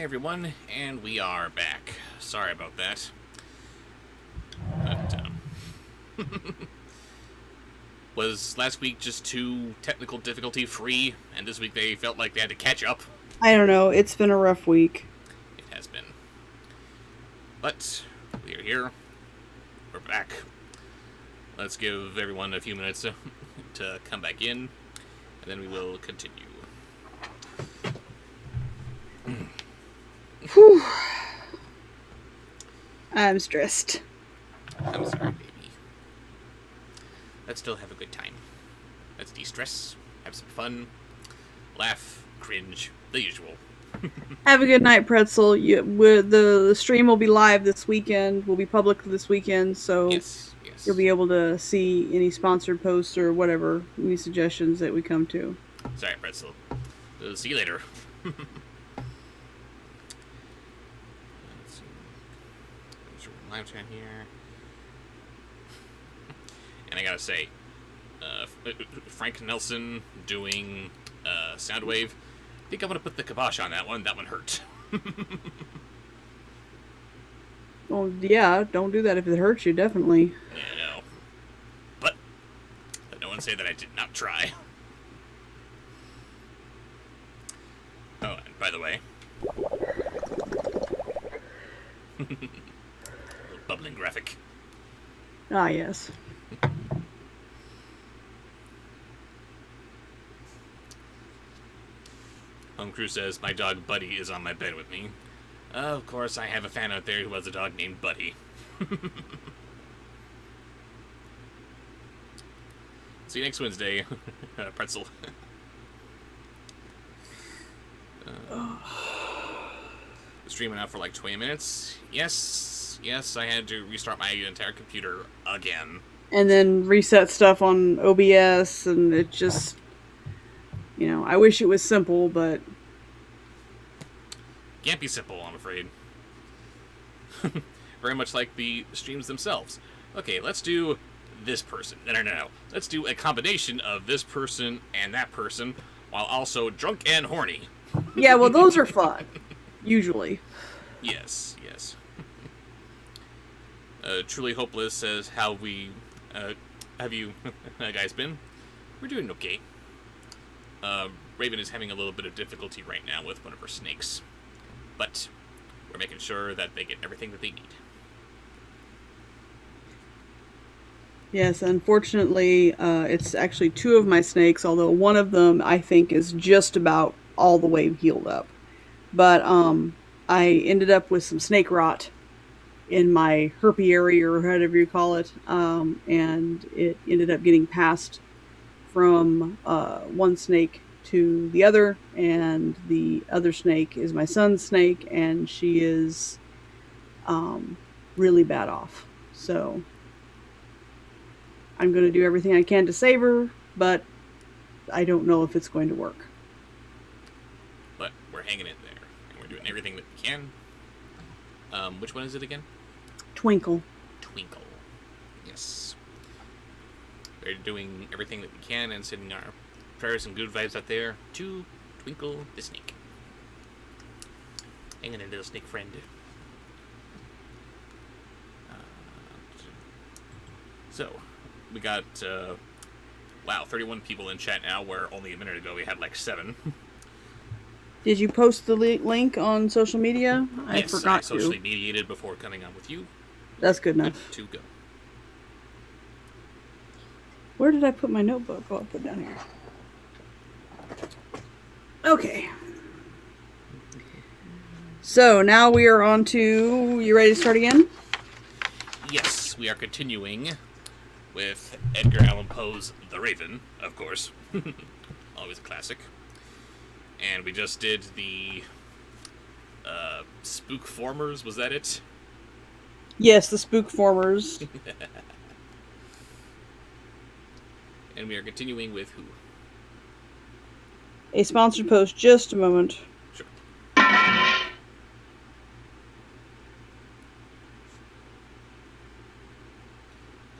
everyone, and we are back. Sorry about that. But, was last week just too technical difficulty free, and this week they felt like they had to catch up? I don't know. It's been a rough week. It has been. But we are here. We're back. Let's give everyone a few minutes to come back in, and then we will continue. Whew. I'm stressed. I'm sorry, baby. Let's still have a good time. Let's de-stress, have some fun, laugh, cringe, the usual. Have a good night, Pretzel. The stream will be live this weekend. Will be public this weekend, so Yes. you'll be able to see any sponsored posts or whatever, any suggestions that we come to. Sorry, Pretzel. See you later. Let's see. There's a live chat here. And I gotta say, Frank Nelson doing Soundwave, I think I'm gonna put the kibosh on that one. That one hurt. Well, yeah, don't do that if it hurts you, definitely. Yeah, I know. But let no one say that I did not try. Oh, and by the way, little bubbling graphic. Ah, yes. Home Crew says, my dog Buddy is on my bed with me. Of course, I have a fan out there who has a dog named Buddy. See you next Wednesday, Pretzel. Streaming out for like 20 minutes. Yes, I had to restart my entire computer again. And then reset stuff on OBS, and it just... I wish it was simple, but... Can't be simple, I'm afraid. Very much like the streams themselves. Okay, let's do this person. No. Let's do a combination of this person and that person, while also drunk and horny. Yeah, well, those are fun. Usually. Yes. Truly Hopeless says, have you guys been? We're doing okay. Raven is having a little bit of difficulty right now with one of her snakes. But we're making sure that they get everything that they need. Yes, unfortunately, it's actually two of my snakes, although one of them, I think, is just about all the way healed up. But I ended up with some snake rot in my herpiary, or whatever you call it, and it ended up getting passed from one snake to the other, and the other snake is my son's snake, and she is really bad off. So I'm going to do everything I can to save her, but I don't know if it's going to work. But we're hanging in there, and we're doing everything that we can. Which one is it again? Twinkle. Yes. We're doing everything that we can and sending our prayers and good vibes out there to Twinkle the snake. Hanging in, little snake friend. So, we got, 31 people in chat now, where only a minute ago we had like 7. Did you post the link on social media? I forgot to. Socially mediated before coming on with you. That's good enough. Good to go. Where did I put my notebook? Oh, I'll put it down here. Okay. So now we are on to... You ready to start again? Yes, we are continuing with Edgar Allan Poe's The Raven, of course. Always a classic. And we just did the Spook Formers, was that it? Yes, the Spook Formers. And we are continuing with who? A sponsored post, just a moment. Sure. I've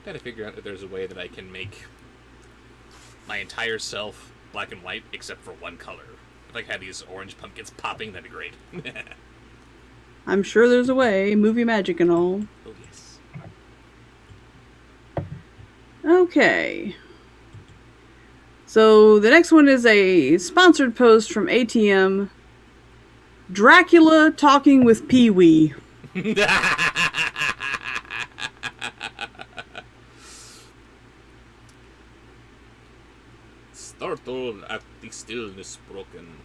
got to figure out if there's a way that I can make my entire self black and white except for one color. If I had these orange pumpkins popping, that'd be great. I'm sure there's a way. Movie magic and all. Oh, yes. Okay. So the next one is a sponsored post from ATM. Dracula talking with Pee Wee. Startled at the stillness broken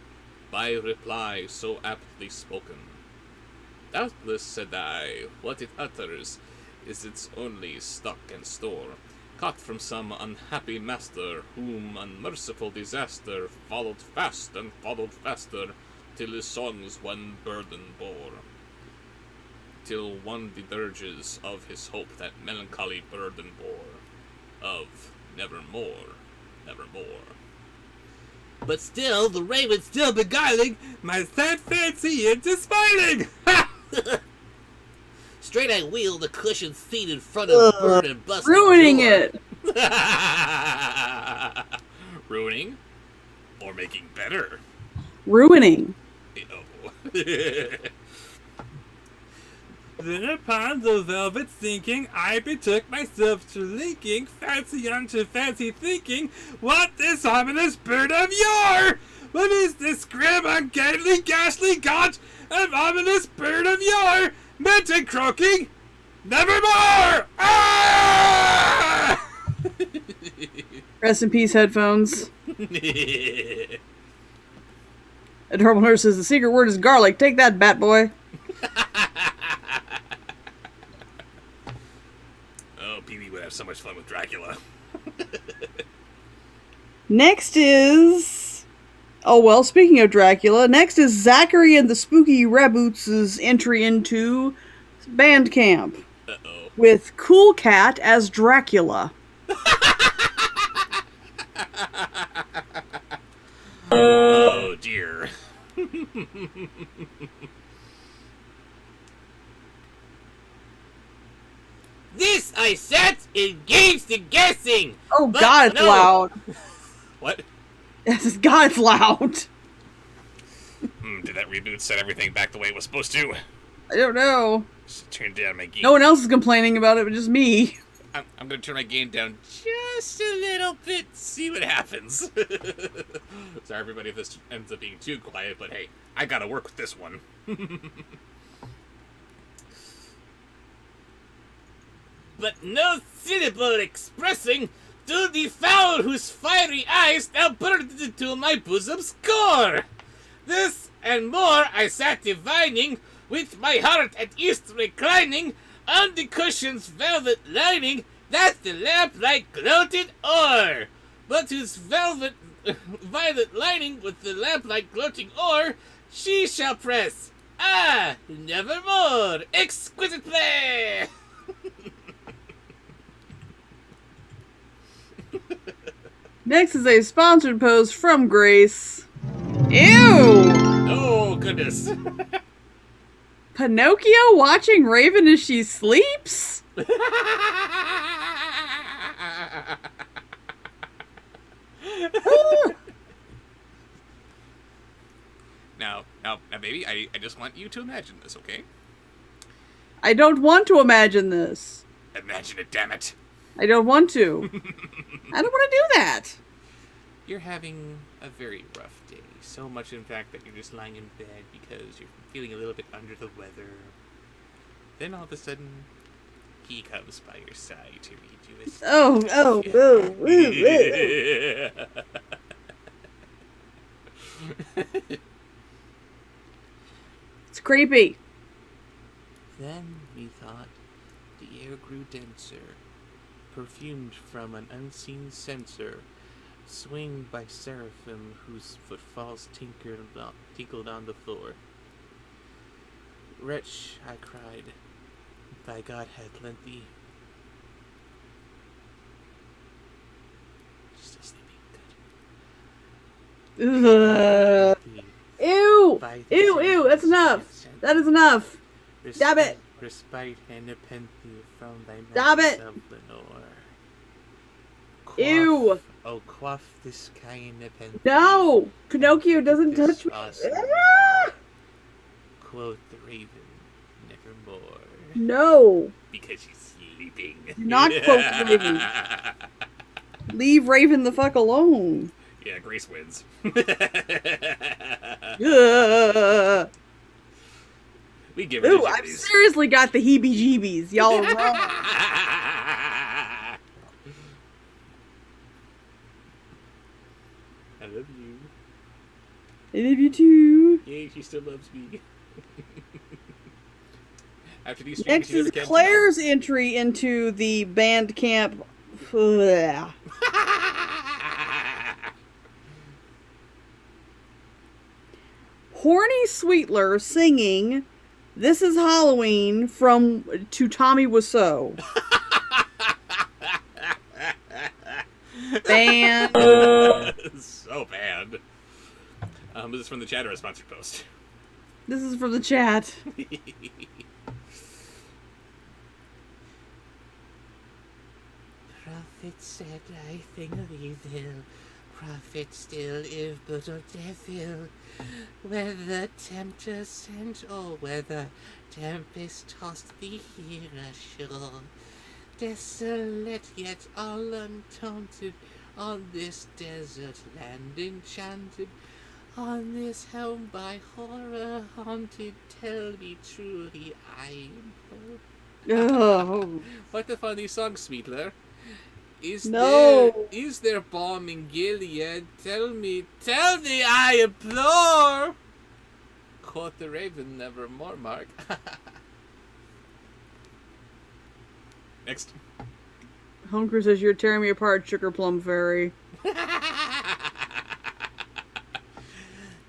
by reply so aptly spoken. Doubtless, said I, what it utters is its only stock and store, caught from some unhappy master, whom unmerciful disaster followed fast and followed faster, till his songs one burden bore. Till one the dirges of his hope that melancholy burden bore, of nevermore, nevermore. But still, the raven still beguiling my sad fancy into smiling. Straight I wheel the cushioned seat in front of bird and busted Ruining door. it. Ruining? Or making better? Ruining. Oh. Then upon the velvet sinking, I betook myself to linking, fancy unto fancy thinking, what this ominous bird of yore? What is this grim, ungainly, ghastly gaunt, and ominous bird of yore? Meant and croaking, nevermore! Ah! Rest in peace, headphones. Adorable Nurse says the secret word is garlic. Take that, bat boy. Oh, Pee-wee would have so much fun with Dracula. Next is... Oh, well, speaking of Dracula, next is Zachary and the Spooky Raboots' entry into Bandcamp. Uh-oh. With Cool Cat as Dracula. Oh, dear. This I sat engaged in guessing. Oh, God, it's loud. What? God, it's loud. Did that reboot set everything back the way it was supposed to? I don't know. Just turn down my gain. No one else is complaining about it, but just me. I'm gonna turn my gain down just a little bit, see what happens. Sorry, everybody, if this ends up being too quiet, but hey, I gotta work with this one. But no syllable expressing to the fowl whose fiery eyes now burned into my bosom's core. This and more I sat divining, with my heart at ease reclining on the cushion's velvet lining, that the lamplight gloated o'er, but whose velvet violet lining with the lamplight gloating o'er, she shall press. Ah, nevermore! Exquisite play! Next is a sponsored post from Grace. Ew! Oh, goodness. Pinocchio watching Raven as she sleeps? Now, baby, I just want you to imagine this, okay? I don't want to imagine this. Imagine it, damn it. I don't want to. I don't want to do that. You're having a very rough day. So much, in fact, that you're just lying in bed because you're feeling a little bit under the weather. Then all of a sudden, he comes by your side to read you a story. It's creepy. Then, methought, the air grew denser, perfumed from an unseen censer, swinged by seraphim whose footfalls tinkled on the floor. Wretch, I cried, thy God hath lent thee. Still sleeping. Good. Ew! Ew, that's enough. That is enough. Stop it. Respite and nepenthe from thy Stop it. of Lenore. Ew. Oh, quaff this kind nepenthe. No! Pinocchio doesn't touch me. Awesome. Quoth the raven, No. Because she's sleeping. Do not quote Raven. Leave Raven the fuck alone. Yeah, Grace wins. We give her Ooh, the I've jibbies. seriously got the heebie-jeebies. Y'all are wrong. I love you. I love you too. Yay, she still loves me. After these Next streams, is Claire's entry into the band camp. Ugh. Horny Sweetler singing "This Is Halloween" from To Tommy Wiseau. Band. So bad. This is from the chat or a sponsored post? This is from the chat. Prophet said, I think of evil. Prophet still if but a devil. Whether tempter sent or whether tempest tossed thee here ashore. Desolate yet all untaunted, on this desert land enchanted, on this home by horror haunted, tell me truly I implore. Oh. What a funny song, Sweetler. Is there balm in Gilead? Tell me, I implore! Quoth the raven, nevermore, Mark. Next. Hunker says, "You're tearing me apart, Sugar Plum Fairy."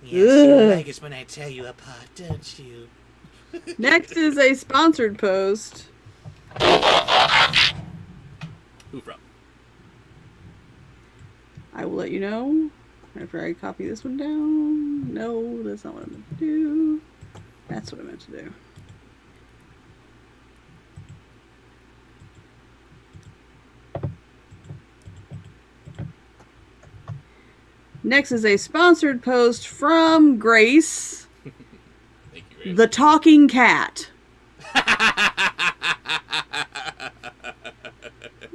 Yes, you like it when I tear you apart, don't you? Next is a sponsored post. Who from? I will let you know after I copy this one down. No, that's not what I meant to do. That's what I meant to do. Next is a sponsored post from Grace. Thank you, Grace. The Talking Cat.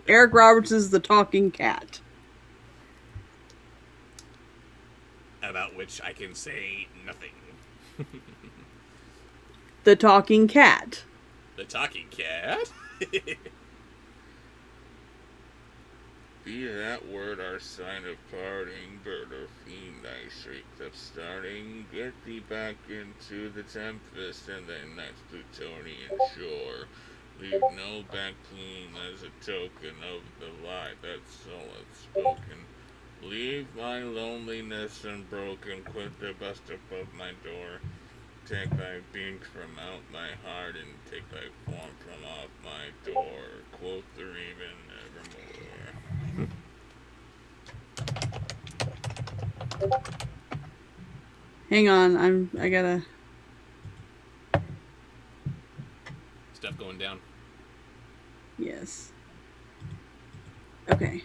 Eric Roberts' The Talking Cat. About which I can say nothing. The Talking Cat. The talking cat? Be that word our sign of parting, bird or fiend, thy shrieks of starting, get thee back into the tempest and thy night's Plutonian shore. Leave no back plume as a token of the lie that soul hath spoken. Leave my loneliness unbroken, quit the bust above my door. Take thy beams from out my heart and take thy form from off my door. Quoth the raven, nevermore. Hang on, I gotta... Stuff going down. Yes. Okay.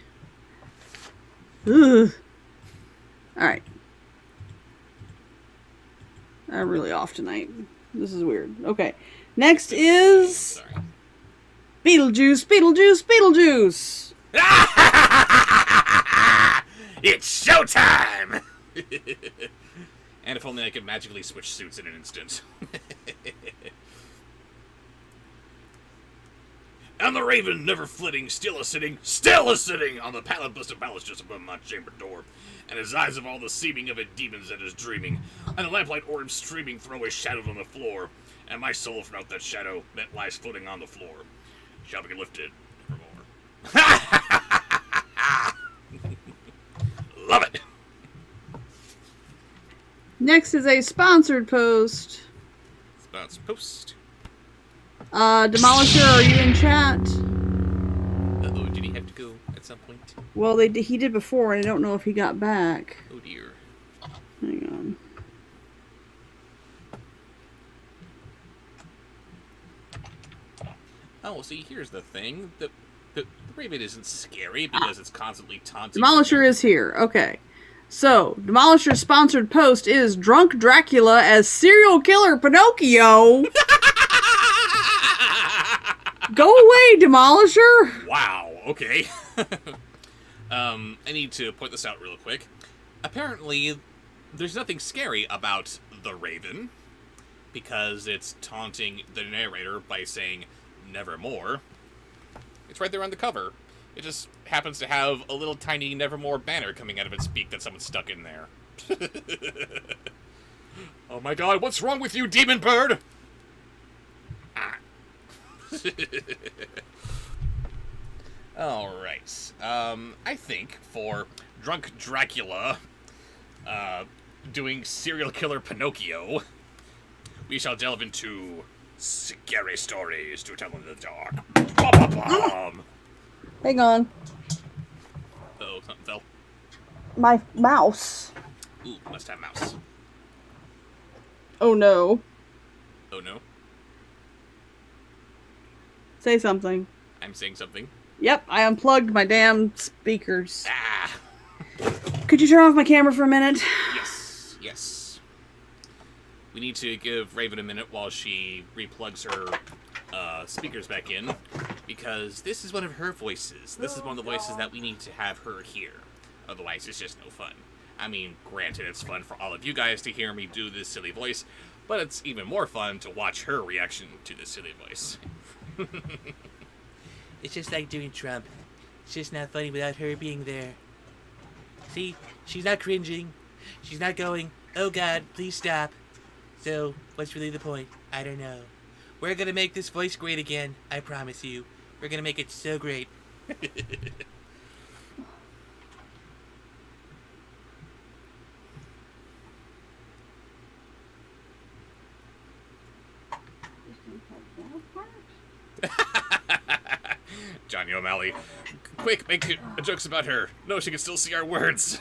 Ugh. Alright. I'm really off tonight. This is weird. Okay. Next is... Sorry. Beetlejuice, Beetlejuice, Beetlejuice! It's showtime! And if only I could magically switch suits in an instant. And the raven, never flitting, still a-sitting on the pallid blister palace just above my chamber door. And his eyes of all the seeming of a demon's that is dreaming, and the lamplight orbs streaming throw a shadow on the floor, and my soul from out that shadow that lies floating on the floor shall be lifted nevermore. Love it! Next is a sponsored post. Spots post. Demolisher, are you in chat? Uh-oh, did he have to go at some point? Well, he did before, and I don't know if he got back. Oh dear. Hang on. Oh, see, here's the thing. The raven isn't scary because it's constantly taunting. Demolisher is here. Okay. So, Demolisher's sponsored post is Drunk Dracula as serial killer Pinocchio. Go away, Demolisher! Wow, okay. I need to point this out real quick. Apparently, there's nothing scary about the Raven, because it's taunting the narrator by saying, nevermore. It's right there on the cover. It just happens to have a little tiny nevermore banner coming out of its beak that someone stuck in there. Oh my god, what's wrong with you, demon bird? Ah. Alright. I think for Drunk Dracula doing serial killer Pinocchio, we shall delve into scary stories to tell in the dark. Ba-ba-bum. Hang on. Uh-oh, something fell. My mouse. Ooh, must have mouse. Oh no. Oh no. Say something. I'm saying something. Yep, I unplugged my damn speakers. Ah! Could you turn off my camera for a minute? Yes, yes. We need to give Raven a minute while she replugs her speakers back in, because this is one of her voices. This is one of the voices that we need to have her hear. Otherwise, it's just no fun. I mean, granted, it's fun for all of you guys to hear me do this silly voice, but it's even more fun to watch her reaction to this silly voice. It's just like doing Trump. It's just not funny without her being there. See? She's not cringing. She's not going, oh god, please stop. So, what's really the point? I don't know. We're gonna make this voice great again, I promise you. We're gonna make it so great. Johnny O'Malley, quick, make jokes about her. No, she can still see our words.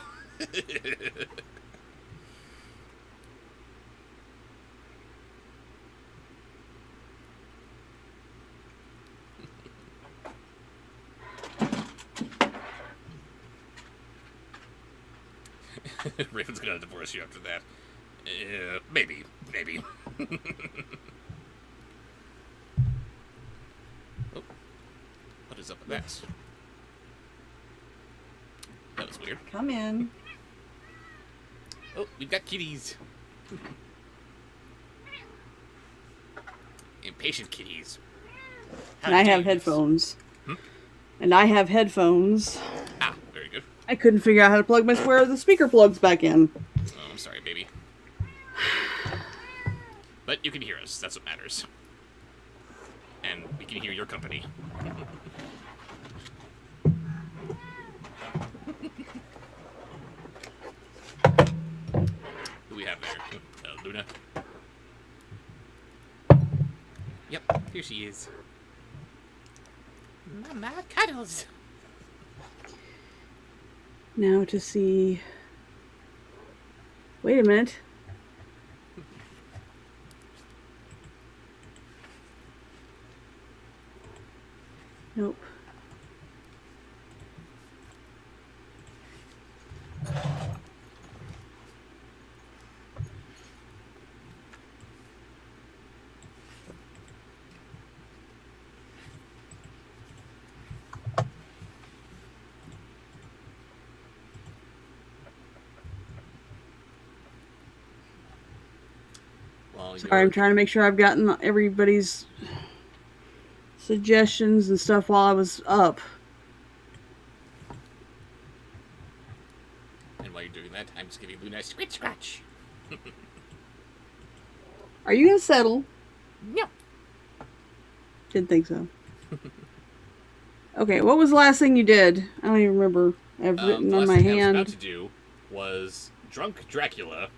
Raven's gonna divorce you after that. Maybe. Oh, what is up with that? That was weird. Come in. Oh, we've got kitties. Impatient kitties. And I have headphones. And I have headphones. Ah, very good. I couldn't figure out how to plug the speaker plugs back in. Oh, I'm sorry, baby. But you can hear us. That's what matters. And we can hear your company. Who we have there? Luna? Yep, here she is. Mama cuddles. Now to see... Wait a minute. Nope. Sorry, I'm trying to make sure I've gotten everybody's suggestions and stuff while I was up. And while you're doing that, I'm just giving Luna a scratch scratch. Are you gonna settle? No. Didn't think so. Okay, what was the last thing you did? I don't even remember. I've written on my hand. The last thing I was about to do was Drunk Dracula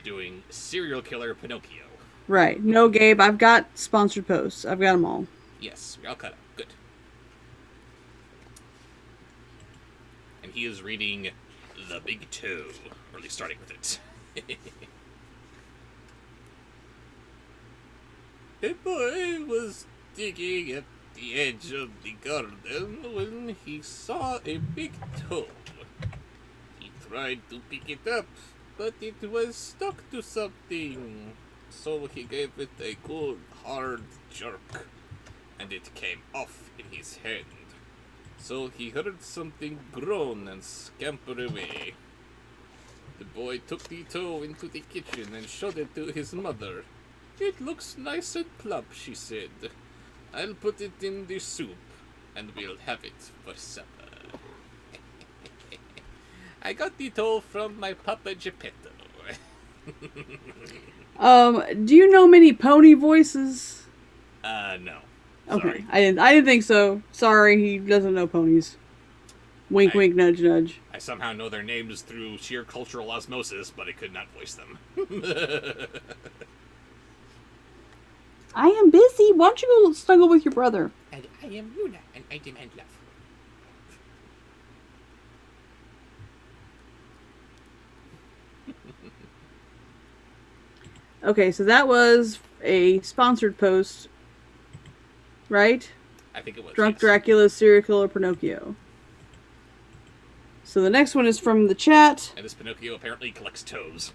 doing Serial Killer Pinocchio. Right. No, Gabe, I've got sponsored posts. I've got them all. Yes, we're all cut up. Good. And he is reading The Big Toe, or at least starting with it. A boy was digging at the edge of the garden when he saw a big toe. He tried to pick it up, but it was stuck to something. So he gave it a good hard jerk, and it came off in his hand. So he heard something groan and scamper away. The boy took the toe into the kitchen and showed it to his mother. It looks nice and plump, she said. I'll put it in the soup, and we'll have it for supper. I got the toe from my Papa Geppetto. Do you know many pony voices? No. Okay, Sorry. I didn't think so. Sorry, he doesn't know ponies. Wink, wink, nudge, nudge. I somehow know their names through sheer cultural osmosis, but I could not voice them. I am busy. Why don't you go snuggle with your brother? And I am Luna, and I demand love. Okay, so that was a sponsored post, right? I think it was. Drunk yes. Dracula, serial killer, Pinocchio. So the next one is from the chat. And this Pinocchio apparently collects toes.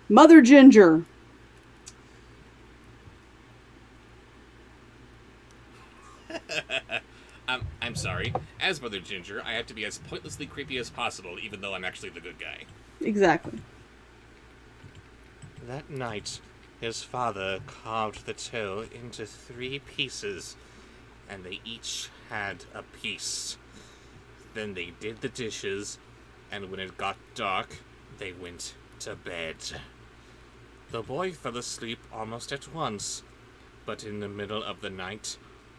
Mother Ginger. I'm sorry. As Mother Ginger, I have to be as pointlessly creepy as possible, even though I'm actually the good guy. Exactly. That night, his father carved the toe into 3 pieces, and they each had a piece. Then they did the dishes, and when it got dark, they went to bed. The boy fell asleep almost at once, but in the middle of the night,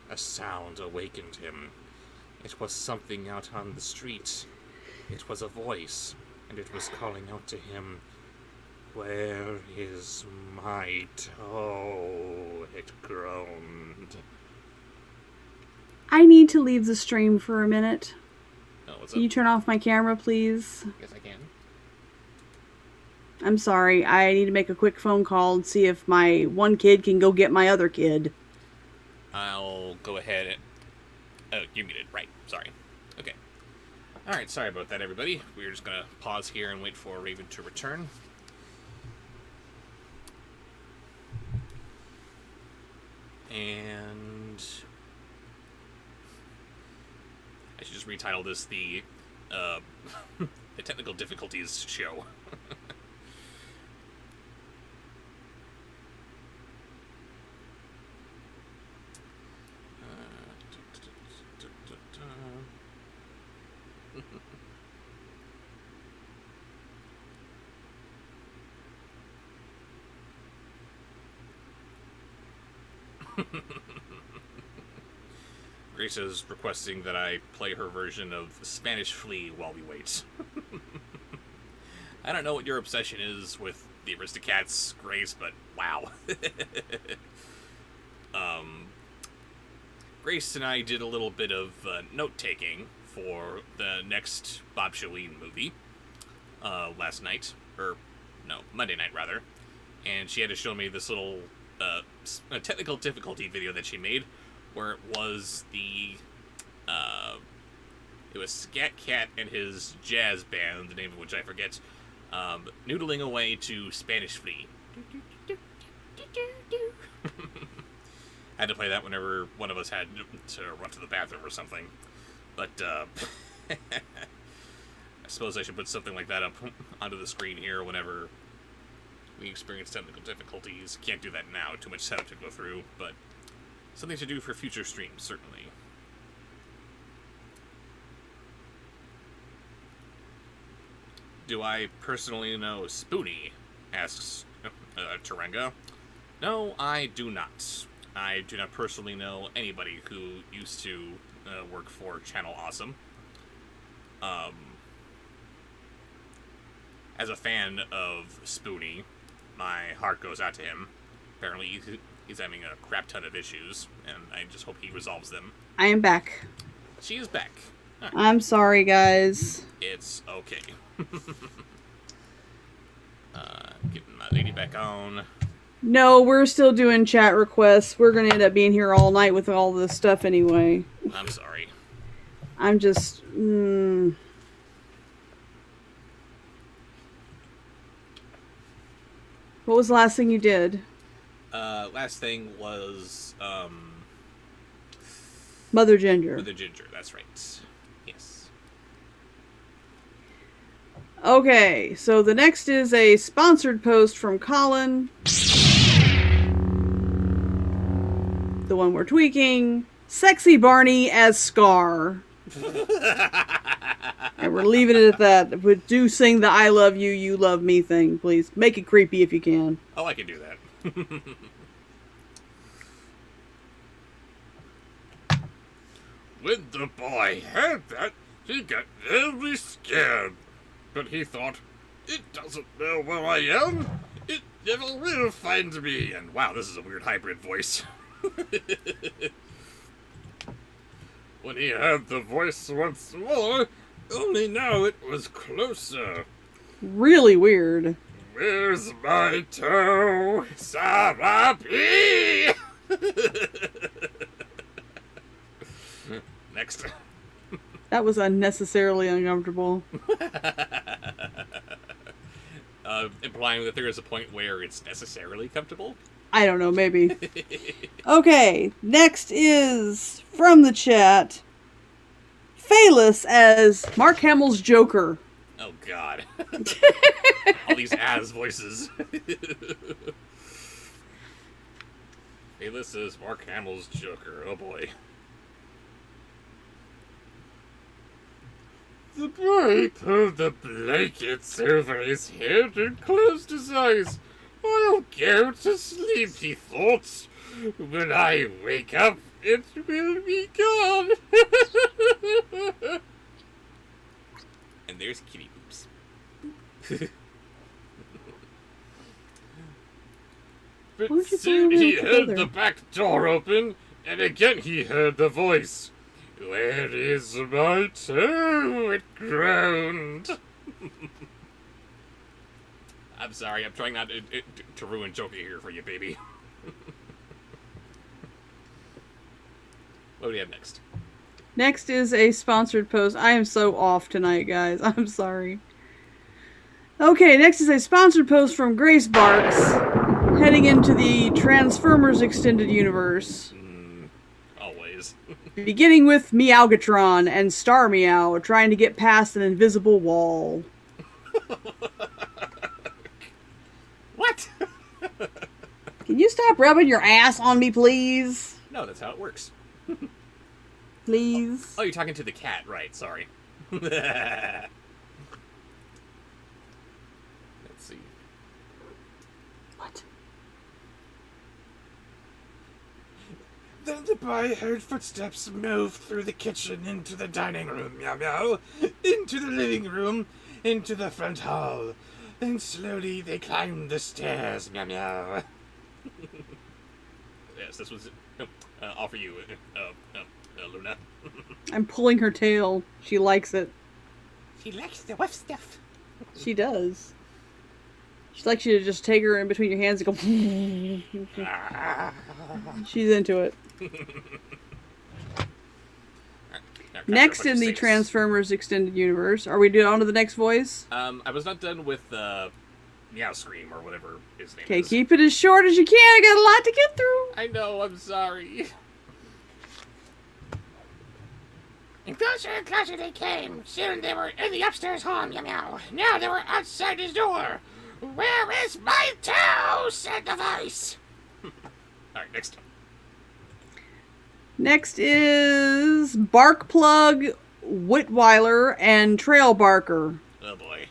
a sound awakened him. It was something out on the street. It was a voice, and it was calling out to him, "Where is my toe?" It groaned. I need to leave the stream for a minute. Oh, what's Can up? you turn off my camera, please? Yes, I can. I'm sorry. I need to make a quick phone call and see if my one kid can go get my other kid. I'll go ahead and... Oh, you're muted. Right. Sorry. Okay. Alright, sorry about that, everybody. We're just gonna pause here and wait for Raven to return. And... I should just retitle this the Technical Difficulties Show. Grace is requesting that I play her version of Spanish Flea while we wait. I don't know what your obsession is with the Aristocats, Grace, but wow. Grace and I did a little bit of note-taking for the next Bobsheauxween movie last night, or no, Monday night rather, and she had to show me this little technical difficulty video that she made, where it was it was Scat Cat and his jazz band, the name of which I forget, noodling away to Spanish Flea. Had to play that whenever one of us had to run to the bathroom or something. But, I suppose I should put something like that up onto the screen here whenever we experience technical difficulties. Can't do that now, too much setup to go through, but something to do for future streams, certainly. Do I personally know Spoonie? Asks Tarenga. No, I do not. I do not personally know anybody who used to work for Channel Awesome. As a fan of Spoonie, my heart goes out to him. Apparently, he's having a crap ton of issues, and I just hope he resolves them. I am back. She is back. Right. I'm sorry, guys. It's okay. Getting my lady back on. No, we're still doing chat requests. We're going to end up being here all night with all this stuff anyway. I'm sorry. I'm just... What was the last thing you did? Last thing was, Mother Ginger. Mother Ginger, that's right. Yes. Okay, so the next is a sponsored post from Colin. The one we're tweaking. Sexy Barney as Scar. And we're leaving it at that. But do sing the I love you, you love me thing, please. Make it creepy if you can. Oh, I can do that. When the boy heard that, he got very scared. But he thought, it doesn't know where I am. It never will find me. And wow, this is a weird hybrid voice. When he heard the voice once more, only now it was closer. Really weird. Where's my toe? Sarah P! Next. That was unnecessarily uncomfortable. Implying that there is a point where it's necessarily comfortable. I don't know, maybe. Okay, next is from the chat. Phaelus as Mark Hamill's Joker. Oh God. All these ass voices. Hey, this is Mark Hamill's Joker. Oh boy. The boy pulled the blankets over his head and closed his eyes. I'll go to sleep, he thought. When I wake up, it will be gone. And there's kitty poops. But Why don't you soon put them he heard together? the back door open, and again he heard the voice. Where is my toe? It groaned. I'm sorry, I'm trying not to ruin Joker here for you, baby. What do we have next? Next is a sponsored post. I am so off tonight, guys. I'm sorry. Okay, next is a sponsored post from Grace Barks, heading into the Transformers Extended Universe. Always. Beginning with Meowgatron and Star Meow trying to get past an invisible wall. What? Can you stop rubbing your ass on me, please? No, that's how it works. Please. Oh, you're talking to the cat, right? Sorry. Let's see. What? Then the boy heard footsteps move through the kitchen into the dining room, meow meow, into the living room, into the front hall. Then slowly they climbed the stairs, meow meow. Yes, this was all for you, Luna. I'm pulling her tail. She likes it. She likes the rough stuff. She does. She'd like you to just take her in between your hands and go. She's into it. Next in the Transformers Extended Universe. Are we on to the next voice? I was not done with Meow Scream or whatever his name Okay, is. keep it as short as you can. I got a lot to get through. I know, I'm sorry. And closer and closer they came. Soon they were in the upstairs hall, meow meow. Now they were outside his door. Where is my toe? Said the voice. Alright, next. Next is Barkplug, Whitweiler, and Trail Barker. Oh boy.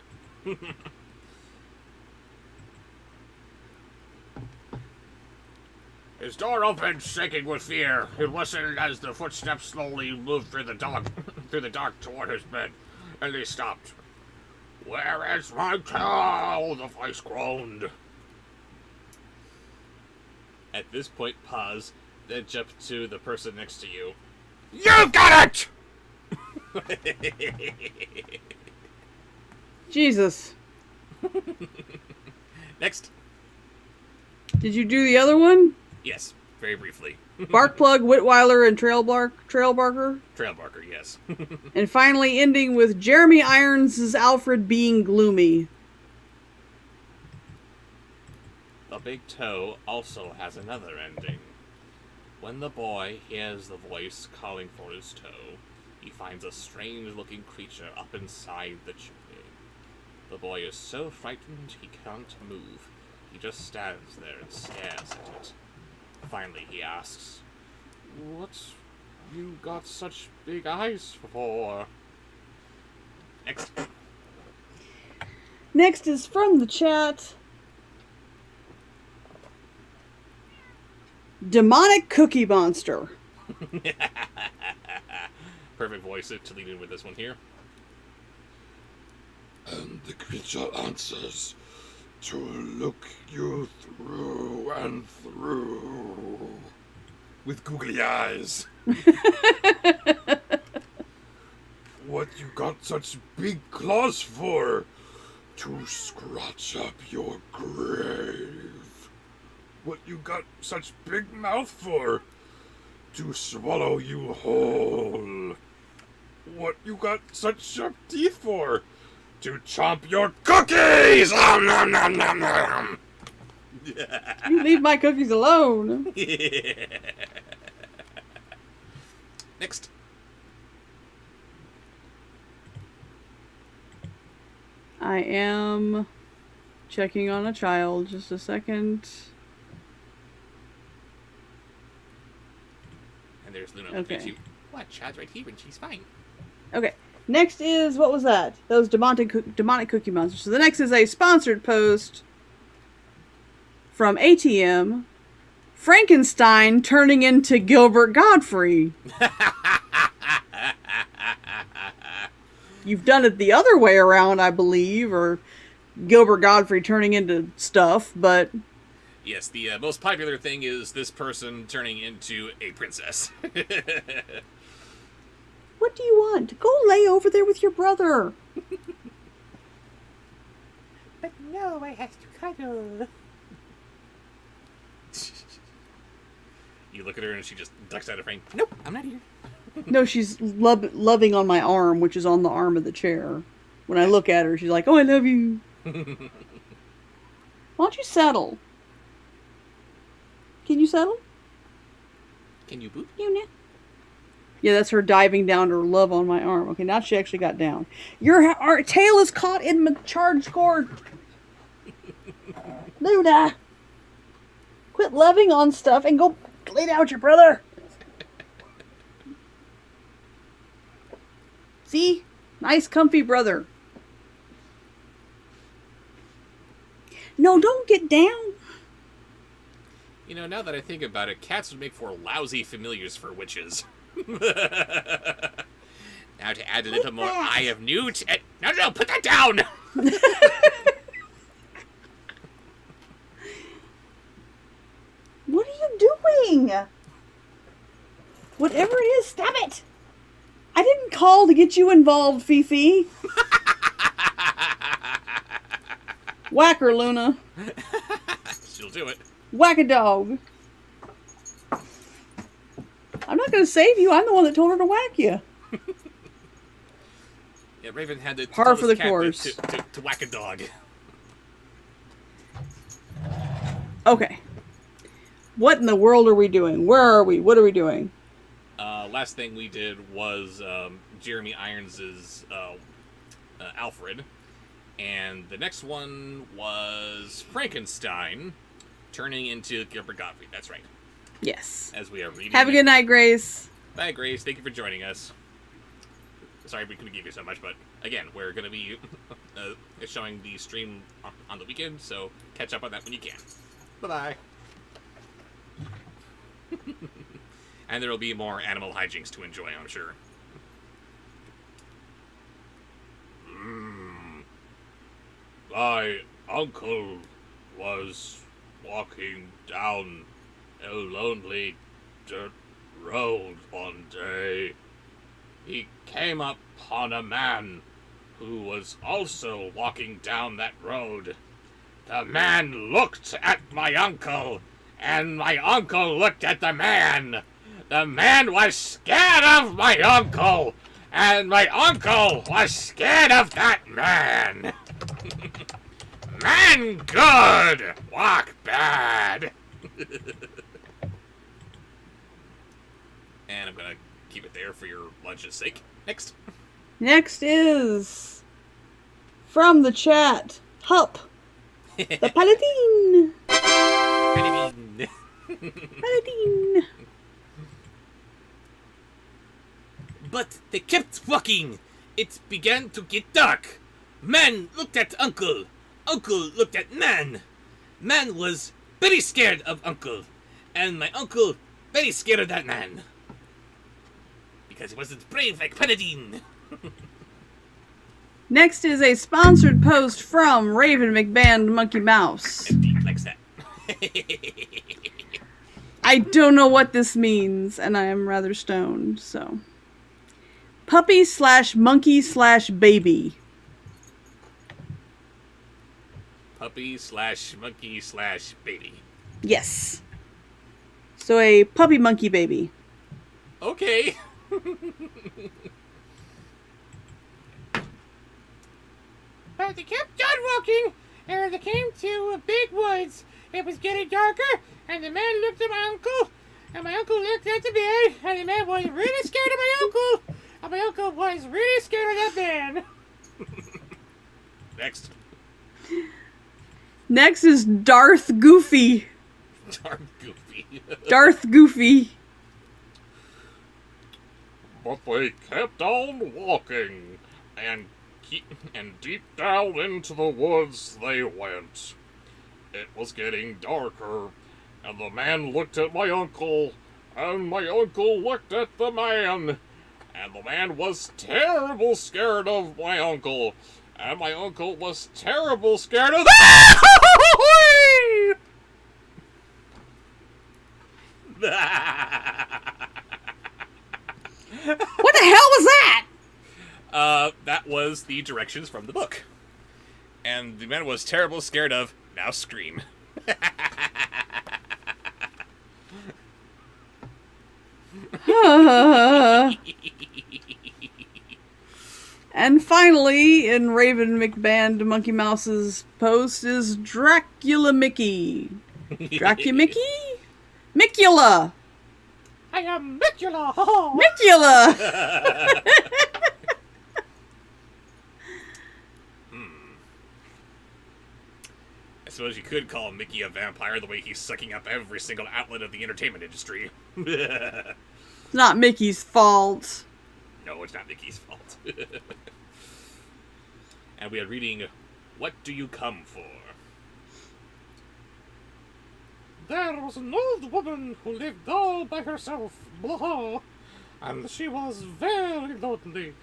His door opened, shaking with fear. It whistled as the footsteps slowly moved through the dark toward his bed, and he stopped. Where is my toe? The voice groaned. At this point, pause, then jump to the person next to you. You got it! Jesus. Next. Did you do the other one? Yes, very briefly. Barkplug, Whitweiler, and Trail Barker? Trail Barker, yes. And finally ending with Jeremy Irons' Alfred being gloomy. The Big Toe also has another ending. When the boy hears the voice calling for his toe, he finds a strange-looking creature up inside the chimney. The boy is so frightened he can't move. He just stands there and stares at it. Finally, he asks, "What you got such big eyes for?" Next. Next is from the chat. Demonic Cookie Monster. Perfect voice to lead in with this one here. And the creature answers to look you through and through with googly eyes. What you got such big claws for? To scratch up your grave. What you got such big mouth for? To swallow you whole. What you got such sharp teeth for? To chomp your cookies! Nom, nom, nom, nom. You leave my cookies alone. Next. I am checking on a child. Just a second. And there's Luna Okay. looking at you. What? Chad's right here and she's fine. Okay. Next is, what was that? Those demonic Cookie Monsters. So the next is a sponsored post from ATM. Frankenstein turning into Gilbert Godfrey. You've done it the other way around, I believe, or Gilbert Godfrey turning into stuff, but... Yes, the most popular thing is this person turning into a princess. What do you want? Go lay over there with your brother. But no, I have to cuddle. You look at her and she just ducks out of frame. Nope, I'm not here. No, she's loving on my arm, which is on the arm of the chair. When I look at her, she's like, "Oh, I love you." Why don't you settle? Can you settle? Can you boop? Yeah, that's her diving down to love on my arm. Okay, now she actually got down. Our tail is caught in the charge cord. Luna, quit loving on stuff and go lay down with your brother. See? Nice, comfy brother. No, don't get down. You know, now that I think about it, cats would make for lousy familiars for witches. Now to add a little more Eye of Newt. No, put that down! What are you doing? Whatever it is, stop it. I didn't call to get you involved, Fifi. Whack her, Luna. She'll do it. Whack a dog. I'm not going to save you. I'm the one that told her to whack you. Yeah, Raven had to Par tell for this the cat course. to whack a dog. Okay. What in the world are we doing? Where are we? What are we doing? Last thing we did was Jeremy Irons' Alfred. And the next one was Frankenstein turning into Gilbert Godfrey. That's right. Yes. As we are reading. Have a good night, Grace. Bye, Grace. Thank you for joining us. Sorry we couldn't give you so much, but again, we're going to be showing the stream on the weekend, so catch up on that when you can. Bye-bye. And there will be more animal hijinks to enjoy, I'm sure. My uncle was walking down a lonely dirt road one day. He came upon a man who was also walking down that road. The man looked at my uncle, and my uncle looked at the man. The man was scared of my uncle, and my uncle was scared of that man. Man good, walk bad. And I'm going to keep it there for your lunch's sake. Next. Next is from the chat, Hup, the Paladin. Paladin. But they kept walking. It began to get dark. Man looked at Uncle. Uncle looked at Man. Man was very scared of Uncle. And my uncle very scared of that man. Because he wasn't brave like Paladin. Next is a sponsored post from Raven McBand Monkey Mouse. And Deep likes that. I don't know what this means, and I am rather stoned, so. Puppy/monkey/baby. Puppy/monkey/baby. Yes. So a puppy monkey baby. Okay. But they kept on walking, and they came to a big woods. It was getting darker, and the man looked at my uncle, and my uncle looked at the man, and the man was really scared of my uncle, and my uncle was really scared of that man. Next. Next is Darth Goofy. Darth Goofy. Darth Goofy. But they kept on walking, and deep down into the woods they went. It was getting darker, and the man looked at my uncle, and my uncle looked at the man, and the man was terrible scared of my uncle, and my uncle was terrible scared of What the hell was that? That was the directions from the book. And the man was terrible scared of, now scream. And finally, in Raven McBand Monkey Mouse's post is Dracula Mickey. Dracula Mickey? Micula! I am Micula! Micula! I suppose you could call Mickey a vampire the way he's sucking up every single outlet of the entertainment industry. It's not Mickey's fault. No, it's not Mickey's fault. And we are reading, What Do You Come For? There was an old woman who lived all by herself, blah, and she was very lonely.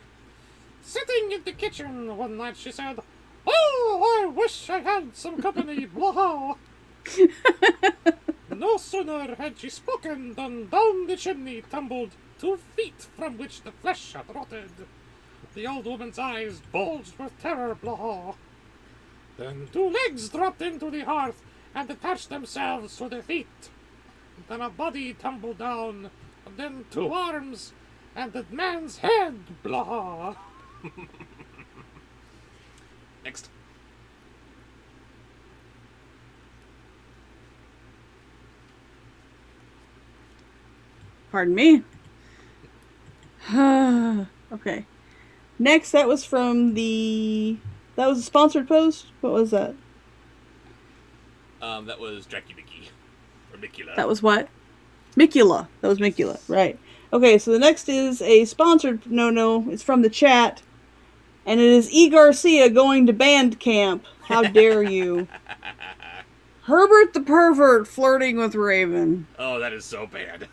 Sitting in the kitchen one night, she said, "Oh, I wish I had some company, blah." No sooner had she spoken than down the chimney tumbled 2 feet from which the flesh had rotted. The old woman's eyes bulged with terror, blah. Then 2 legs dropped into the hearth and attached themselves to the feet. Then a body tumbled down, and then 2 arms, and the man's head, blah. Next. Pardon me. Okay. Next, that was from the... That was a sponsored post? What was that? That was Jackie Mickey. Or Micula. That was what? Micula. That was Micula, right. Okay, so the next is a sponsored... No, it's from the chat. And it is E. Garcia going to band camp. How dare you. Herbert the pervert flirting with Raven. Oh, that is so bad.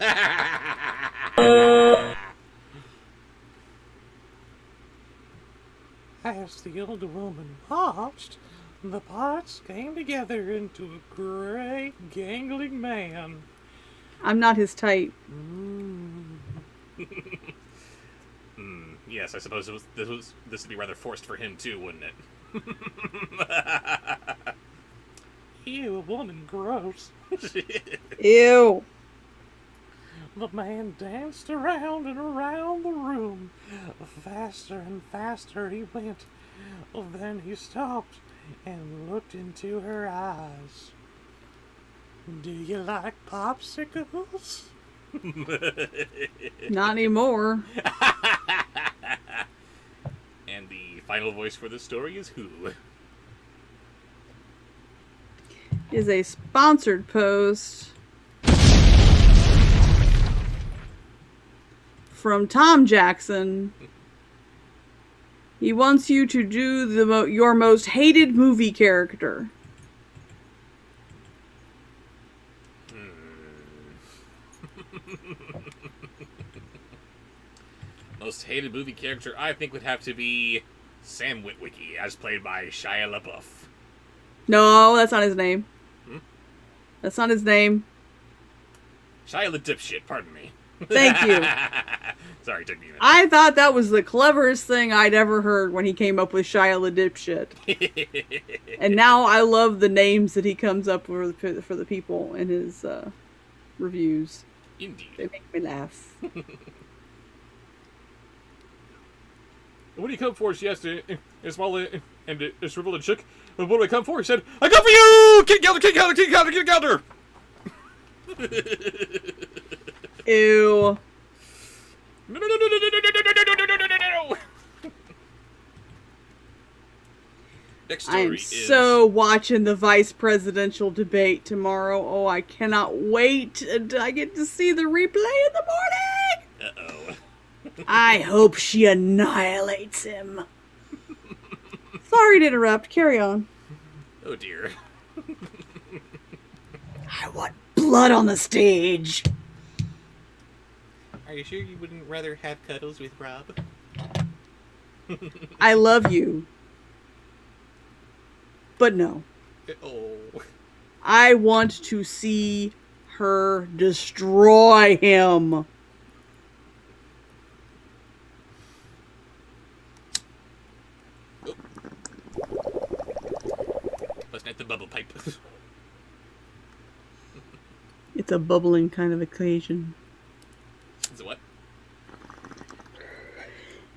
As the old woman watched, the parts came together into a great gangling man. I'm not his type. Yes, I suppose this would be rather forced for him too, wouldn't it? Ew, woman, gross. Ew. The man danced around and around the room. Faster and faster he went. Then he stopped and looked into her eyes. Do you like popsicles? Not anymore. And the final voice for the story is who? Is a sponsored post from Tom Jackson. He wants you to do your most hated movie character. Most hated movie character I think would have to be Sam Witwicky, as played by Shia LaBeouf. No, that's not his name. That's not his name. Shia LaDipshit, pardon me. Thank you. Sorry, it took me a minute. I thought that was the cleverest thing I'd ever heard when he came up with Shia LaDipshit. And now I love the names that he comes up with for the people in his reviews. Indeed. They make me laugh. What do you come for? She asked a small and a shriveled and shook. What do I come for? He said, I come for you! Kid Gelder, Kid Gelder, Kid Gelder, Kid Gelder! Ew. No. Next story I am is... so watching the vice presidential debate tomorrow. Oh, I cannot wait until I get to see the replay in the morning. Uh-oh. I hope she annihilates him. Sorry to interrupt. Carry on. Oh, dear. I want blood on the stage. Are you sure you wouldn't rather have cuddles with Rob? I love you. But no. Oh. I want to see her destroy him. Let's net the bubble pipe. It's a bubbling kind of occasion. Is it what?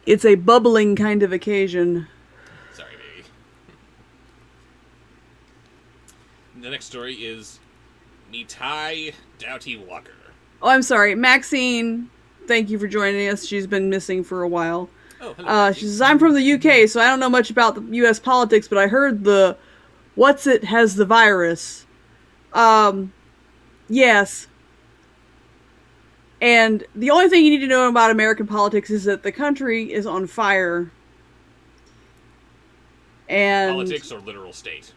It's a bubbling kind of occasion. Sorry, baby. The next story is Nitai Doughty Walker. Oh, I'm sorry. Maxine, thank you for joining us. She's been missing for a while. Oh, hello. She says, I'm from the UK, so I don't know much about the US politics, but I heard the What's It has the virus. Yes. And the only thing you need to know about American politics is that the country is on fire. And Politics or literal state?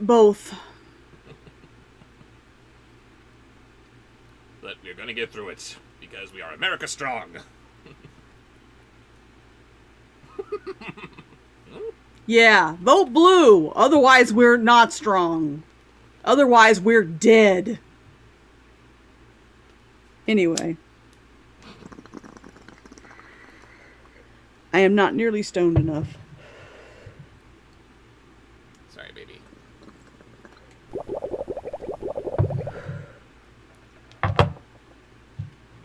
both. But we're gonna get through it, because we are America strong. Yeah, vote blue. Otherwise, we're not strong. Otherwise, we're dead. Anyway. I am not nearly stoned enough. Sorry, baby.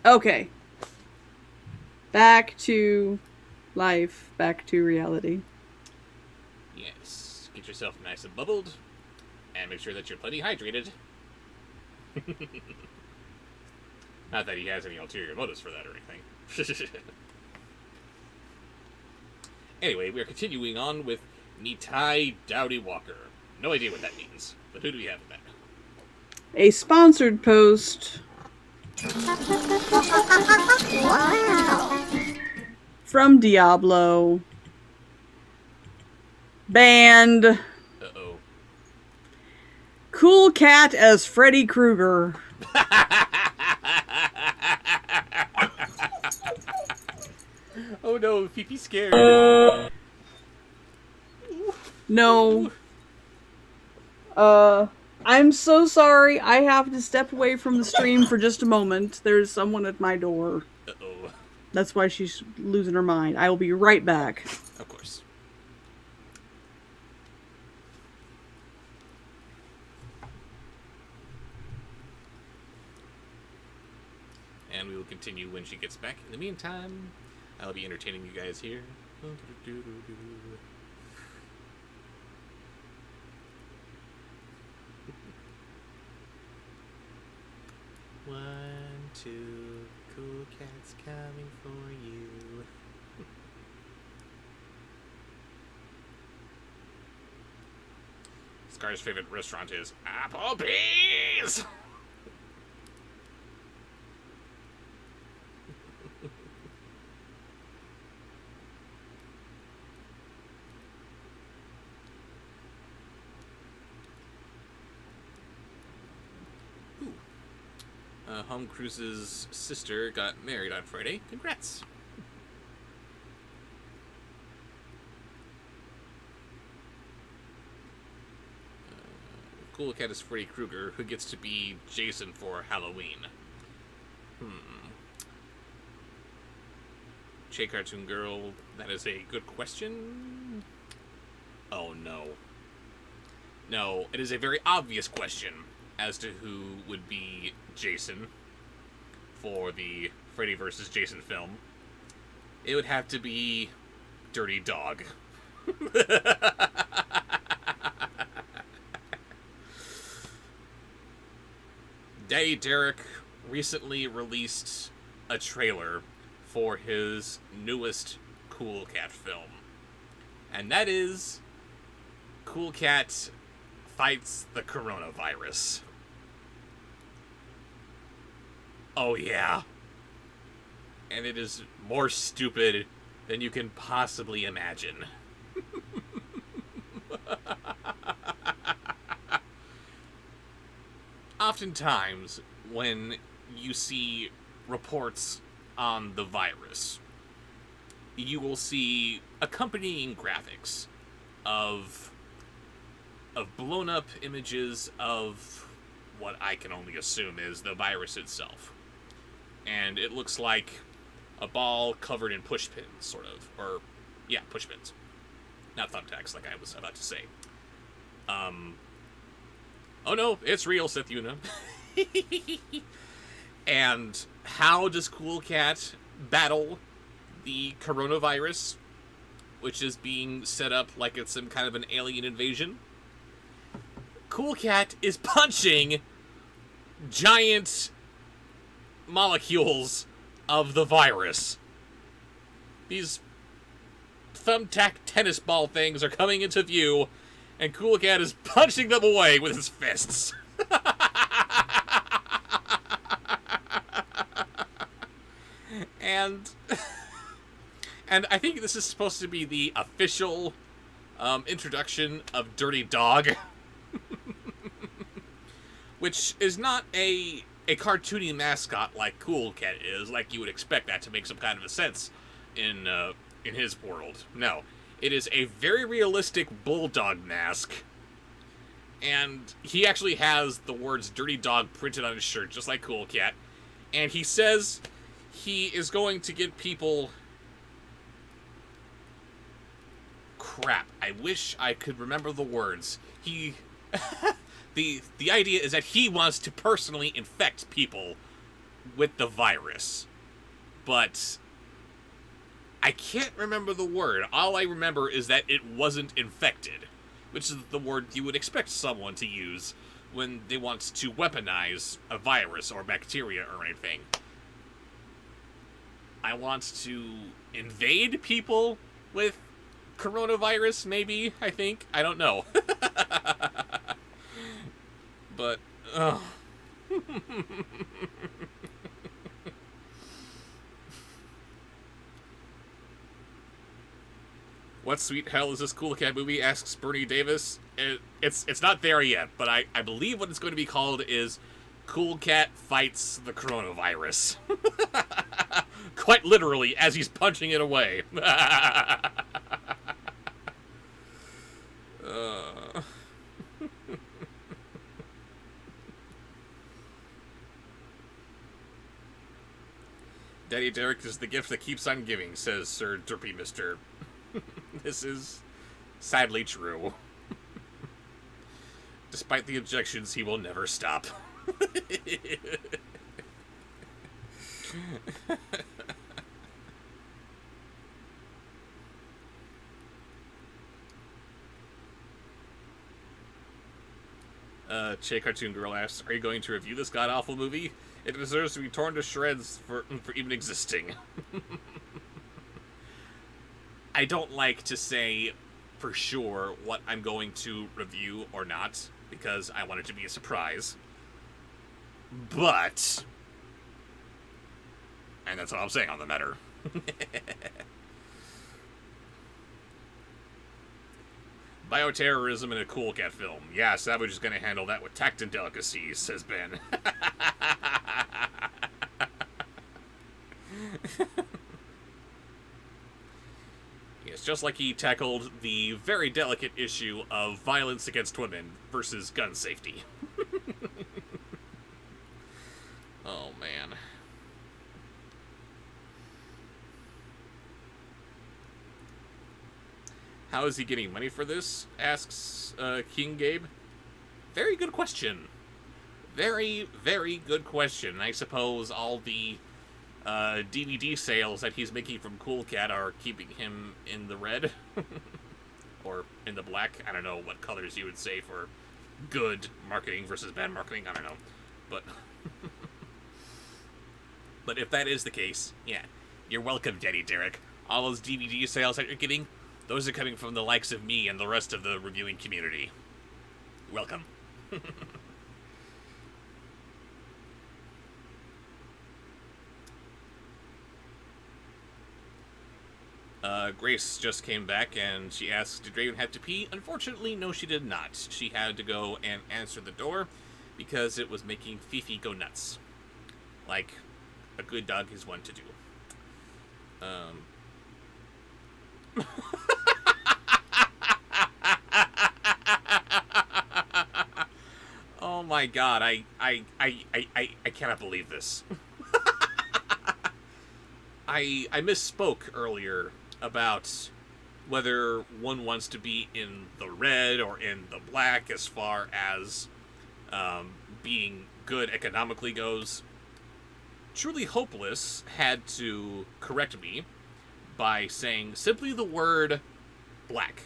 Okay. Back to life. Back to reality. Yes. Get yourself nice and bubbled, and make sure that you're plenty hydrated. Not that he has any ulterior motives for that or anything. Anyway, we are continuing on with Nitai Doughty Walker. No idea what that means, but who do we have in that? A sponsored post from Diablo. Banned. Uh-oh. Cool cat as Freddy Krueger. Oh no, Pee-Pee scared. No. I'm so sorry. I have to step away from the stream for just a moment. There's someone at my door. Uh-oh. That's why she's losing her mind. I will be right back. Of course. And we will continue when she gets back. In the meantime, I'll be entertaining you guys here. What two cool cats coming for you. Scar's favorite restaurant is Applebee's! Home Cruise's sister got married on Friday. Congrats. Cool Cat is Freddy Krueger, who gets to be Jason for Halloween. Che Cartoon Girl, that is a good question. Oh no. No, it is a very obvious question as to who would be Jason for the Freddy vs. Jason film. It would have to be Dirty Dog. Daddy Derek recently released a trailer for his newest Cool Cat film. And that is Cool Cat Fights the Coronavirus. Oh yeah. And it is more stupid than you can possibly imagine. Oftentimes, when you see reports on the virus, you will see accompanying graphics of blown up images of what I can only assume is the virus itself. And it looks like a ball covered in push pins, sort of. Or, yeah, push pins. Not thumbtacks, like I was about to say. Oh no, it's real, Seth Una. And how does Cool Cat battle the coronavirus, which is being set up like it's some kind of an alien invasion? Cool Cat is punching giant molecules of the virus. These thumbtack tennis ball things are coming into view, and Cool Cat is punching them away with his fists. and I think this is supposed to be the official introduction of Dirty Dog. Which is not a cartoony mascot like Cool Cat is, like you would expect that to make some kind of a sense in his world. No. It is a very realistic bulldog mask. And he actually has the words Dirty Dog printed on his shirt, just like Cool Cat. And he says he is going to get people... Crap. I wish I could remember the words. He... The idea is that he wants to personally infect people with the virus. But I can't remember the word. All I remember is that it wasn't infected, which is the word you would expect someone to use when they want to weaponize a virus or bacteria or anything. I want to invade people with coronavirus, maybe, I think. I don't know. But, oh. What sweet hell is this Cool Cat movie? Asks Bernie Davis. It's not there yet, but I believe what it's going to be called is Cool Cat Fights the Coronavirus. Quite literally, as he's punching it away. Daddy Derek is the gift that keeps on giving, says Sir Derpy Mister. This is sadly true. Despite the objections, he will never stop. Che Cartoon Girl asks, are you going to review this god-awful movie? It deserves to be torn to shreds for even existing. I don't like to say for sure what I'm going to review or not, because I want it to be a surprise. But... and that's all I'm saying on the matter. Bioterrorism in a Cool Cat film. Yeah, Savage is going to handle that with tact and delicacy, says Ben. Yes, just like he tackled the very delicate issue of violence against women versus gun safety. Oh, man. How is he getting money for this? Asks King Gabe. Very good question. Very, very good question. I suppose all the DVD sales that he's making from Cool Cat are keeping him in the red. Or in the black. I don't know what colors you would say for good marketing versus bad marketing. I don't know. But... but if that is the case, yeah. You're welcome, Daddy Derek. All those DVD sales that you're getting... those are coming from the likes of me and the rest of the reviewing community. Welcome. Grace just came back and she asked, did Raven have to pee? Unfortunately, no, she did not. She had to go and answer the door because it was making Fifi go nuts. Like a good dog is one to do. Oh my god, I cannot believe this. I misspoke earlier about whether one wants to be in the red or in the black as far as being good economically goes. Truly Hopeless had to correct me by saying simply the word black.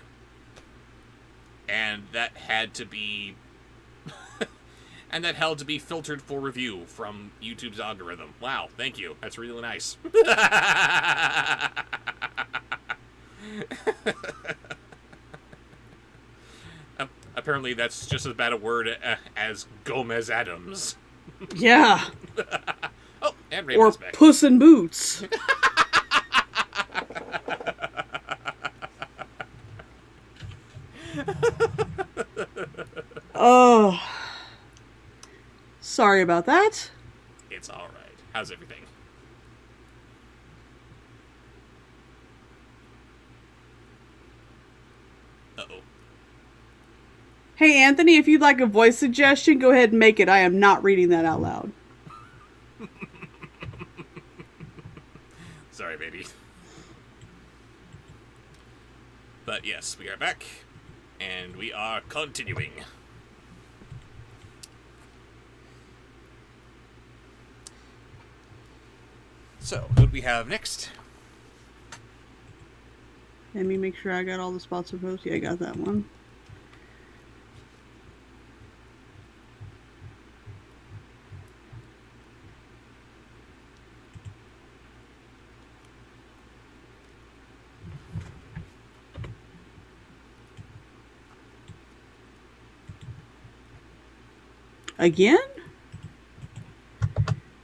And that had to be... and that had to be filtered for review from YouTube's algorithm. Wow, thank you. That's really nice. Apparently that's just as bad a word as Gomez Adams. Yeah. Oh, and Or Raven's back. Puss in Boots. Oh. Sorry about that. It's alright. How's everything? Uh-oh. Hey, Anthony, if you'd like a voice suggestion, go ahead and make it. I am not reading that out loud. Sorry, baby. But yes, we are back, and we are continuing. So, who do we have next? Let me make sure I got all the spots of post. Yeah, I got that one. Again?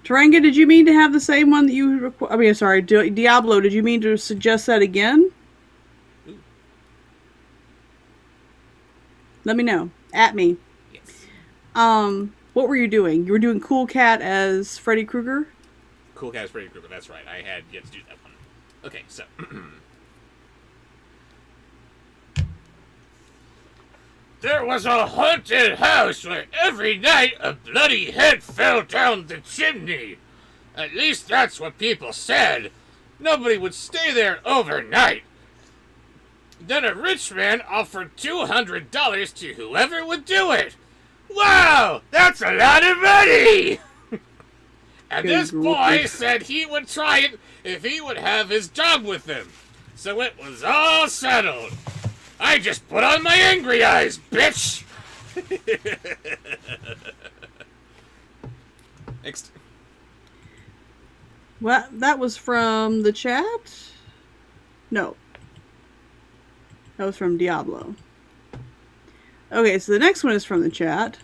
Taranga, did you mean to have the same one that you... I mean, sorry, Diablo, did you mean to suggest that again? Ooh. Let me know. At me. Yes. What were you doing? You were doing Cool Cat as Freddy Krueger? Cool Cat is Freddy Krueger, that's right. I had yet to do that one. Okay, so... There was a haunted house where every night a bloody head fell down the chimney. At least that's what people said. Nobody would stay there overnight. Then a rich man offered $200 to whoever would do it. Wow, that's a lot of money! And this boy said he would try it if he would have his dog with him. So it was all settled. I just put on my angry eyes, bitch! Next. What? That was from the chat? No. That was from Diablo. Okay, so the next one is from the chat.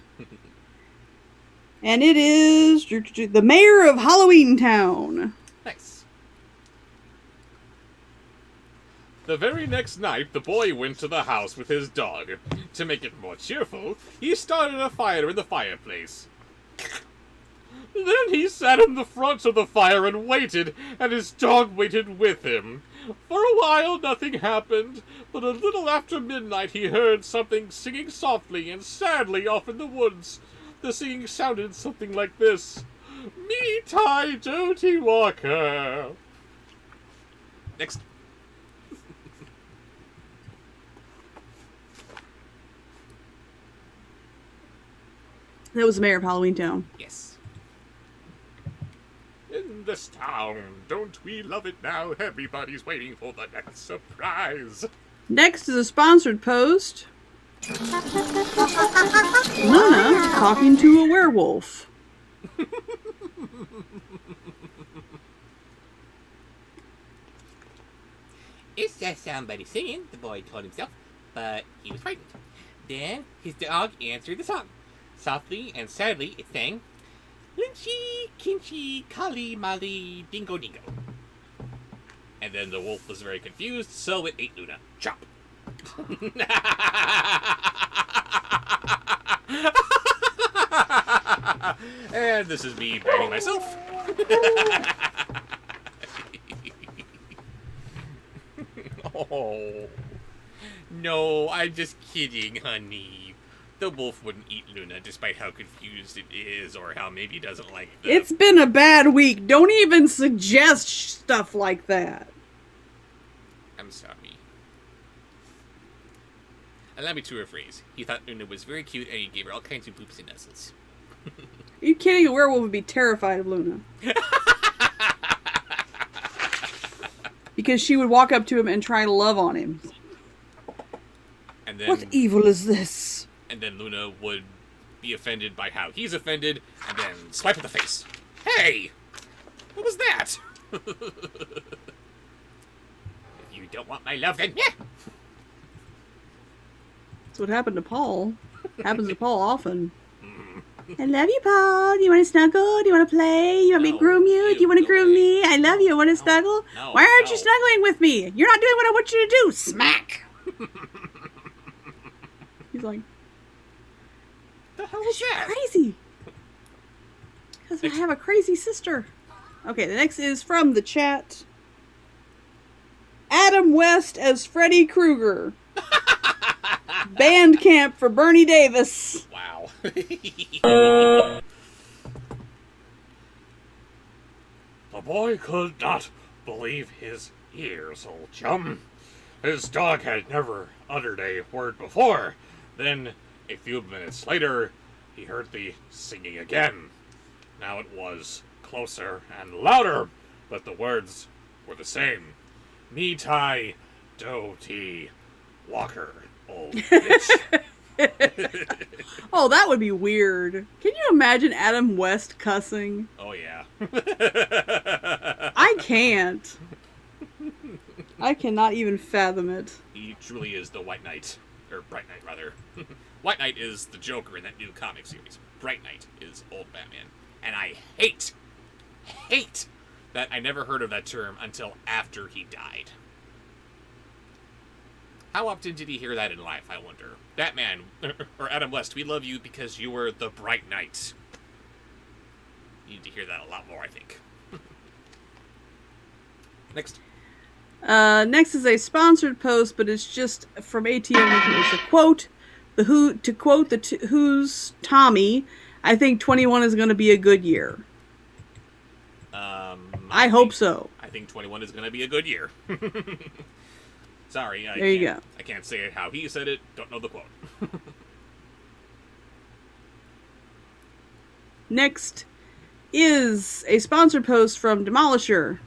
And it is the mayor of Halloween Town. Nice. The very next night, the boy went to the house with his dog. To make it more cheerful, he started a fire in the fireplace. Then he sat in the front of the fire and waited, and his dog waited with him. For a while, nothing happened, but a little after midnight he heard something singing softly and sadly off in the woods. The singing sounded something like this. Me tie dirty walker. Next. That was the mayor of Halloween Town. Yes. In this town, don't we love it now? Everybody's waiting for the next surprise. Next is a sponsored post. Luna talking to a werewolf. It's just somebody singing, the boy told himself, but he was frightened. Then his dog answered the song. Softly and sadly, it sang, Lynchy, Kinchy, Kali, Mali, Dingo, Dingo. And then the wolf was very confused, so it ate Luna. Chop. And this is me biting myself. Oh. No, I'm just kidding, honey. The wolf wouldn't eat Luna despite how confused it is or how maybe it doesn't like them. It's been a bad week. Don't even suggest stuff like that. I'm sorry. Allow me to rephrase. He thought Luna was very cute and he gave her all kinds of boops and nuzzles. Are you kidding? A werewolf would be terrified of Luna. Because she would walk up to him and try to love on him. And then, What evil is this? And then Luna would be offended by how he's offended, and then swipe at the face. Hey! What was that? If you don't want my love, then yeah! That's what happened to Paul. Happens to Paul often. I love you, Paul. Do you want to snuggle? Do you want to play? You want me to groom you? Do you want to groom me? I love you. Want to snuggle? No, Why aren't you snuggling with me? You're not doing what I want you to do. Smack! He's like, The hell was you're that? crazy. Because I have a crazy sister. Okay, the next is from the chat. Adam West as Freddy Krueger. Band camp for Bernie Davis. Wow. The boy could not believe his ears, old chum. His dog had never uttered a word before. Then, a few minutes later, he heard the singing again. Now it was closer and louder, but the words were the same. Me tie, do tea, walker, old bitch. Oh, that would be weird. Can you imagine Adam West cussing? Oh, yeah. I can't. I cannot even fathom it. He truly is the White Knight. Or Bright Knight, rather. White Knight is the Joker in that new comic series. Bright Knight is old Batman. And I hate that I never heard of that term until after he died. How often did he hear that in life, I wonder? Batman, or Adam West, we love you because you were the Bright Knight. You need to hear that a lot more, I think. Next. Next is a sponsored post, but it's just from ATM. It's a quote. To quote the Who's Tommy, I think 21 is going to be a good year. I hope so. I think 21 is going to be a good year. Sorry, There you go. I can't say it how he said it. Don't know the quote. Next is a sponsored post from Demolisher.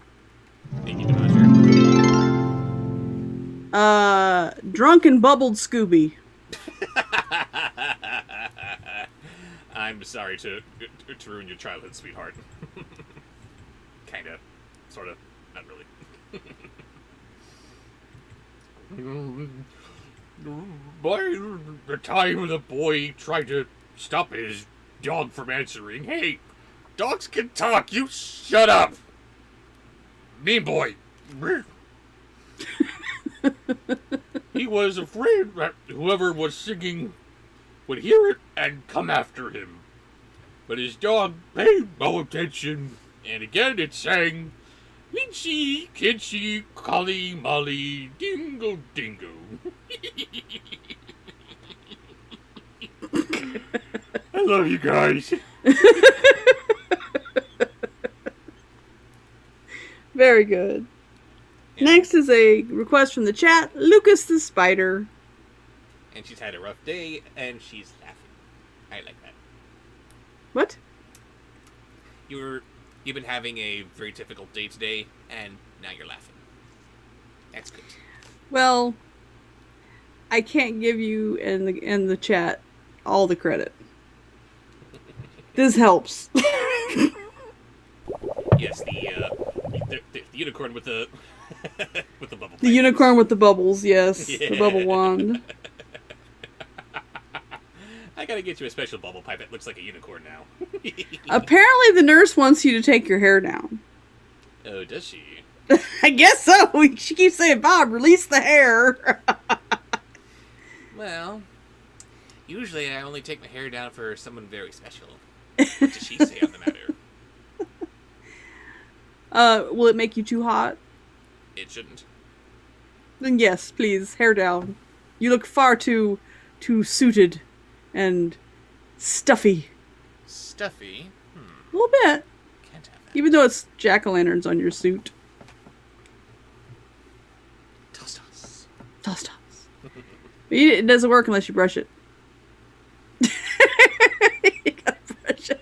Thank you, Demolisher. Drunk and bubbled Scooby. I'm sorry to ruin your childhood, sweetheart. Kinda. Sort of. Not really. By the time the boy tried to stop his dog from answering, hey, dogs can talk, you shut up! Mean boy. He was afraid that whoever was singing would hear it and come after him. But his dog paid no attention, and again it sang, Lynchy, Kinchy, Collie, Molly, Dingle, Dingo. I love you guys. Very good. Next is a request from the chat, Lucas the Spider. And she's had a rough day, and she's laughing. I like that. What? You've been having a very difficult day today, and now you're laughing. That's good. Well, I can't give you in the chat all the credit. This helps. Yes, the unicorn with the with the bubble. The unicorn with the bubbles, yes. Yeah. The bubble wand. I gotta get you a special bubble pipe that looks like a unicorn now. Apparently the nurse wants you to take your hair down. Oh, does she? I guess so. She keeps saying, Bob, release the hair. Well, usually I only take my hair down for someone very special. What does she say on the matter? Will it make you too hot? It shouldn't. Then yes, please, hair down. You look far too suited and stuffy. Stuffy? A little bit. Can't have that. Even though it's jack-o'-lanterns on your suit. Toss. Toss. It doesn't work unless you brush it. You gotta brush it.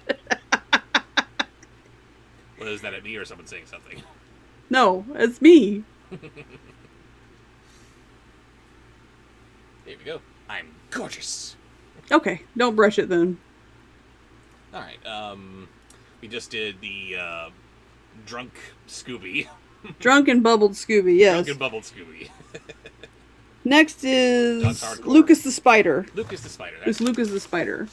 Well, is that at me or someone saying something? No, it's me. There we go. I'm gorgeous. Okay, don't brush it then. Alright, we just did the, drunk Scooby. Drunk and bubbled Scooby, yes. Drunk and bubbled Scooby. Next is Dog's hardcore. Lucas the Spider. Lucas the Spider. It's Lucas the Spider.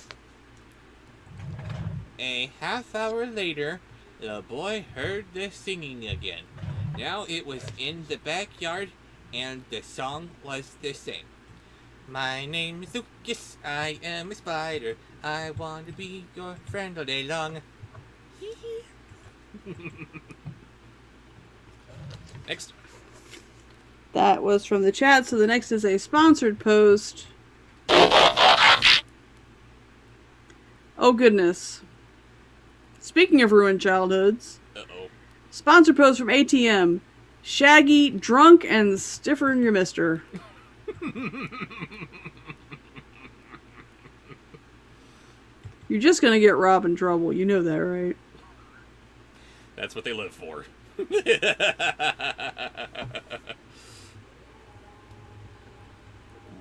A half hour later, the boy heard the singing again. Now it was in the backyard, and the song was the same. My name is Lucas, I am a spider. I want to be your friend all day long. Next. That was from the chat, so the next is a sponsored post. Oh goodness. Speaking of ruined childhoods, Uh-oh. sponsored post from ATM. Shaggy, drunk, and stiffer than your mister. You're just gonna get Rob in trouble, you know that, right? That's what they live for.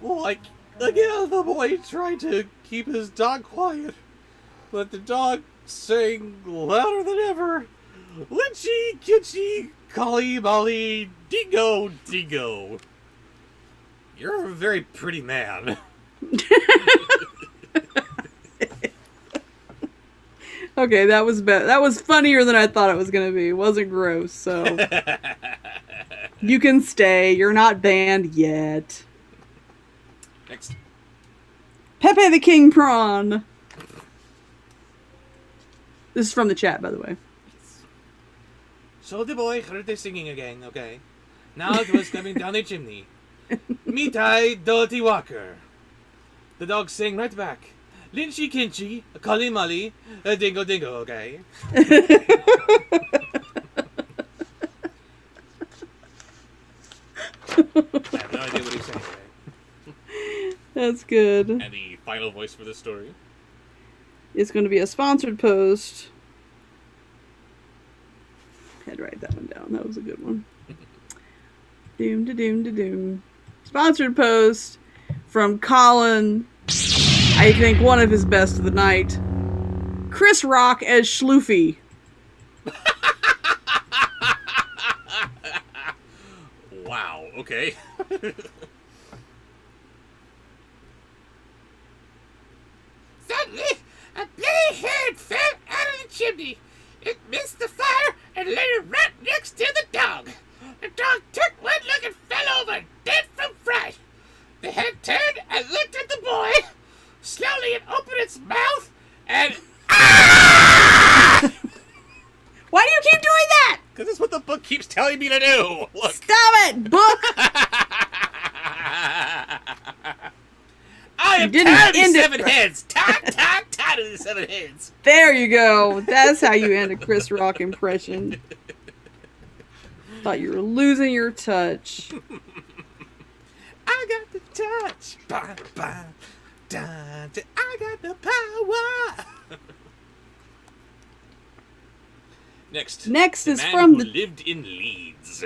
Like, again, the boy tried to keep his dog quiet, but the dog sang louder than ever. Lynchy, Kitchy, Collie, Molly, Dingo, Dingo. You're a very pretty man. Okay, that was that was funnier than I thought it was gonna be. It wasn't gross, so you can stay. You're not banned yet. Next. Pepe the King Prawn. This is from the chat, by the way. So the boy heard the singing again, okay? Now it was coming down the chimney. Meet-I, Dirty Walker. The dog sang right back. Lynchy Kinchy, Collie Molly, Dingo Dingo, okay? I have no idea what he's saying today. That's good. And the final voice for this story. It's going to be a sponsored post. I had to write that one down. That was a good one. Doom da doom da doom. Sponsored post from Colin. I think one of his best of the night. Chris Rock as Schloofy. okay. Suddenly, a bloody head fell out of the chimney. It missed the fire and landed right next to the dog. The dog took one look and fell over, dead from fright. The head turned and looked at the boy. Slowly it opened its mouth and... Why do you keep doing that? Because that's what the book keeps telling me to do. Look. Stop it, book! I am didn't tired of end these it 7 heads. Tired of these 7 heads. There you go. That's how you end a Chris Rock impression. Thought you were losing your touch. I got the touch. Bah, bah, da, da, I got the power. Next. Next the is man from who the lived in Leeds.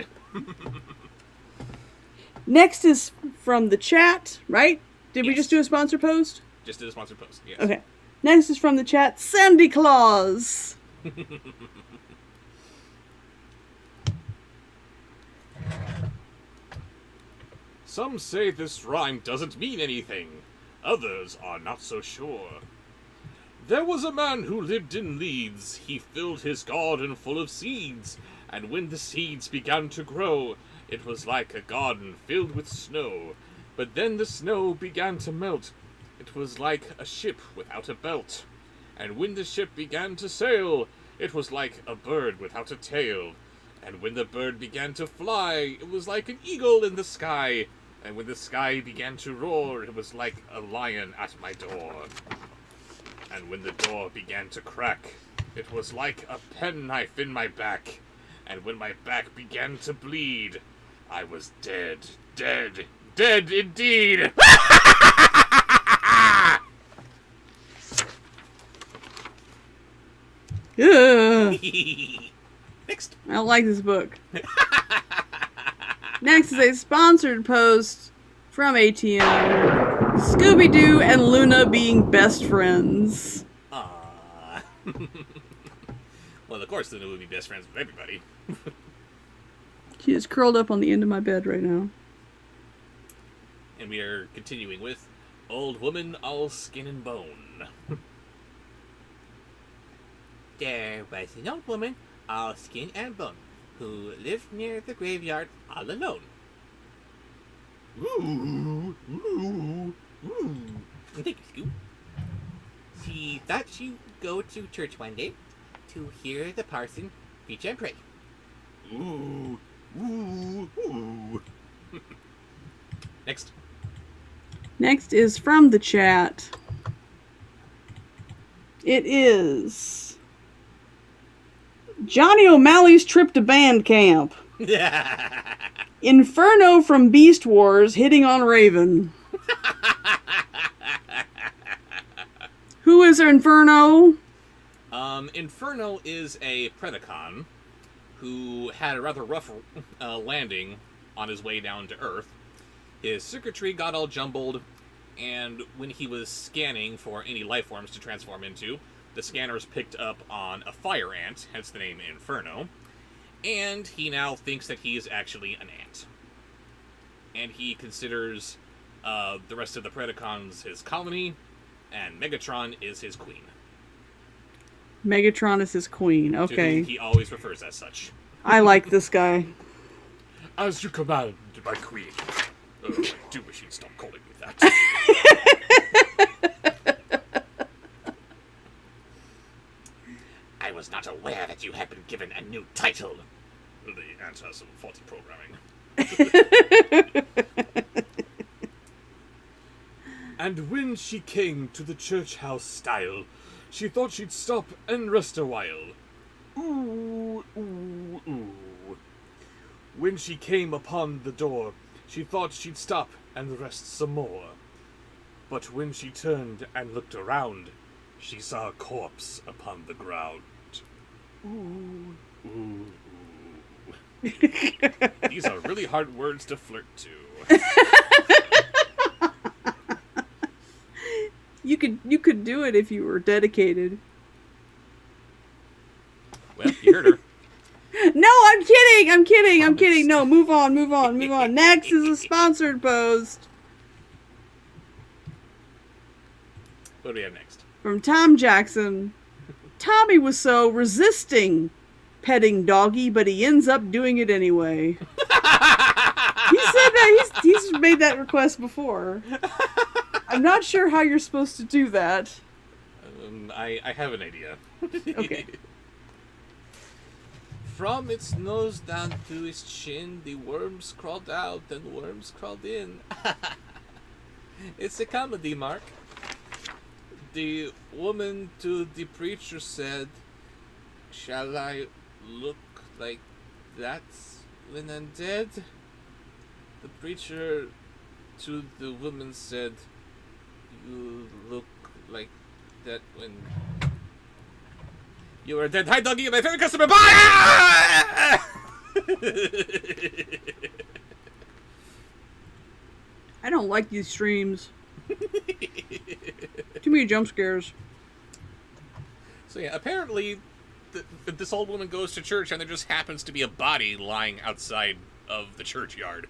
Next is from the chat, right? Did we Yes. just do a sponsor post? Just did a sponsored post. Yes. Okay. Next is from the chat, Sandy Claus. Some say this rhyme doesn't mean anything. Others are not so sure. There was a man who lived in Leeds. He filled his garden full of seeds, and when the seeds began to grow, it was like a garden filled with snow. But then the snow began to melt. It was like a ship without a belt. And when the ship began to sail, it was like a bird without a tail. And when the bird began to fly, it was like an eagle in the sky. And when the sky began to roar, it was like a lion at my door. And when the door began to crack, it was like a penknife in my back. And when my back began to bleed, I was dead, dead, dead indeed! Ugh. Next. I don't like this book. Next is a sponsored post from ATM. Scooby-Doo and Luna being best friends. Aww. Well, of course Luna would be best friends with everybody. She is curled up on the end of my bed right now. And we are continuing with Old Woman All Skin and Bone. There was an old woman, all skin and bone, who lived near the graveyard all alone. Ooh, ooh, ooh. Thank you, Scoop. She thought she'd go to church one day to hear the parson preach and pray. Ooh, ooh, ooh. Next. Next is from the chat. It is Johnny O'Malley's trip to band camp. Inferno from Beast Wars hitting on Raven. Who is Inferno? Inferno is a Predacon who had a rather rough landing on his way down to Earth. His circuitry got all jumbled, and when he was scanning for any life forms to transform into, the scanners picked up on a fire ant, hence the name Inferno, and he now thinks that he is actually an ant. And he considers the rest of the Predacons his colony, and Megatron is his queen. Megatron is his queen. To Okay. whom he always refers as such. I like this guy. As you command, my queen. Oh, I do wish he'd stop calling me that. I was not aware that you had been given a new title. The ant has some faulty programming. And when she came to the church house stile, she thought she'd stop and rest a while. Ooh, ooh, ooh. When she came upon the door, she thought she'd stop and rest some more. But when she turned and looked around, she saw a corpse upon the ground. Ooh, ooh, ooh. These are really hard words to flirt to. You could do it if you were dedicated. Well, you heard her. No, I'm kidding. I'm kidding. I'm kidding. No, move on. Move on. Move on. Next is a sponsored post What do we have next? from Tom Jackson. Tommy was so resisting petting doggy, but he ends up doing it anyway. He said that he's made that request before. I'm not sure how you're supposed to do that. I have an idea. Okay. From its nose down to its chin, the worms crawled out and worms crawled in. It's a comedy, Mark. The woman to the preacher said, "Shall I look like that when I'm dead?" The preacher to the woman said, "You look like that when you are dead." Hi, doggy, my favorite customer. Bye! I don't like these streams. Too many jump scares. So yeah, apparently this old woman goes to church and there just happens to be a body lying outside of the churchyard.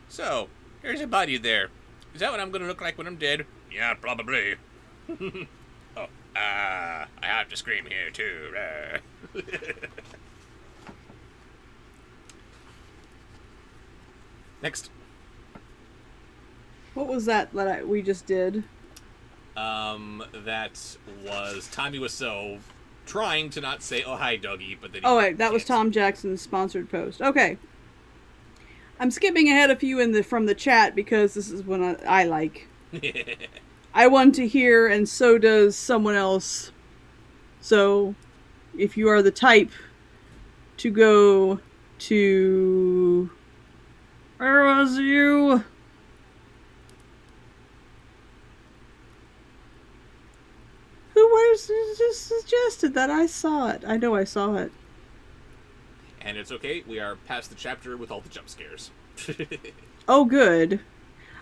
So, here's a body there. Is that what I'm gonna look like when I'm dead? Yeah, probably. Oh, I have to scream here too. Next. What was that we just did? That was Tommy Wiseau trying to not say, "Oh, hi, doggy," but then Oh, wait, that was Tom Jackson's sponsored post. Okay. I'm skipping ahead a few from the chat because this is one I like. I want to hear, and so does someone else. So, if you are the type to go to... Where was you? Who was just suggested that I saw it? I know I saw it. And it's okay, we are past the chapter with all the jump scares. Oh, good.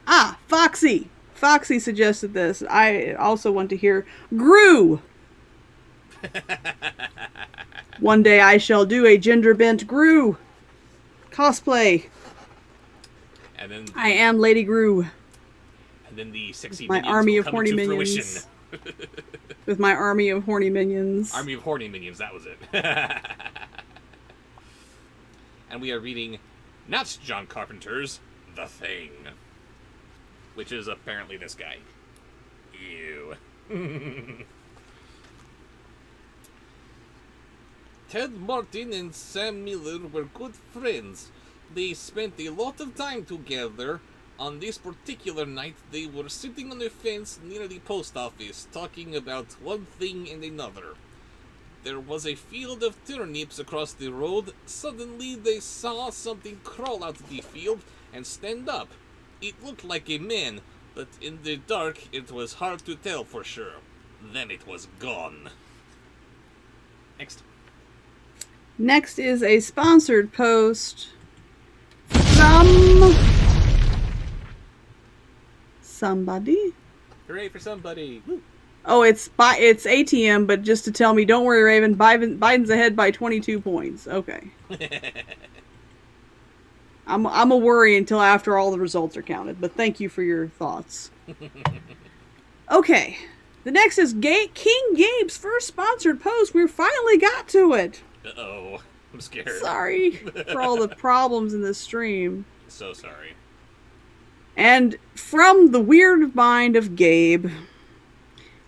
Ah, Foxy! Foxy suggested this. I also want to hear Gru! One day I shall do a gender-bent Gru cosplay. And then I am Lady Gru. And then the sexy My minions army will of come horny into minions. fruition. With my army of horny minions. Army of horny minions, that was it. And we are reading not John Carpenter's The Thing, which is apparently this guy. Ew. Ted Martin and Sam Miller were good friends. They spent a lot of time together. On this particular night, they were sitting on a fence near the post office, talking about one thing and another. There was a field of turnips across the road. Suddenly, they saw something crawl out of the field and stand up. It looked like a man, but in the dark, it was hard to tell for sure. Then it was gone. Next. Next is a sponsored post from somebody. Hooray for somebody. Woo. Oh, it's ATM, but just to tell me, don't worry, Raven. Biden's ahead by 22 points. Okay. I'm a worry until after all the results are counted, but thank you for your thoughts. Okay. The next is King Gabe's first sponsored post. We finally got to it. Uh-oh. I'm scared. Sorry for all the problems in this stream. So sorry. And from the weird mind of Gabe,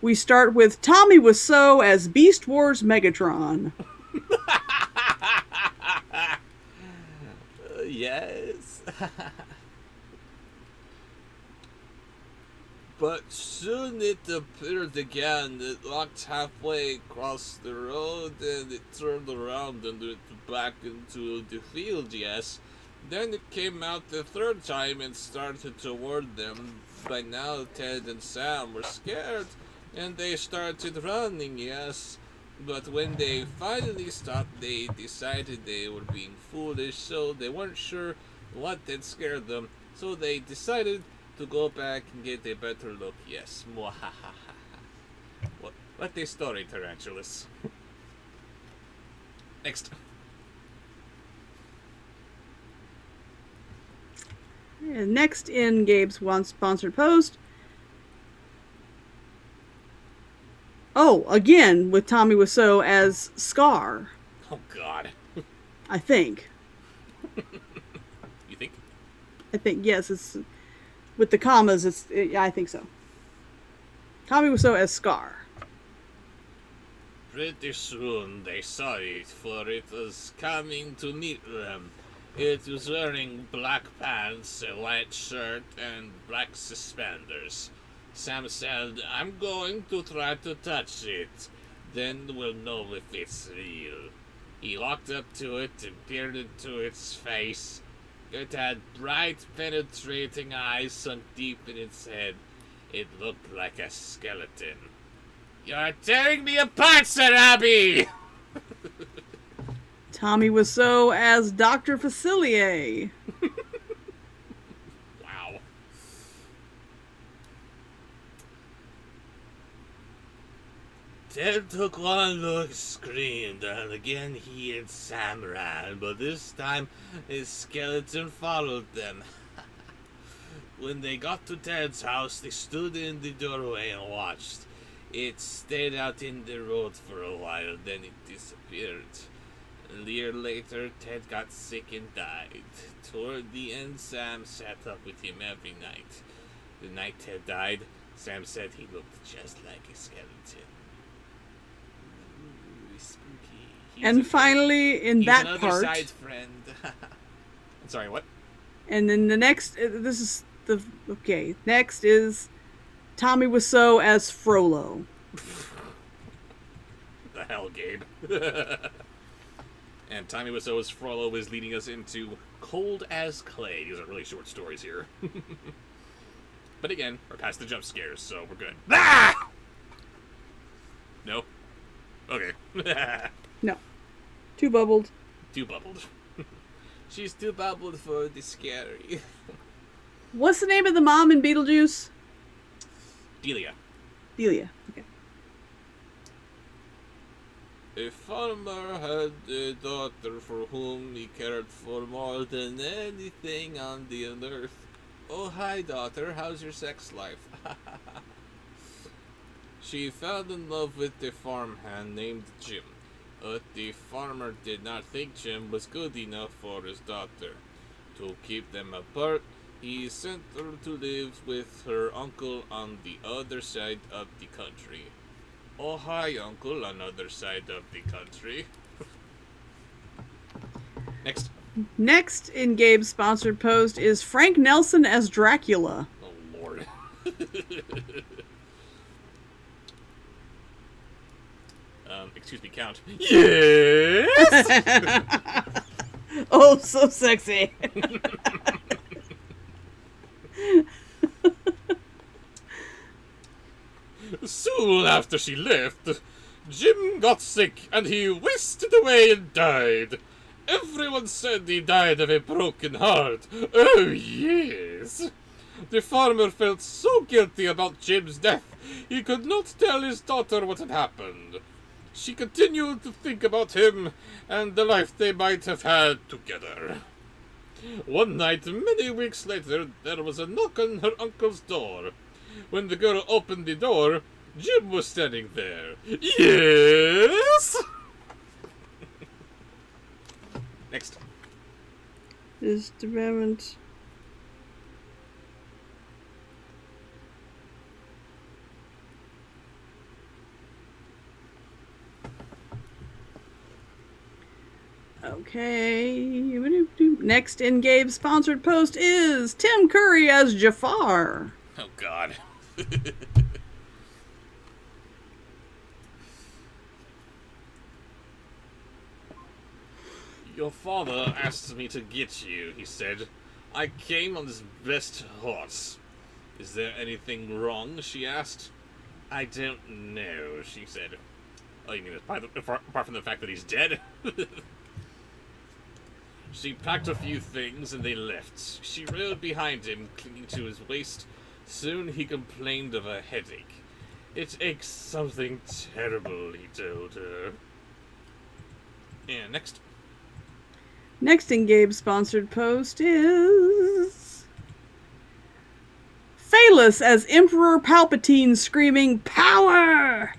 we start with Tommy Wiseau as Beast Wars Megatron. Yes. But soon it appeared again. It walked halfway across the road and it turned around and went back into the field, yes. Then it came out the third time and started toward them. By now Ted and Sam were scared and they started running, yes. But when they finally stopped, they decided they were being foolish, so they weren't sure what had scared them. So they decided to go back and get a better look, yes. What a story, Tarantulas. Next. And next in Gabe's one sponsored post. Oh, again with Tommy Wiseau as Scar. Oh God. I think. You think? I think yes. It's with the commas. Yeah, I think so. Tommy Wiseau as Scar. Pretty soon they saw it, for it was coming to meet them. It was wearing black pants, a white shirt, and black suspenders. Sam said, "I'm going to try to touch it. Then we'll know if it's real." He walked up to it and peered into its face. It had bright, penetrating eyes sunk deep in its head. It looked like a skeleton. "You're tearing me apart, Sir Abby!" Tommy Wiseau as Dr. Facilier. Wow. Ted took one look, screamed, and again he and Sam ran, but this time his skeleton followed them. When they got to Ted's house, they stood in the doorway and watched. It stayed out in the road for a while, then it disappeared. A year later, Ted got sick and died. Toward the end, Sam sat up with him every night. The night Ted died, Sam said he looked just like a skeleton. Ooh, spooky. And finally, in he's that another part, side friend. I'm sorry, what? and then the next, next is Tommy Wiseau as Frollo. The hell, Gabe. And Tommy Wiseau as Frollo is leading us into Cold as Clay. These are really short stories here. But again, we're past the jump scares, so we're good. Ah! No? Okay. No. Too bubbled. Too bubbled. She's too bubbled for the scary. What's the name of the mom in Beetlejuice? Delia. Delia. Okay. A farmer had a daughter for whom he cared for more than anything on the earth. "Oh, hi, daughter. How's your sex life?" She fell in love with a farmhand named Jim, but the farmer did not think Jim was good enough for his daughter. To keep them apart, he sent her to live with her uncle on the other side of the country. "Oh, hi, uncle, on other side of the country." Next. Next in Gabe's sponsored post is Frank Nelson as Dracula. Oh, Lord. Excuse me, Count. Yes! Oh, so sexy. Soon after she left, Jim got sick and he wasted away and died. Everyone said he died of a broken heart. Oh, yes. The farmer felt so guilty about Jim's death, he could not tell his daughter what had happened. She continued to think about him and the life they might have had together. One night, many weeks later, there was a knock on her uncle's door. When the girl opened the door, Jim was standing there. Yes! Next. Just a moment. Okay. Next in Gabe's sponsored post is Tim Curry as Jafar. Oh, God. "Your father asked me to get you," he said. "I came on his best horse." "Is there anything wrong?" she asked. "I don't know," she said. "Oh, you mean apart from the fact that he's dead?" She packed a few things and they left. She rode behind him, clinging to his waist. Soon he complained of a headache. "It aches something terrible," he told her. And next. Next in Gabe's sponsored post is Clueless as Emperor Palpatine screaming, "Power!"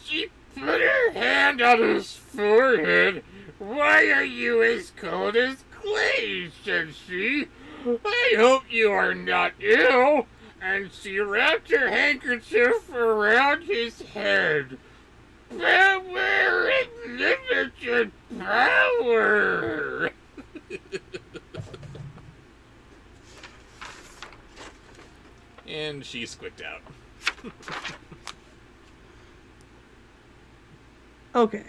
She put her hand on his forehead. Why are you as cold as clay, said she. I hope you are not ill. And she wrapped her handkerchief around his head. Power, unlimited power. And she squeaked out. Okay.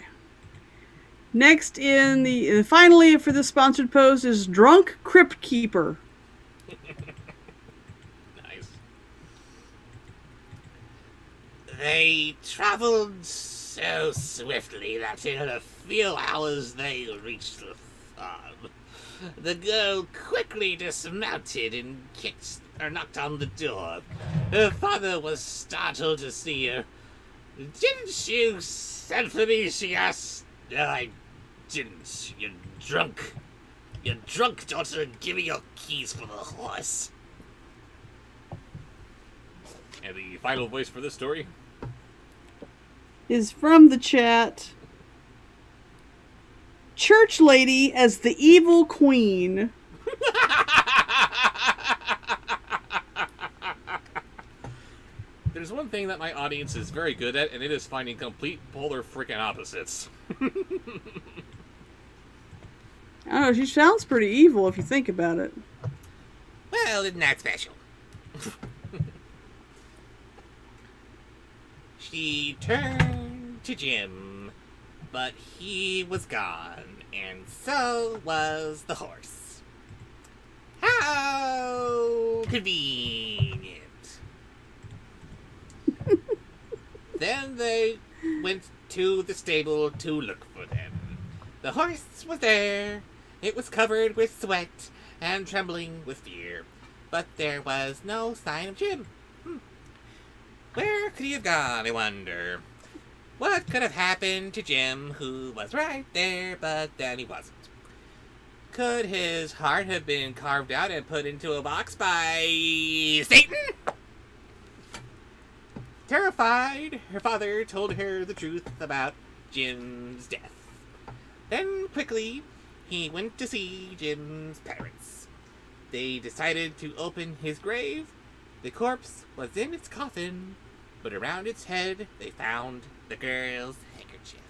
Next finally for the sponsored post is Drunk Crypt Keeper. Nice. They traveled so swiftly that in a few hours they reached the farm. The girl quickly dismounted and knocked on the door. Her father was startled to see her. Didn't you send for me? She asked. No, I didn't. You're drunk. You're drunk, daughter. Give me your keys for the horse. And the final voice for this story? Is from the chat. Church Lady as the Evil Queen. There's one thing that my audience is very good at, and it is finding complete polar freaking opposites. I don't know, she sounds pretty evil if you think about it. Well, isn't that special? She turned to Jim, but he was gone, and so was the horse. How convenient. Then they went to the stable to look for them. The horse was there. It was covered with sweat and trembling with fear, but there was no sign of Jim. Where could he have gone, I wonder? What could have happened to Jim, who was right there, but then he wasn't? Could his heart have been carved out and put into a box by Satan? Terrified, her father told her the truth about Jim's death. Then, quickly, he went to see Jim's parents. They decided to open his grave. The corpse was in its coffin, but around its head they found the girl's handkerchief.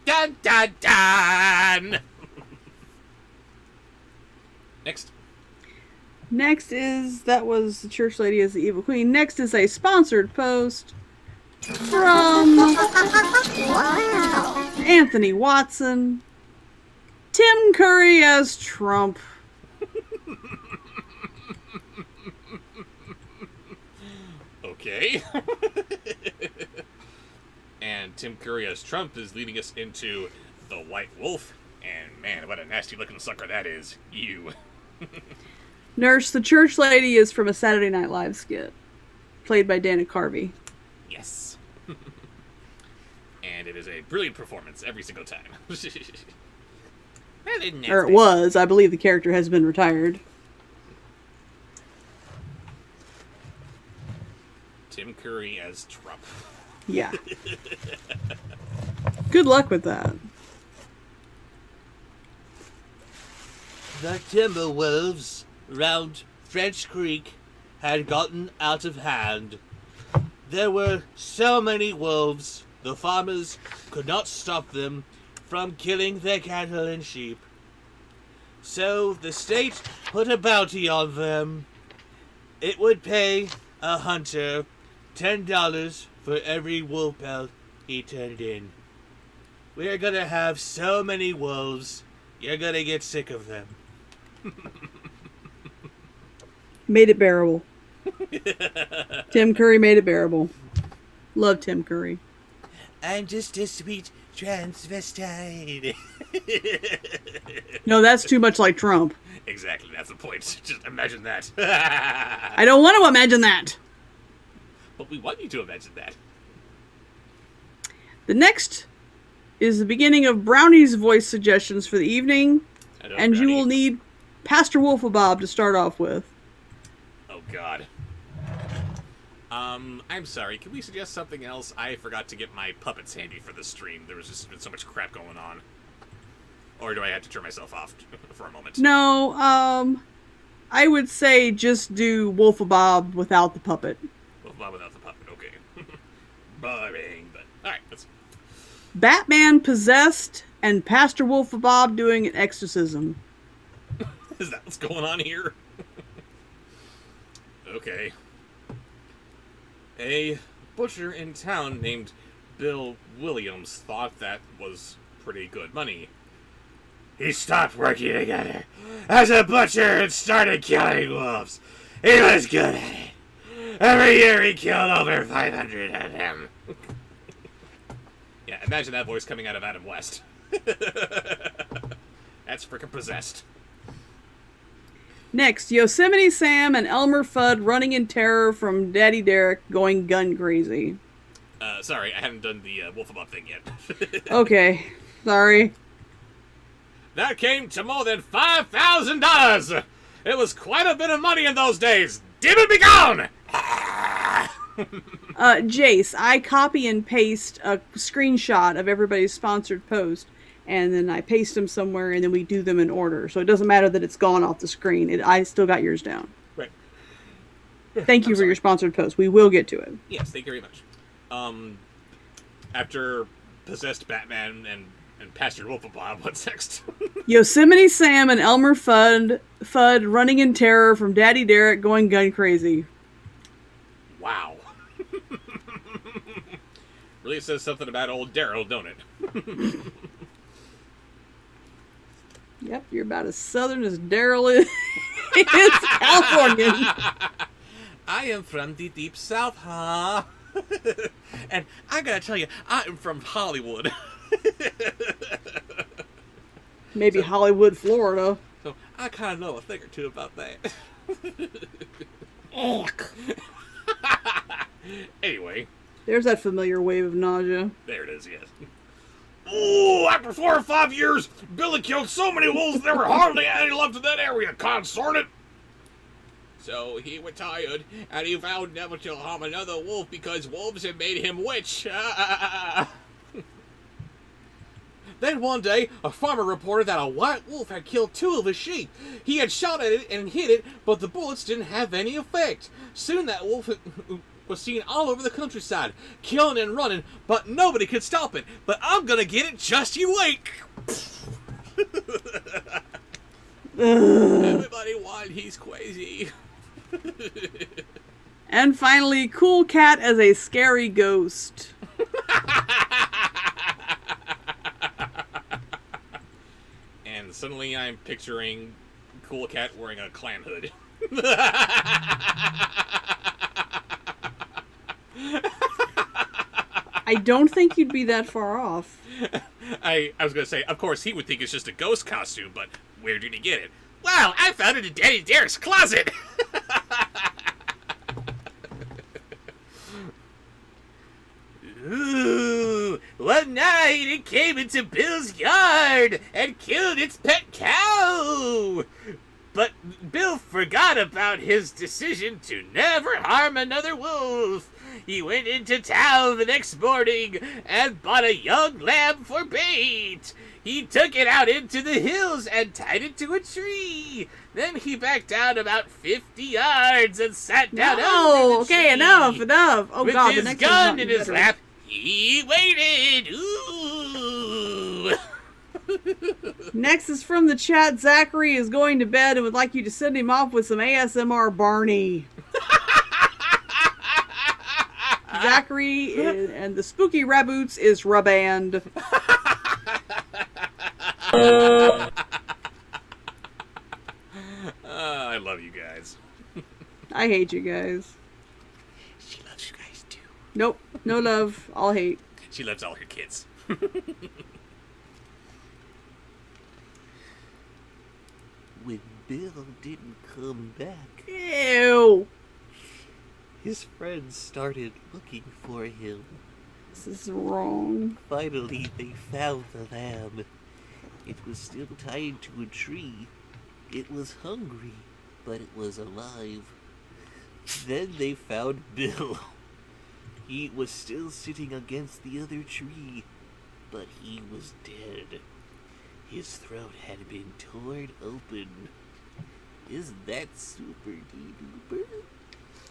Dun dun dun! Next. That was the Church Lady as the Evil Queen. Next is a sponsored post from Anthony Watson. Tim Curry as Trump. Okay. And Tim Curry as Trump is leading us into The White Wolf. And man, what a nasty looking sucker that is. You. Nurse, the Church Lady is from a Saturday Night Live skit, played by Dana Carvey. Yes. And it is a brilliant performance every single time. Or it was. I believe the character has been retired. Tim Curry as Trump. Yeah. Good luck with that. The Timberwolves round French Creek had gotten out of hand. There were so many wolves, the farmers could not stop them from killing their cattle and sheep. So the state put a bounty on them. It would pay a hunter $10 for every wolf pelt he turned in. We're gonna have so many wolves, you're gonna get sick of them. Made it bearable. Tim Curry made it bearable. Love Tim Curry. I'm just a sweet transvestite. No, that's too much like Trump. Exactly, that's the point. Just imagine that. I don't want to imagine that. But we want you to imagine that. The next is the beginning of Brownie's voice suggestions for the evening, Hello, and you Brownie. will need Pastor Wolfabob to start off with. Oh, God. I'm sorry. Can we suggest something else? I forgot to get my puppets handy for the stream. There was just been so much crap going on. Or do I have to turn myself off for a moment? No, I would say just do Wolfabob without the puppet. Well, without the puppet, okay. Boring, but alright, let's... Batman possessed and Pastor Wolfabob doing an exorcism. Is that what's going on here? Okay. A butcher in town named Bill Williams thought that was pretty good money. He stopped working together as a butcher and started killing wolves. He was good at it. Every year he killed over 500 of them. Yeah, imagine that voice coming out of Adam West. That's frickin' possessed. Next, Yosemite Sam and Elmer Fudd running in terror from Daddy Derek going gun crazy. Sorry, I haven't done the Wolfabob thing yet. Okay, sorry. That came to more than $5,000! It was quite a bit of money in those days! Demon be gone! Jace, I copy and paste a screenshot of everybody's sponsored post, and then I paste them somewhere, and then we do them in order. So it doesn't matter that it's gone off the screen. I still got yours down. Right. Thank you for your sponsored post. We will get to it. Yes, thank you very much. After possessed Batman and Pastor Wolfabob, what's next? Yosemite Sam and Elmer Fudd running in terror from Daddy Derek going gun crazy. Wow. Really says something about old Daryl, don't it? Yep, you're about as southern as Daryl is. It's Californian. I am from the deep south, huh? And I gotta tell you, I am from Hollywood. Maybe Hollywood, Florida. So I kind of know a thing or two about that. Anyway. There's that familiar wave of nausea. There it is, yes. Oh, after 4 or 5 years, Billy killed so many wolves there were hardly any left in that area, consort it. So he retired, and he vowed never to harm another wolf because wolves had made him witch. Then one day, a farmer reported that a white wolf had killed 2 of his sheep. He had shot at it and hit it, but the bullets didn't have any effect. Soon that wolf was seen all over the countryside, killing and running, but nobody could stop it. But I'm gonna get it, just you wait. Everybody whine, he's crazy. And finally, Cool Cat as a scary ghost. And suddenly I'm picturing Cool Cat wearing a clam hood. I don't think you'd be that far off. I was gonna say, of course he would think it's just a ghost costume, but where did he get it? Well, I found it in Daddy Derek's closet! Ooh, one night it came into Bill's yard and killed its pet cow! But Bill forgot about his decision to never harm another wolf. He went into town the next morning and bought a young lamb for bait. He took it out into the hills and tied it to a tree. Then he backed down about 50 yards and sat down under the Okay, tree. enough. Oh, With God, the his next gun one's in not his better. lap, he waited. Ooh. Next is from the chat. Zachary is going to bed and would like you to send him off with some ASMR Barney. Zachary and the Spooky Raboots is Raband. I love you guys. I hate you guys. She loves you guys too. Nope, no love, all hate. She loves all her kids. When Bill didn't come back, Ew. his friends started looking for him. This is wrong. Finally, they found the lamb. It was still tied to a tree. It was hungry, but it was alive. Then they found Bill. He was still sitting against the other tree, but he was dead. His throat had been torn open. Isn't that super duper?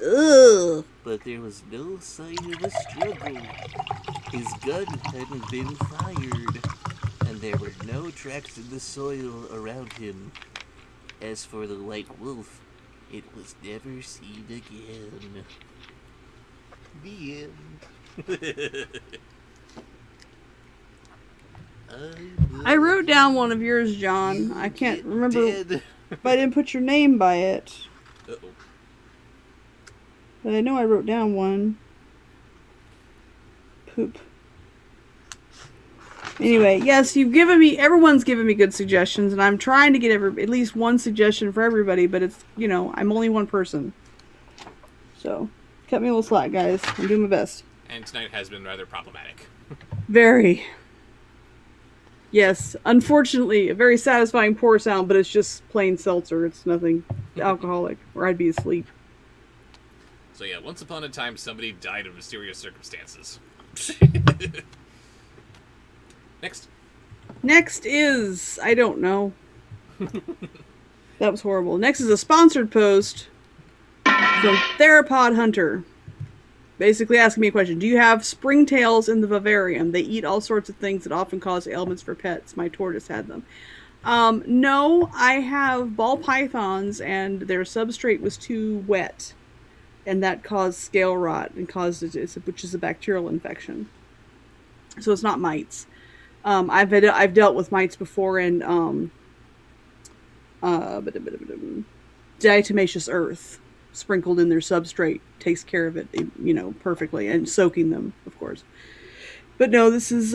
Ugh. But there was no sign of a struggle. His gun hadn't been fired, and there were no tracks in the soil around him. As for the white wolf, it was never seen again. The end. I wrote down one of yours, John. I can't remember Dead. if I didn't put your name by it. Uh-oh. But I know I wrote down one. Poop. Anyway, yes, everyone's given me good suggestions, and I'm trying to get at least one suggestion for everybody, but it's, I'm only one person. So, cut me a little slack, guys. I'm doing my best. And tonight has been rather problematic. Very. Yes, unfortunately, a very satisfying pour sound, but it's just plain seltzer. It's nothing alcoholic, or I'd be asleep. So yeah, once upon a time, somebody died of mysterious circumstances. Next. Next is, I don't know. That was horrible. Next is a sponsored post from Theropod Hunter. Basically asking me a question. Do you have springtails in the vivarium? They eat all sorts of things that often cause ailments for pets. My tortoise had them. No, I have ball pythons, and their substrate was too wet. And that caused scale rot, and which is a bacterial infection. So it's not mites. I've dealt with mites before, and diatomaceous earth sprinkled in their substrate takes care of it, perfectly, and soaking them, of course. But no, this is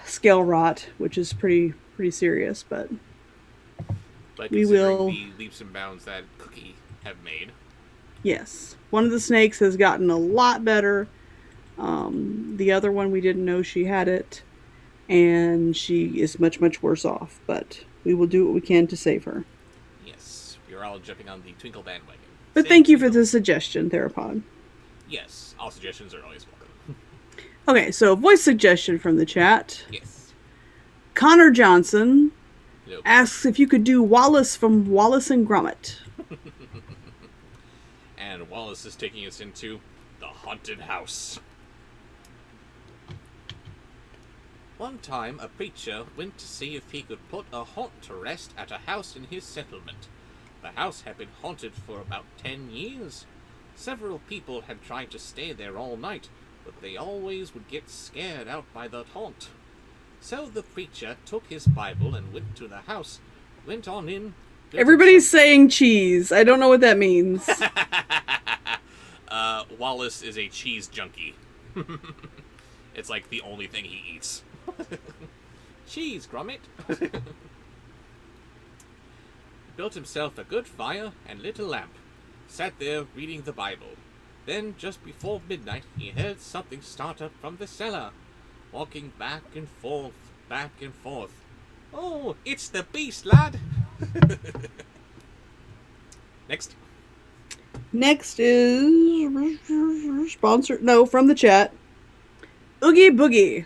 scale rot, which is pretty serious. But we will. The leaps and bounds that Cookie have made. Yes, one of the snakes has gotten a lot better. The other one, we didn't know she had it, and she is much worse off. But we will do what we can to save her. Yes, we are all jumping on the Twinkle bandwagon. But thank you for the suggestion, Theropod. Yes, all suggestions are always welcome. Okay, so voice suggestion from the chat. Yes. Connor Johnson Nope. asks if you could do Wallace from Wallace and Gromit. And Wallace is taking us into the haunted house. One time, a preacher went to see if he could put a haunt to rest at a house in his settlement. The house had been haunted for about 10 years. Several people had tried to stay there all night, but they always would get scared out by the haunt. So the preacher took his Bible and went to the house, went on in... Everybody's saying cheese. I don't know what that means. Wallace is a cheese junkie. It's like the only thing he eats. Cheese, Gromit. Built himself a good fire and lit a lamp. Sat there reading the Bible. Then, just before midnight, he heard something start up from the cellar. Walking back and forth, back and forth. Oh, it's the beast, lad! Next. Next is sponsored. No, from the chat. Oogie Boogie.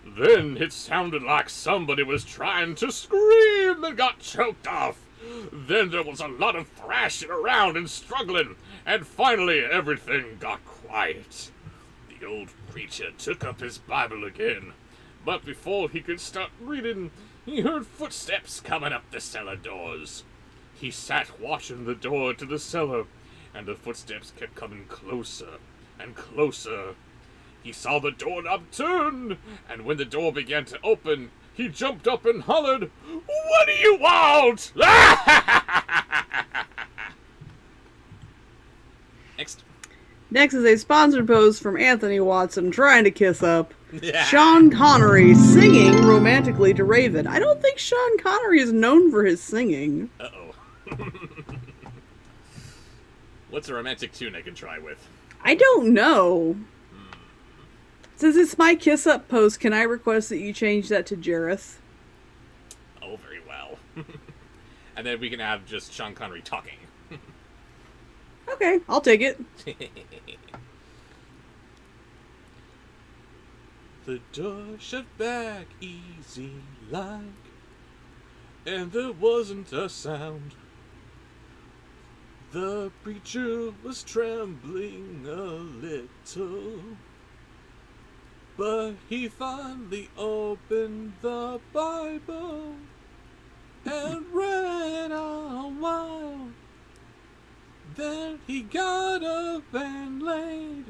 Then it sounded like somebody was trying to scream and got choked off. Then there was a lot of thrashing around and struggling, and finally everything got quiet. The old preacher took up his Bible again, but before he could start reading, he heard footsteps coming up the cellar doors. He sat watching the door to the cellar, and the footsteps kept coming closer and closer. He saw the doorknob turn, and when the door began to open, he jumped up and hollered, "What do you want?" Next. Next is a sponsored post from Anthony Watson trying to kiss up. Sean Connery singing romantically to Raven. I don't think Sean Connery is known for his singing. Uh-oh. What's a romantic tune I can try with? I don't know. Since it's my kiss up post, can I request that you change that to Jareth? Oh, very well. And then we can have just Sean Connery talking. Okay, I'll take it. The door shut back easy like, and there wasn't a sound. The preacher was trembling a little, but he finally opened the Bible and read a while. Then he got up and laid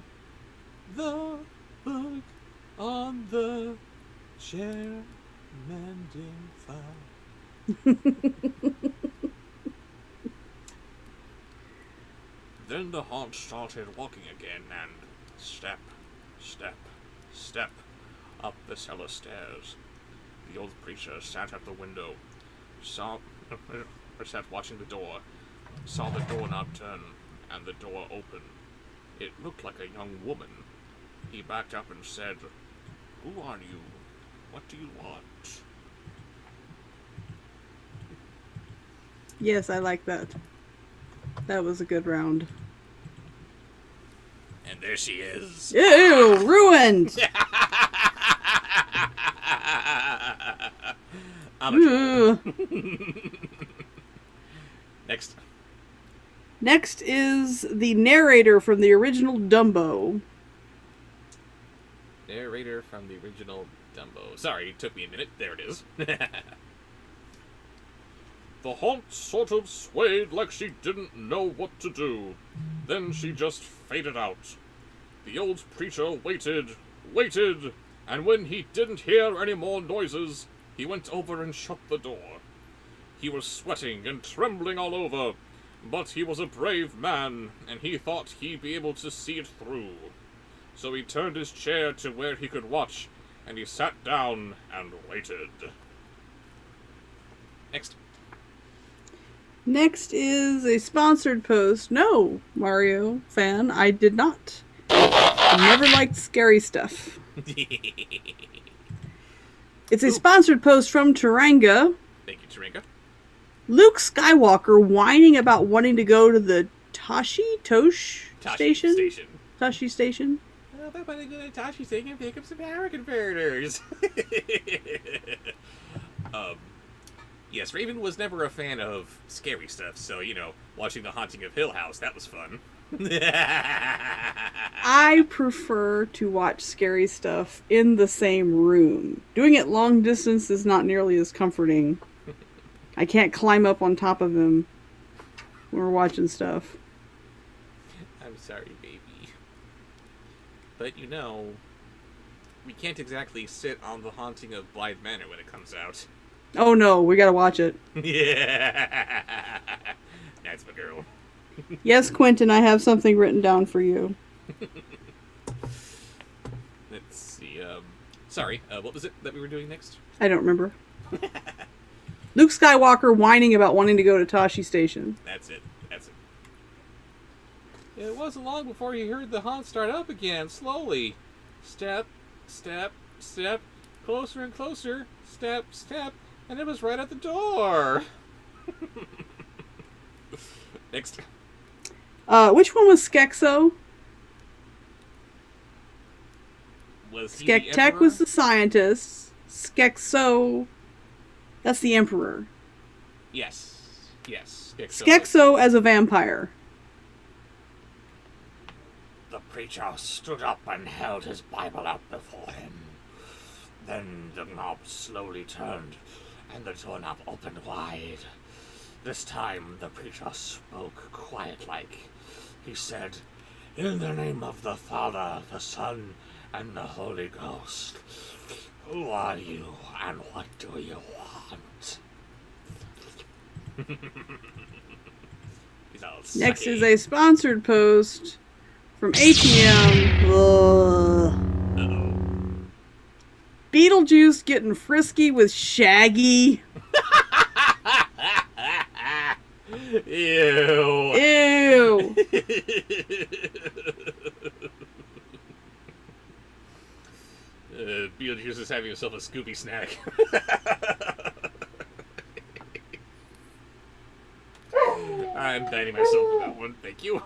the book on the chair, mending file. Then the haunt started walking again, and step, step, step up the cellar stairs. The old preacher sat at the window, sat watching the door, saw the doorknob turn, and the door open. It looked like a young woman. He backed up and said, "Who are you? What do you want?" Yes, I like that. That was a good round. And there she is. Ew, ruined! I'm a troll. Ugh. Next. Next is the narrator from the original Dumbo. Narrator from the original Dumbo. Sorry, it took me a minute. There it is. The haunt sort of swayed like she didn't know what to do. Then she just faded out. The old preacher waited, and when he didn't hear any more noises, he went over and shut the door. He was sweating and trembling all over, but he was a brave man, and he thought he'd be able to see it through. So he turned his chair to where he could watch, and he sat down and waited. Next. Next is a sponsored post. No, Mario fan, I did not. I never liked scary stuff. It's a sponsored post from Taranga. Thank you, Taringa. Luke Skywalker whining about wanting to go to the Tashi station? Tashi station? Oh, I want to go to Tashi Station and pick up some power converters. Yes, Raven was never a fan of scary stuff, so, watching The Haunting of Hill House, that was fun. I prefer to watch scary stuff in the same room. Doing it long distance is not nearly as comforting. I can't climb up on top of him when we're watching stuff. I'm sorry, baby. But, we can't exactly sit on The Haunting of Blythe Manor when it comes out. Oh no, we gotta watch it. Yeah. That's my girl. Yes, Quentin, I have something written down for you. Let's see. Sorry, what was it that we were doing next? I don't remember. Luke Skywalker whining about wanting to go to Tashi Station. That's it. It wasn't long before he heard the haunt start up again, slowly. Step, step, step, closer and closer, step, step, and it was right at the door. Next. Which one was Skekso? Was he the Skektek Emperor? was the scientist. Skekso, that's the Emperor. Yes. Skekso as a vampire. The preacher stood up and held his Bible out before him. Then the knob slowly turned, and the doorknob opened wide. This time the preacher spoke quiet-like. He said, "In the name of the Father, the Son, and the Holy Ghost, who are you, and what do you want?" He's all Next sucky. is a sponsored post from ATM. Ugh. Uh-oh. Beetlejuice getting frisky with Shaggy. Ew. Ew. Beetlejuice is having himself a Scooby snack. I'm banning myself for that one. Thank you.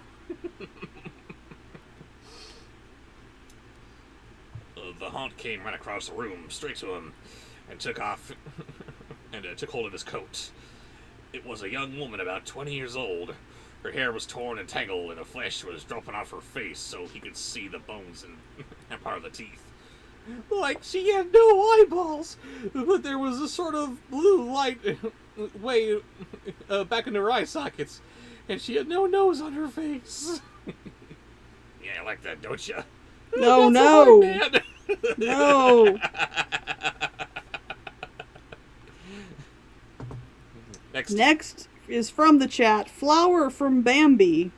The haunt came right across the room, straight to him, and took off and took hold of his coat. It was a young woman about 20 years old. Her hair was torn and tangled, and the flesh was dropping off her face so he could see the bones and part of the teeth. Like, she had no eyeballs, but there was a sort of blue light way back in her eye sockets, and she had no nose on her face. Yeah, I like that, don't you? No, That's no. hard, man. No. Next is from the chat, Flower from Bambi.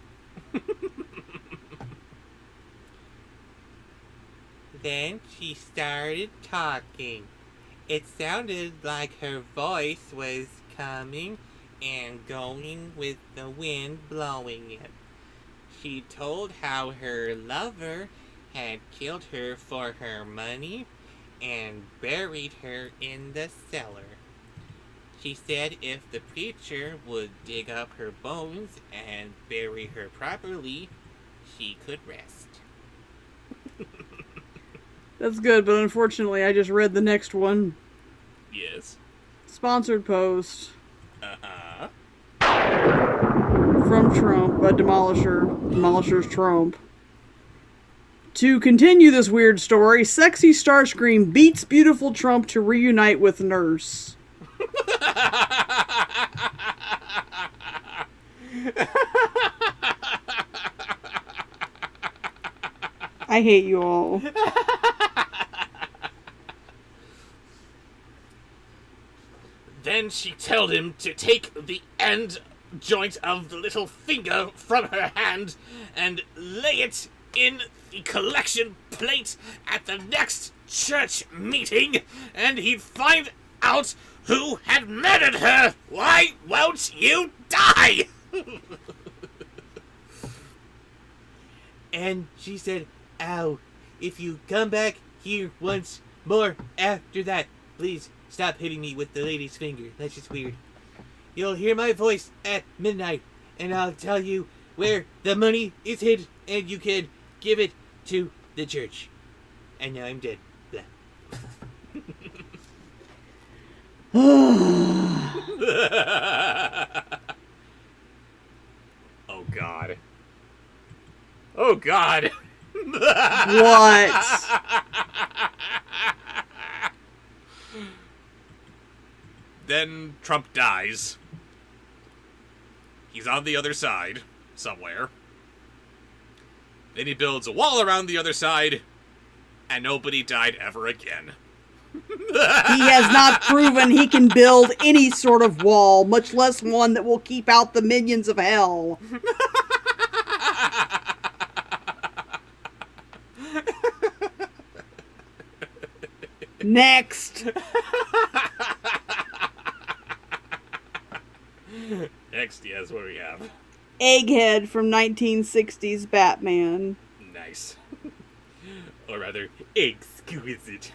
Then she started talking. It sounded like her voice was coming and going with the wind blowing it. She told how her lover had killed her for her money and buried her in the cellar. She said if the preacher would dig up her bones and bury her properly, she could rest. That's good, but unfortunately I just read the next one. Yes. Sponsored post Uh-huh. from Trump, a Demolisher's Trump. To continue this weird story, sexy Starscream beats beautiful Trump to reunite with nurse. I hate you all. Then she told him to take the end joint of the little finger from her hand and lay it in the collection plate at the next church meeting, and he'd find out who had murdered her. Why won't you die? And she said, ow, if you come back here once more after that, please stop hitting me with the lady's finger. That's just weird. You'll hear my voice at midnight, and I'll tell you where the money is hid, and you can give it to the church. And now I'm dead. Blah. Oh, God. Oh, God. What? Then Trump dies. He's on the other side, somewhere. Then he builds a wall around the other side, and nobody died ever again. He has not proven he can build any sort of wall, much less one that will keep out the minions of hell. Next. Next, yes, what do we have? Egghead from 1960s Batman. Nice. Or rather, exquisite.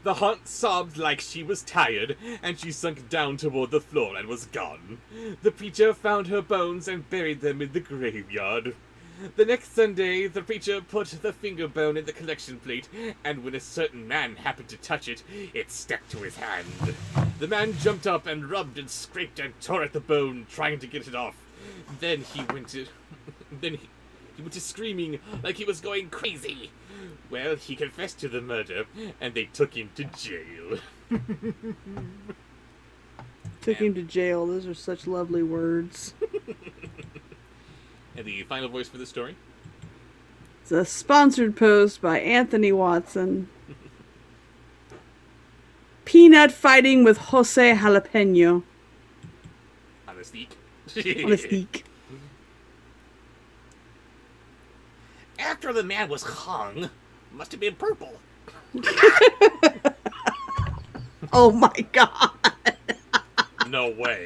The haunt sobbed like she was tired, and she sunk down toward the floor and was gone. The preacher found her bones and buried them in the graveyard. The next Sunday, the preacher put the finger bone in the collection plate, and when a certain man happened to touch it, it stuck to his hand. The man jumped up and rubbed and scraped and tore at the bone, trying to get it off. Then he went to screaming like he was going crazy. Well, he confessed to the murder, and they took him to jail. Took him to jail. Those are such lovely words. And the final voice for the story? It's a sponsored post by Anthony Watson. Peanut fighting with Jose Jalapeno. On a steak. On a steak. After the man was hung, must have been purple. Oh my god. No way.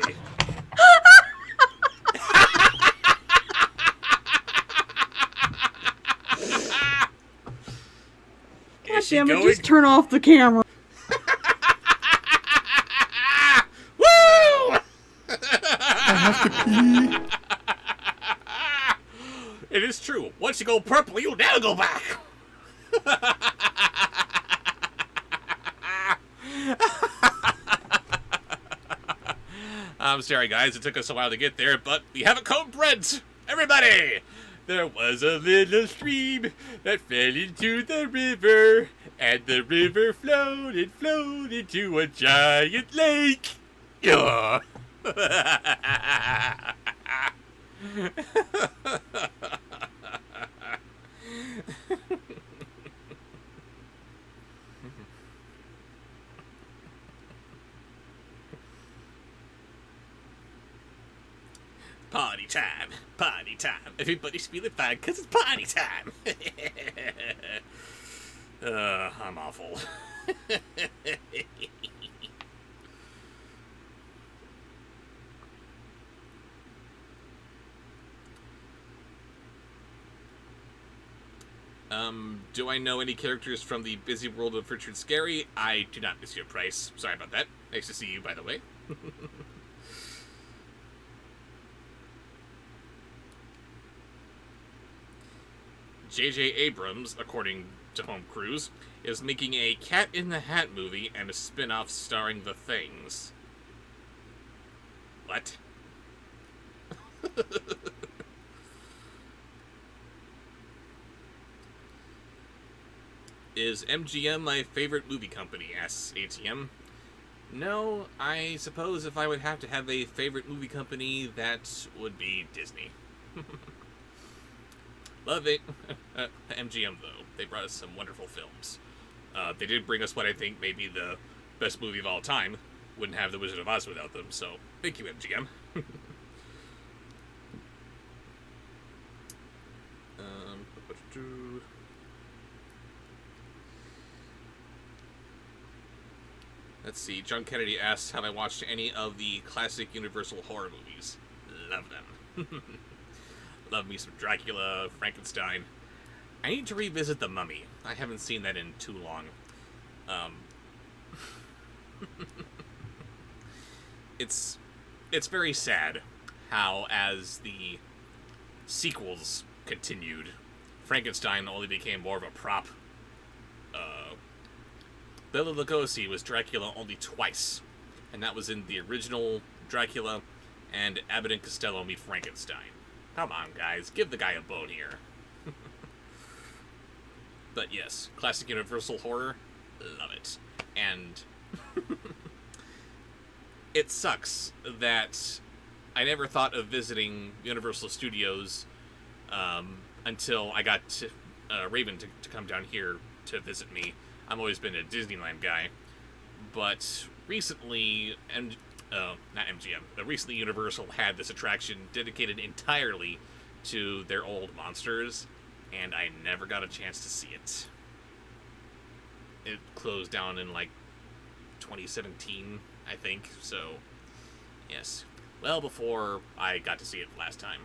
she Damn it, going? just turn off the camera. Woo! I have to pee. It is true. Once you go purple, you'll never go back. I'm sorry, guys. It took us a while to get there, but we have a code, Brent. Everybody! There was a little stream that fell into the river, and the river flowed to a giant lake. Yeah. Party time, party time. Everybody's feeling fine because it's party time. I'm awful. Do I know any characters from the busy world of Richard Scarry? I do not, Monsieur Price. Sorry about that. Nice to see you, by the way. J.J. Abrams, according to Home Cruise, is making a Cat in the Hat movie and a spin-off starring The Things. What? Is MGM my favorite movie company? Asks ATM. No, I suppose if I would have to have a favorite movie company, that would be Disney. Love it. MGM, though. They brought us some wonderful films. They did bring us what I think may be the best movie of all time. Wouldn't have The Wizard of Oz without them, so thank you, MGM. Let's see. John Kennedy asks, have I watched any of the classic Universal horror movies? Love them. Love me some Dracula, Frankenstein. I need to revisit The Mummy. I haven't seen that in too long. It's very sad how, as the sequels continued, Frankenstein only became more of a prop. Bela Lugosi was Dracula only twice, and that was in the original Dracula and Abbott and Costello meet Frankenstein. Come on, guys, give the guy a bone here. But yes, classic Universal horror, love it. And it sucks that I never thought of visiting Universal Studios until I got Raven to come down here to visit me. I've always been a Disneyland guy, but recently, not MGM, but recently Universal had this attraction dedicated entirely to their old monsters, and I never got a chance to see it. It closed down in, 2017, I think, so, yes. Well before I got to see it last time.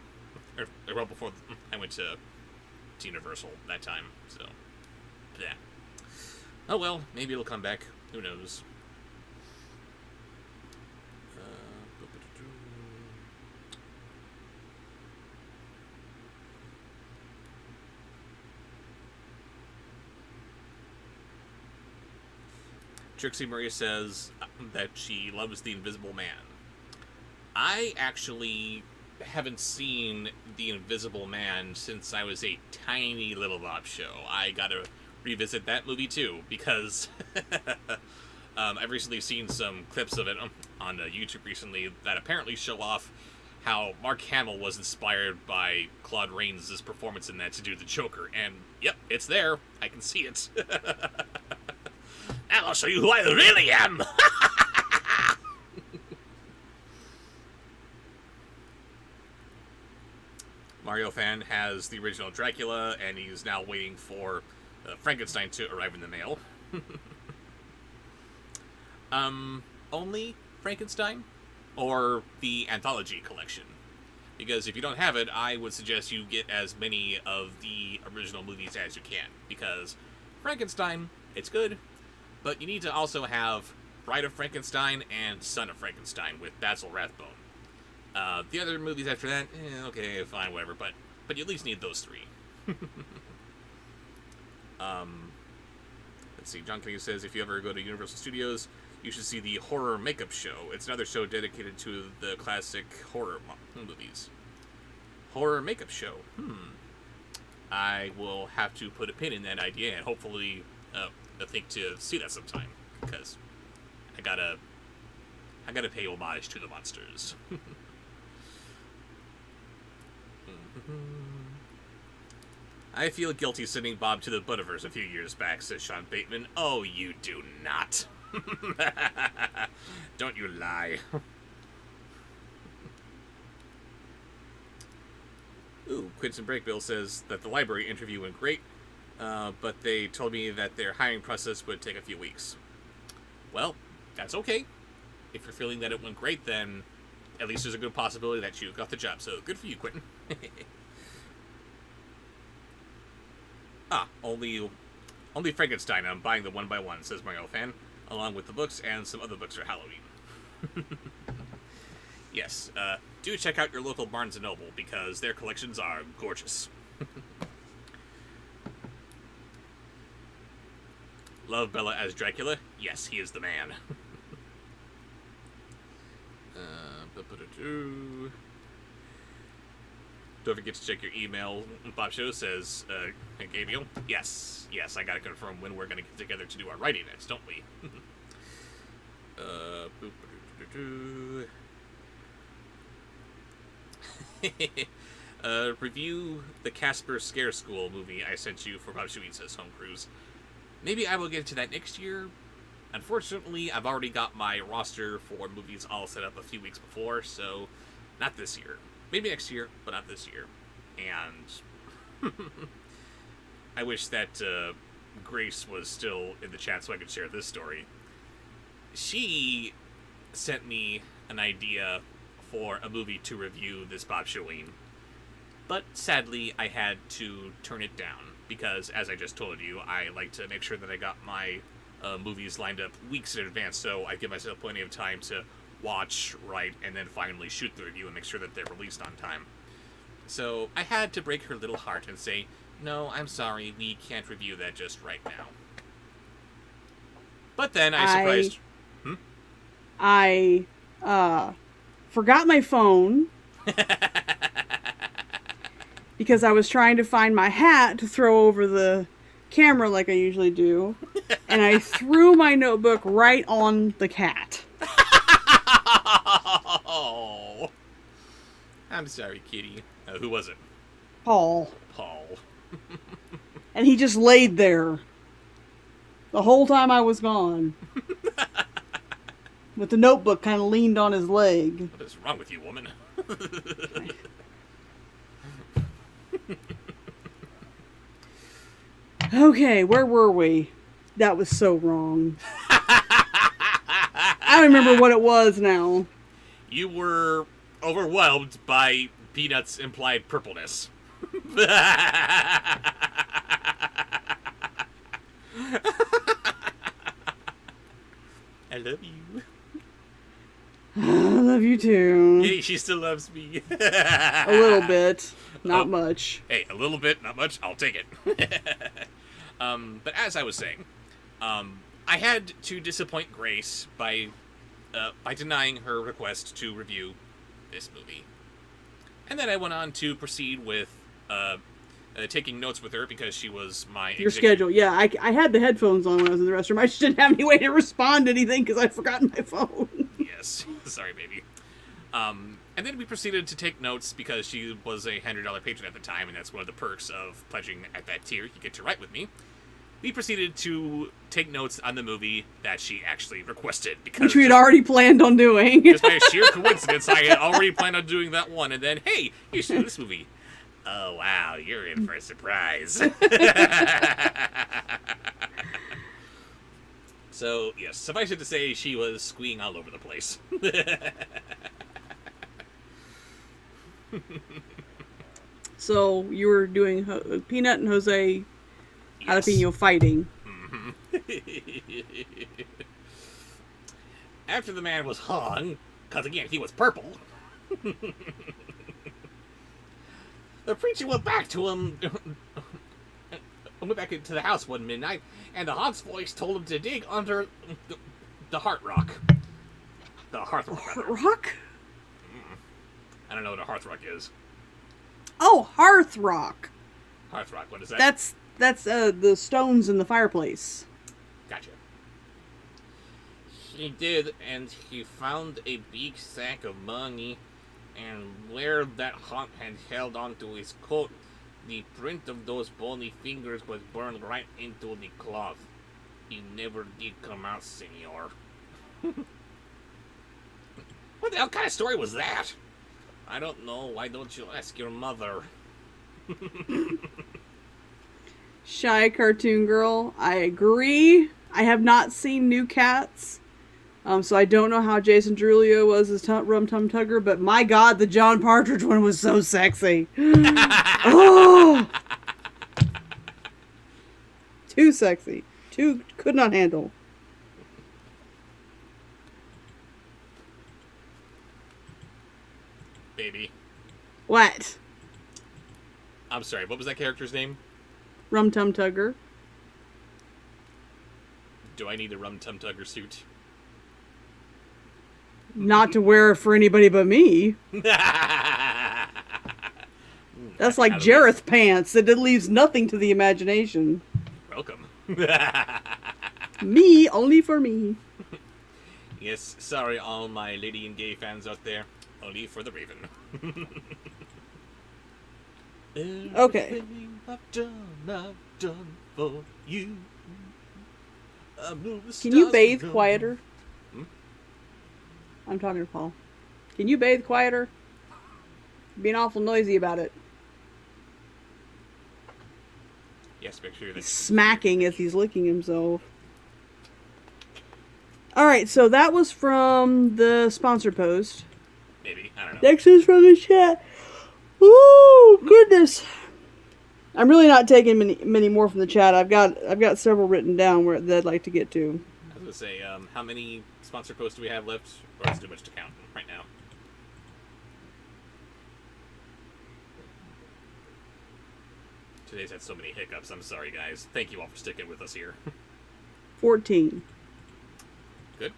Or well before I went to Universal that time, so, yeah. Oh well, maybe it'll come back. Who knows? Trixie Marie says that she loves The Invisible Man. I actually haven't seen The Invisible Man since I was a tiny little Bobsheaux. I gotta revisit that movie too, because I've recently seen some clips of it on YouTube recently that apparently show off how Mark Hamill was inspired by Claude Rains' performance in that to do the Joker, and yep, it's there. I can see it. Now I'll show you who I really am! Mario fan has the original Dracula, and he's now waiting for Frankenstein to arrive in the mail. Only Frankenstein? Or the anthology collection? Because if you don't have it, I would suggest you get as many of the original movies as you can. Because Frankenstein It's good, but you need to also have Bride of Frankenstein and Son of Frankenstein with Basil Rathbone. The other movies after that, okay, fine, whatever, but you at least need those three. Let's see, John Kennedy says, if you ever go to Universal Studios, you should see the Horror Makeup Show. It's another show dedicated to the classic horror movies. Horror Makeup Show. I will have to put a pin in that idea and hopefully think to see that sometime, because I gotta pay homage to the monsters. I feel guilty sending Bob to the Butterverse a few years back, says Sean Bateman. Oh, you do not. Don't you lie. Ooh, Quentin Breakbill says that the library interview went great, but they told me that their hiring process would take a few weeks. Well, that's okay. If you're feeling that it went great, then at least there's a good possibility that you got the job, so good for you, Quentin. Only Frankenstein. I'm buying the 1x1, says Mario Fan, along with the books and some other books for Halloween. Yes, do check out your local Barnes & Noble, because their collections are gorgeous. Love Bella as Dracula? Yes, he is the man. Don't forget to check your email. Bobsheaux says, hey, Gabriel. Yes, I gotta confirm when we're gonna get together to do our writing next, don't we? Review the Casper Scare School movie I sent you for Bobsheauxween, says Home Cruise. Maybe I will get to that next year. Unfortunately, I've already got my roster for movies all set up a few weeks before, so not this year. Maybe next year, but not this year. And I wish that Grace was still in the chat so I could share this story. She sent me an idea for a movie to review this Bobsheauxween. But sadly, I had to turn it down, because as I just told you, I like to make sure that I got my movies lined up weeks in advance, so I give myself plenty of time to watch, write, and then finally shoot the review and make sure that they're released on time. So I had to break her little heart and say, no, I'm sorry, we can't review that just right now. But then I surprised... I forgot my phone because I was trying to find my hat to throw over the camera like I usually do, and I threw my notebook right on the cat. Oh, I'm sorry, kitty. Who was it? Paul. And he just laid there the whole time I was gone. With the notebook kind of leaned on his leg. What is wrong with you, woman? Okay, where were we? That was so wrong. I don't remember what it was now. You were overwhelmed by Peanut's implied purpleness. I love you. I love you too. Hey, she still loves me. A little bit. Not much. Hey, a little bit, not much. I'll take it. But as I was saying, I had to disappoint Grace by denying her request to review this movie. And then I went on to proceed with taking notes with her because she was my Your schedule. Yeah, I had the headphones on when I was in the restroom. I just didn't have any way to respond to anything because I'd forgotten my phone. Yes. Sorry, baby. And then we proceeded to take notes because she was a $100 patron at the time, and that's one of the perks of pledging at that tier. You get to write with me. We proceeded to take notes on the movie that she actually requested. Because which we had already planned on doing. Just by sheer coincidence, I had already planned on doing that one, and then, hey, you should do this movie. Oh, wow, you're in for a surprise. So, yes, suffice it to say, she was squeeing all over the place. So, you were doing Peanut and Jose Yes. Jalapeno fighting. Mm-hmm. After the man was hung, because again, he was purple, the preacher went back to him, went back into the house one midnight, and the haunts voice told him to dig under the heart rock. The hearth rock. Hearth rock? I don't know what a hearth rock is. Oh, hearth rock. Hearth rock, what is that? That's the stones in the fireplace. Gotcha. He did, and he found a big sack of money, and where that haunt had held onto his coat, the print of those bony fingers was burned right into the cloth. He never did come out, senor. What the hell kind of story was that? I don't know. Why don't you ask your mother? Shy Cartoon Girl, I agree. I have not seen New Cats, so I don't know how Jason Derulo was as Rum Tum Tugger, but my God, the John Partridge one was so sexy. Oh! Too sexy. Could not handle. Baby. What? I'm sorry, what was that character's name? Rum Tum Tugger. Do I need a Rum Tum Tugger suit? Not to wear for anybody but me. That's like Jareth pants. That it leaves nothing to the imagination. Welcome. Me, only for me. Yes, sorry all my lady and gay fans out there. Only for the Raven. Okay. I've done for you. Can you bathe quieter? Hmm? I'm talking to Paul. Can you bathe quieter? Being awful noisy about it. Yes, make sure that He's smacking as he's licking himself. Alright, so that was from the sponsor post. maybe. I don't know. Next is from the chat. Ooh, goodness. I'm really not taking many more from the chat. I've got several written down that I'd like to get to. I was gonna say, how many sponsor posts do we have left? Or is it too much to count right now? Today's had so many hiccups. I'm sorry, guys. Thank you all for sticking with us here. 14. Good.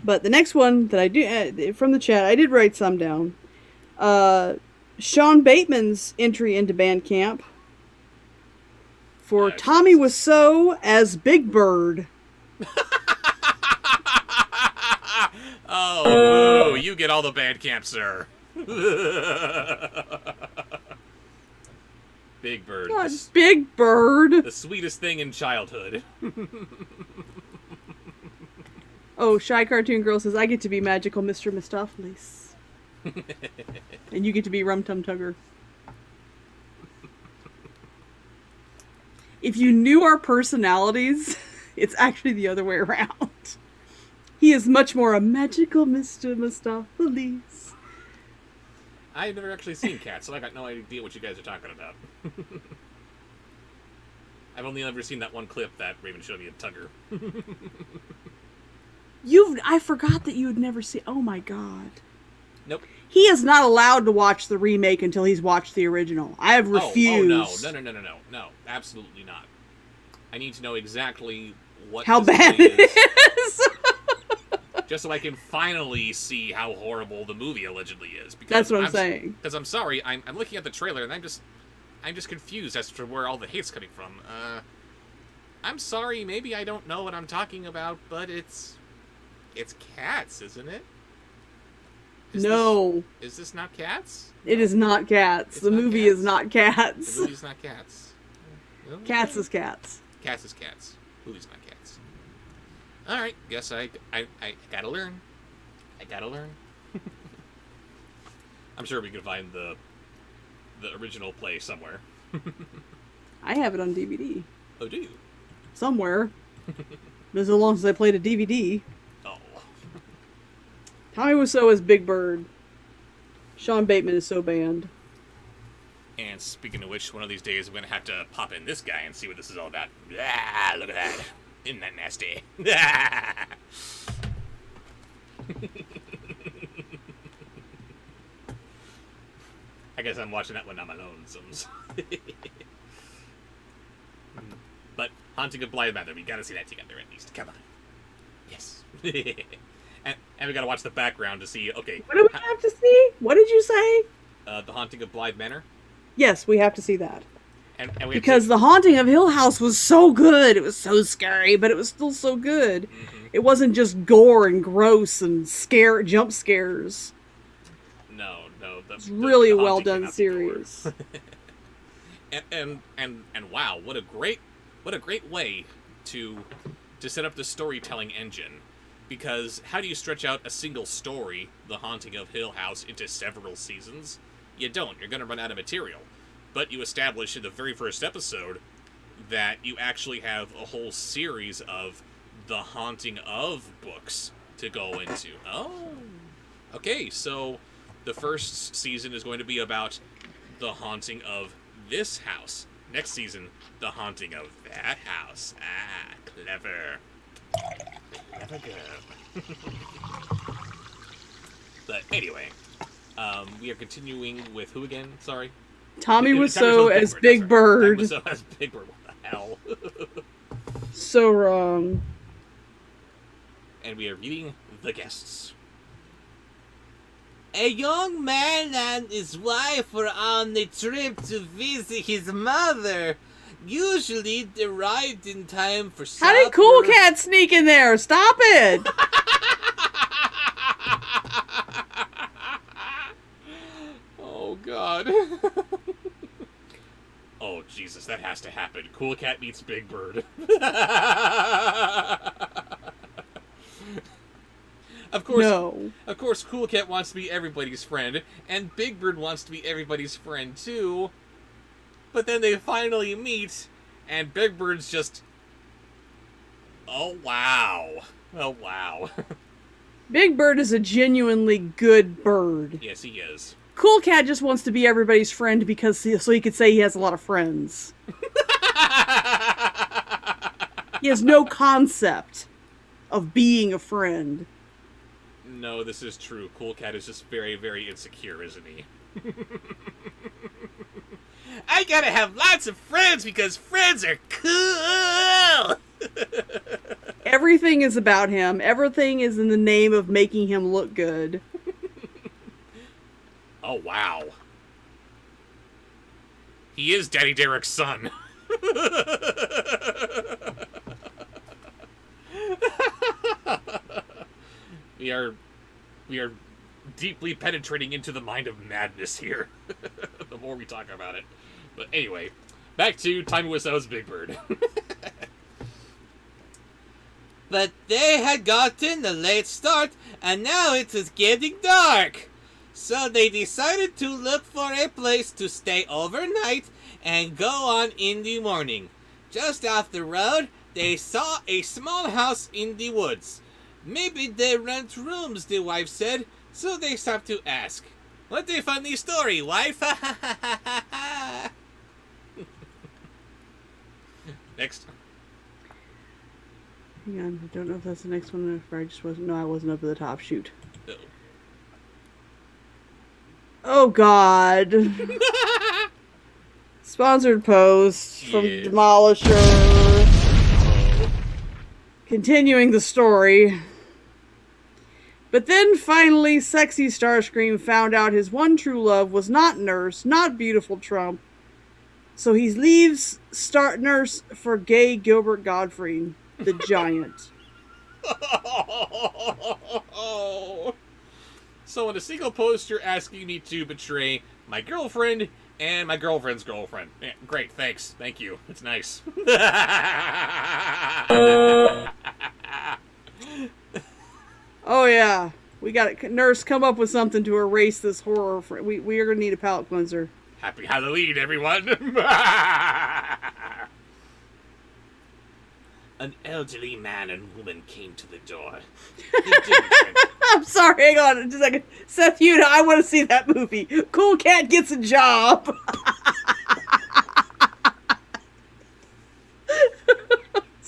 But the next one that I do from the chat, I did write some down. Sean Bateman's entry into Bandcamp for Tommy Wiseau as Big Bird. Oh, Boo, you get all the Bandcamp, sir. Big Bird. God, Big Bird. The sweetest thing in childhood. Oh, Shy Cartoon Girl says, I get to be magical Mr. Mistopheles. And you get to be Rum Tum Tugger. If you knew our personalities, it's actually the other way around. He is much more a magical Mr. Mistopheles. I've never actually seen Cats, so I got no idea what you guys are talking about. I've only ever seen that one clip that Raven showed me of Tugger. I forgot that you had never seen. Oh my god. Nope. He is not allowed to watch the remake until he's watched the original. I have refused. Oh, no, absolutely not. I need to know exactly what how this bad movie it is. Just so I can finally see how horrible the movie allegedly is. Because That's what I'm saying. Because I'm sorry, I'm looking at the trailer and I'm just confused as to where all the hate's coming from. I'm sorry, maybe I don't know what I'm talking about, but it's Cats, isn't it? No. Is this not Cats? It is not Cats. It's the not movie Cats? is not Cats. The movie's not Cats. Well, Cats is Cats. Cats is Cats. Movie's not Cats. Alright, guess I gotta learn. I gotta learn. I'm sure we can find the original play somewhere. I have it on DVD. Oh, do you? Somewhere. Been so long since I played a DVD. Oh. Tommy Wiseau is Big Bird. Sean Bateman is so banned. And speaking of which, one of these days I'm going to have to pop in this guy and see what this is all about. Ah, look at that. Isn't that nasty? I guess I'm watching that one on my lonesomes. But Haunting of Bly Manor, we gotta see that together at least. Come on. Yes. and we gotta watch the background to see, okay. What do we have to see? What did you say? The Haunting of Blythe Manor. Yes, we have to see that. And we because The Haunting of Hill House was so good. It was so scary, but it was still so good. Mm-hmm. It wasn't just gore and gross and jump scares. No. It's really a well done series. and wow, what a great way to set up the storytelling engine. Because how do you stretch out a single story, The Haunting of Hill House, into several seasons? You don't. You're going to run out of material. But you establish in the very first episode that you actually have a whole series of The Haunting of books to go into. Oh. Okay, so the first season is going to be about The Haunting of this house. Next season, The Haunting of that house. Ah, clever. Clever girl. But anyway, we are continuing with who again? Sorry. Tommy Wiseau as Big Bird. Tommy Wiseau as Big Bird. What the hell? So wrong. And we are meeting the guests. A young man and his wife were on a trip to visit his mother. Usually they arrived in time for supper. How did Cool Cat sneak in there? Stop it! Oh, God. Oh, Jesus, that has to happen. Cool Cat meets Big Bird. Of course, no. Of course, Cool Cat wants to be everybody's friend, and Big Bird wants to be everybody's friend, too. But then they finally meet, and Big Bird's just... Oh, wow. Oh, wow. Big Bird is a genuinely good bird. Yes, he is. Cool Cat just wants to be everybody's friend because so he could say he has a lot of friends. He has no concept of being a friend. No, this is true. Cool Cat is just very, very insecure, isn't he? I gotta have lots of friends because friends are cool! Everything is about him. Everything is in the name of making him look good. Oh, wow. He is Daddy Derek's son. We are deeply penetrating into the mind of madness here. The more we talk about it. But anyway, back to Tommy Wiseau's Big Bird. But they had gotten a late start, and now it is getting dark. So they decided to look for a place to stay overnight and go on in the morning. Just off the road, they saw a small house in the woods. Maybe they rent rooms, the wife said, so they stopped to ask. What a funny story, wife! Next. Hang on, I don't know if that's the next one or I just wasn't. No, I wasn't up at the top. Shoot. Uh-oh. Oh, God. Sponsored post from Yes. Demolisher. Oh. Continuing the story. But then finally, sexy Starscream found out his one true love was not Nurse, not beautiful Trump. So he leaves Nurse for gay Gilbert Gottfried, the giant. So in a single post, you're asking me to betray my girlfriend and my girlfriend's girlfriend. Yeah, great, thanks. Thank you. It's nice. Oh yeah, we got it. Nurse, come up with something to erase this horror. We are gonna need a palate cleanser. Happy Halloween, everyone. An elderly man and woman came to the door. I'm sorry, hang on just a second. Seth, I want to see that movie. Cool Cat gets a job.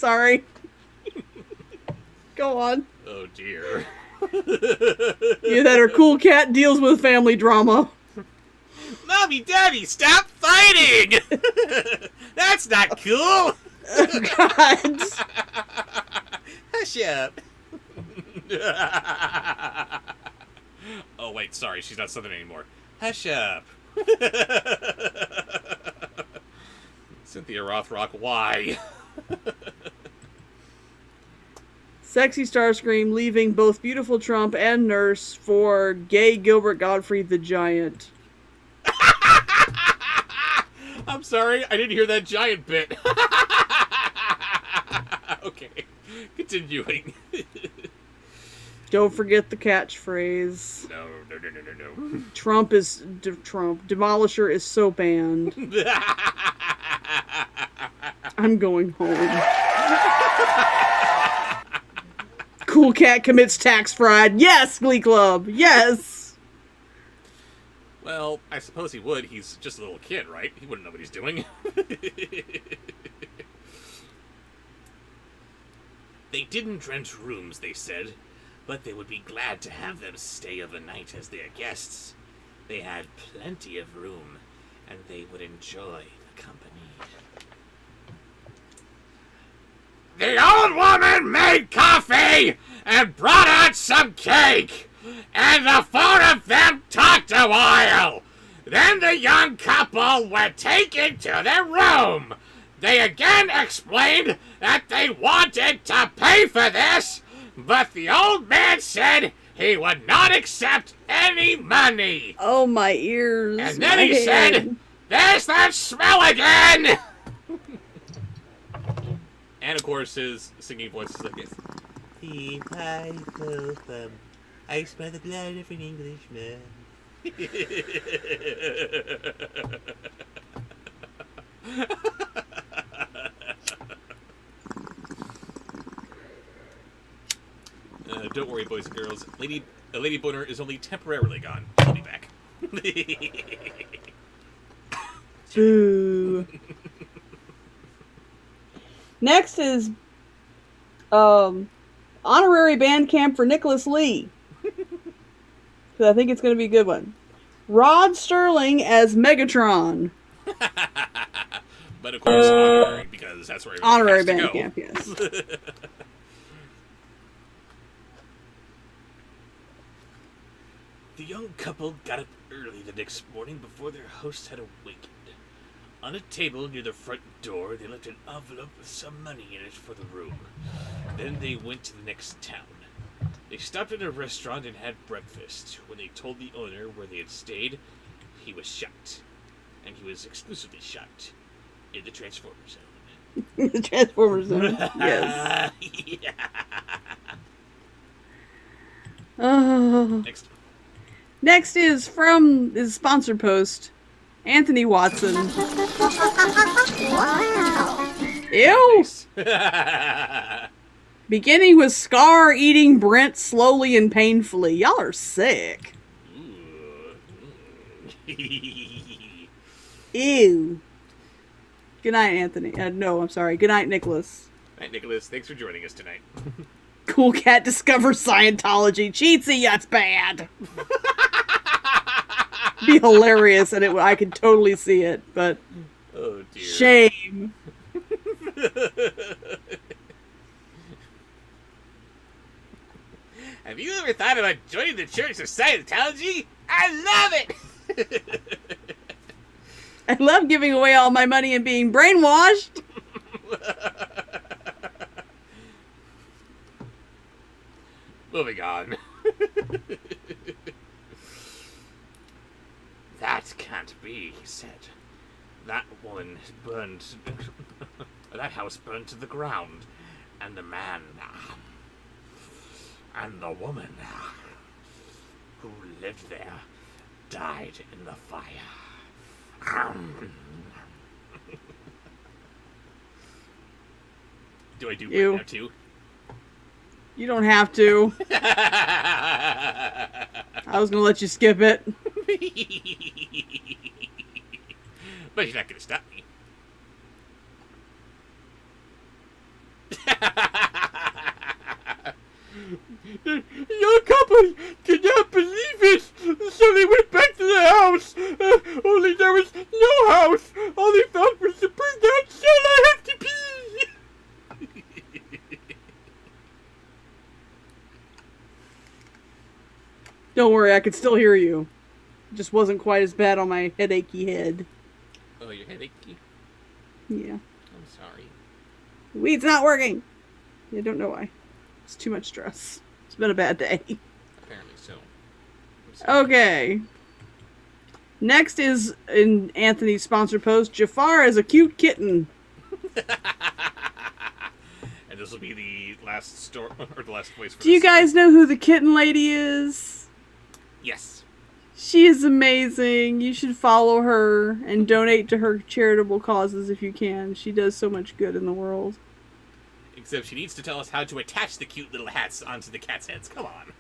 Sorry. Go on. Oh dear. You that are cool cat deals with family drama. Mommy, Daddy, stop fighting! That's not cool! God. Hush up. Oh, wait, sorry, she's not Southern anymore. Hush up. Cynthia Rothrock, why? Sexy Starscream leaving both beautiful Trump and Nurse for gay Gilbert Gottfried the Giant. I'm sorry, I didn't hear that giant bit. Okay, continuing. Don't forget the catchphrase. No. Trump is Trump. Demolisher is so banned. I'm going home. Cool cat commits tax fraud. Yes, Glee Club. Yes. Well, I suppose he would. He's just a little kid, right? He wouldn't know what he's doing. They didn't rent rooms, they said, but they would be glad to have them stay overnight as their guests. They had plenty of room, and they would enjoy the company. The old woman made coffee and brought out some cake, and the four of them talked a while. Then the young couple were taken to their room. They again explained that they wanted to pay for this, but the old man said he would not accept any money. Oh, my ears. And then he said, "There's that smell again!" And of course his singing voice is like this. I smell the blood of an Englishman. Don't worry, boys and girls. Lady Boner is only temporarily gone. She'll be back. Boo. Next is honorary band camp for Nicholas Lee. So I think it's going to be a good one. Rod Sterling as Megatron. But of course, honorary, because that's where everyone Honorary has to band go. camp, yes. The young couple got up early the next morning before their host had awakened. On a table near the front door, they left an envelope with some money in it for the room. Then they went to the next town. They stopped at a restaurant and had breakfast. When they told the owner where they had stayed, he was shocked. And he was exclusively shocked in the Transformer Zone. The Transformers Zone. Yes. Yeah. Oh. Next is from his sponsored post, Anthony Watson. Ew! Beginning with Scar eating Brent slowly and painfully. Y'all are sick. Ew. Good night, Anthony. No, I'm sorry. Good night, Nicholas. Night, Nicholas. Thanks for joining us tonight. Cool cat discovers Scientology. Cheatsy, that's bad. Be hilarious, and I could totally see it, but Oh dear. shame. Have you ever thought about joining the Church of Scientology? I love it! I love giving away all my money and being brainwashed. Moving on. That can't be, he said. That woman burned... that house burned to the ground. And the man... and the woman... who lived there died in the fire. Do I do Ew. right now, too? You don't have to. I was gonna let you skip it. But you're not gonna stop me. Your couple did not believe it, so they went back to the house. Only there was no house. All they found was the burned out shell. I have to pee. Don't worry, I could still hear you. It just wasn't quite as bad on my headachy head. Oh, you're headachy? Yeah. I'm sorry. The weed's not working. I don't know why. It's too much stress. It's been a bad day. Apparently so. I'm sorry. Okay. Next is, in Anthony's sponsored post, Jafar is a cute kitten. And this will be the last story, or the last voice for Do you this story. guys know who the kitten lady is? Yes. She is amazing. You should follow her and donate to her charitable causes if you can. She does so much good in the world. Except she needs to tell us how to attach the cute little hats onto the cat's heads. Come on.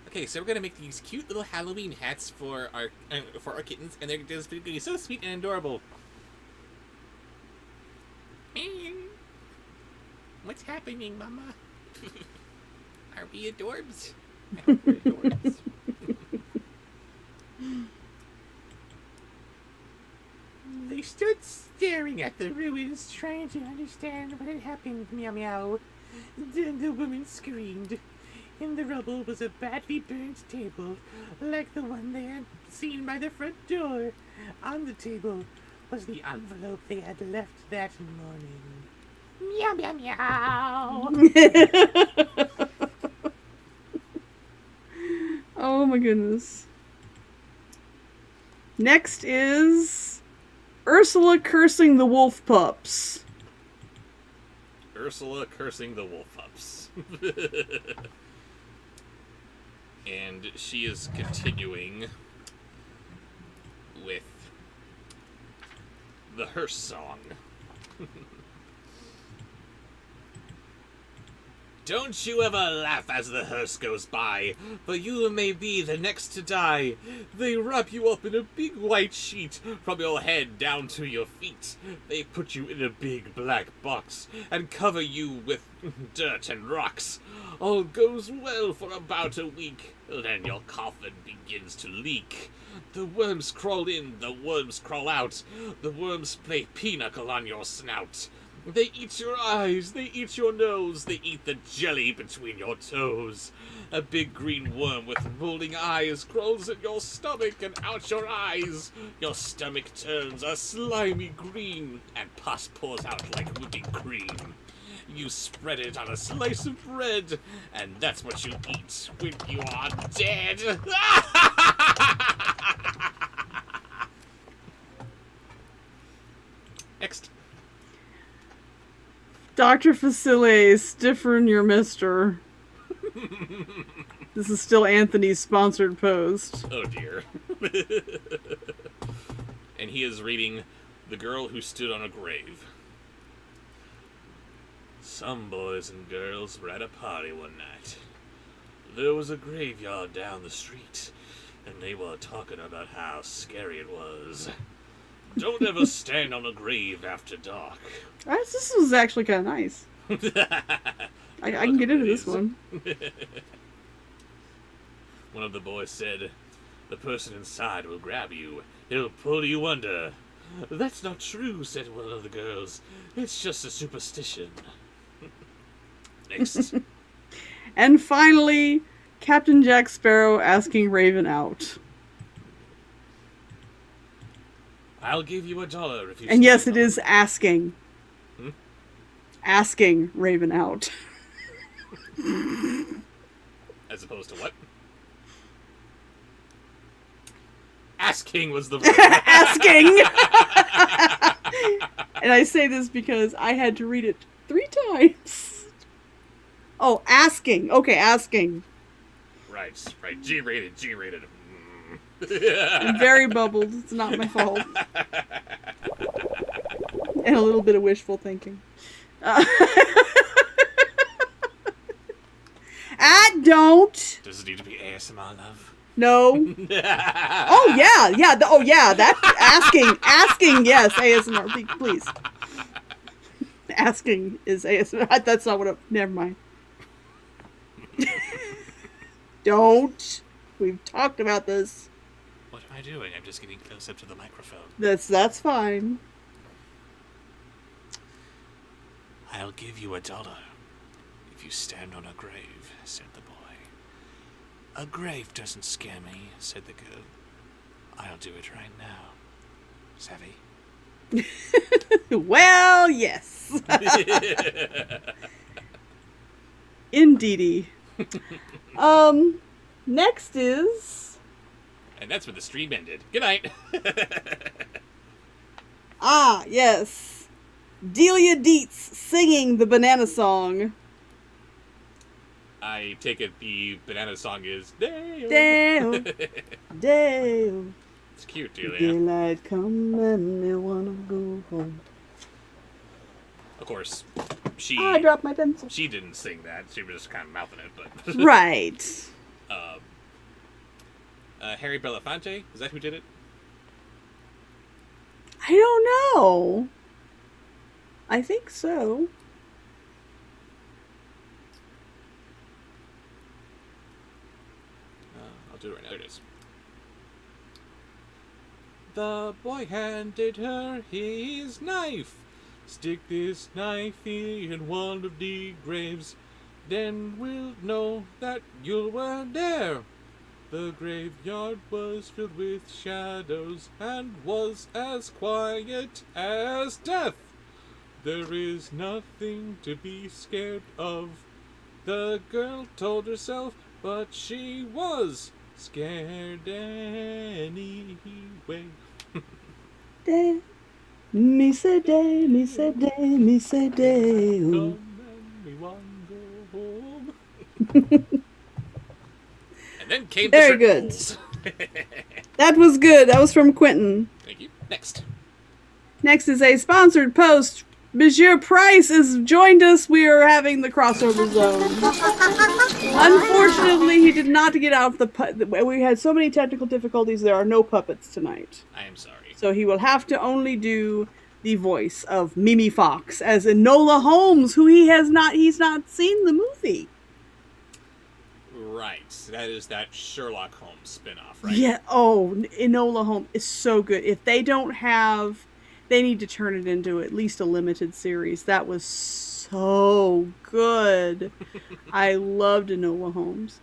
Okay, so we're gonna make these cute little Halloween hats for our kittens, and they're just gonna be so sweet and adorable. What's happening, Mama? Are we adorbs? I hope we're adorbs. They stood staring at the ruins, trying to understand what had happened. Meow meow. Then the woman screamed. In the rubble was a badly burnt table, like the one they had seen by the front door. On the table was the envelope they had left that morning. Meow meow meow. Oh my goodness. Next is Ursula cursing the wolf pups. Ursula cursing the wolf pups. And she is continuing with the hearse song. Don't you ever laugh as the hearse goes by, for you may be the next to die. They wrap you up in a big white sheet, from your head down to your feet. They put you in a big black box, and cover you with dirt and rocks. All goes well for about a week, then your coffin begins to leak. The worms crawl in, the worms crawl out, the worms play pinochle on your snout. They eat your eyes, they eat your nose, they eat the jelly between your toes. A big green worm with rolling eyes crawls in your stomach and out your eyes. Your stomach turns a slimy green, and pus pours out like whipping cream. You spread it on a slice of bread, and that's what you eat when you are dead. Next. Dr. Facile, stiffen your mister. This is still Anthony's sponsored post. Oh dear. And he is reading The Girl Who Stood on a Grave. Some boys and girls were at a party one night. There was a graveyard down the street, and they were talking about how scary it was. Don't ever stand on a grave after dark. This was actually kind of nice. I can get into this one. One of the boys said, "The person inside will grab you. He'll pull you under." "That's not true," said one of the girls. "It's just a superstition." Next. And finally, Captain Jack Sparrow asking Raven out. I'll give you $1 if you. And yes, stand it on is asking. Asking Raven out. As opposed to what? Asking was the word. Asking! And I say this because I had to read it 3 times. Oh, asking. Okay, asking. Right. G-rated. I'm very bubbled. It's not my fault. And a little bit of wishful thinking. I don't. Does it need to be ASMR, love? No. Oh yeah. Oh yeah. That asking. Yes, ASMR. Please. asking is ASMR. That's not what never mind. Don't. We've talked about this. What am I doing? I'm just getting close up to the microphone. That's fine. I'll give you $1 if you stand on a grave, said the boy. A grave doesn't scare me, said the girl. I'll do it right now. Savvy? Well, yes. Indeedy. Next is... And that's where the stream ended. Good night. Ah, yes. Delia Dietz singing the banana song. I take it the banana song is Dale. Dale. Dale. It's cute, Delia. Daylight come and me wanna go home. Of course, I dropped my pencil. she didn't sing that. She was just kind of mouthing it, but Right. Harry Belafonte, is that who did it? I don't know. I think so. I'll do it right now. There it is. The boy handed her his knife. Stick this knife in one of the graves, then we'll know that you were there. The graveyard was filled with shadows and was as quiet as death. There is nothing to be scared of, the girl told herself, but she was scared anyway. Day. Me say day, me say day, me say day. Oh. Come and we want to go home. And then came Very the good. Rules. That was good. That was from Quentin. Thank you. Next. Next is a sponsored post. Monsieur Price has joined us. We are having the crossover zone. Unfortunately, he did not get out of the... We had so many technical difficulties, there are no puppets tonight. I am sorry. So he will have to only do the voice of Mimi Fox as Enola Holmes, who he's not seen the movie. Right. That is that Sherlock Holmes spinoff, right? Yeah. Oh, Enola Holmes is so good. If they don't have... They need to turn it into at least a limited series. That was so good. I loved Enola Holmes.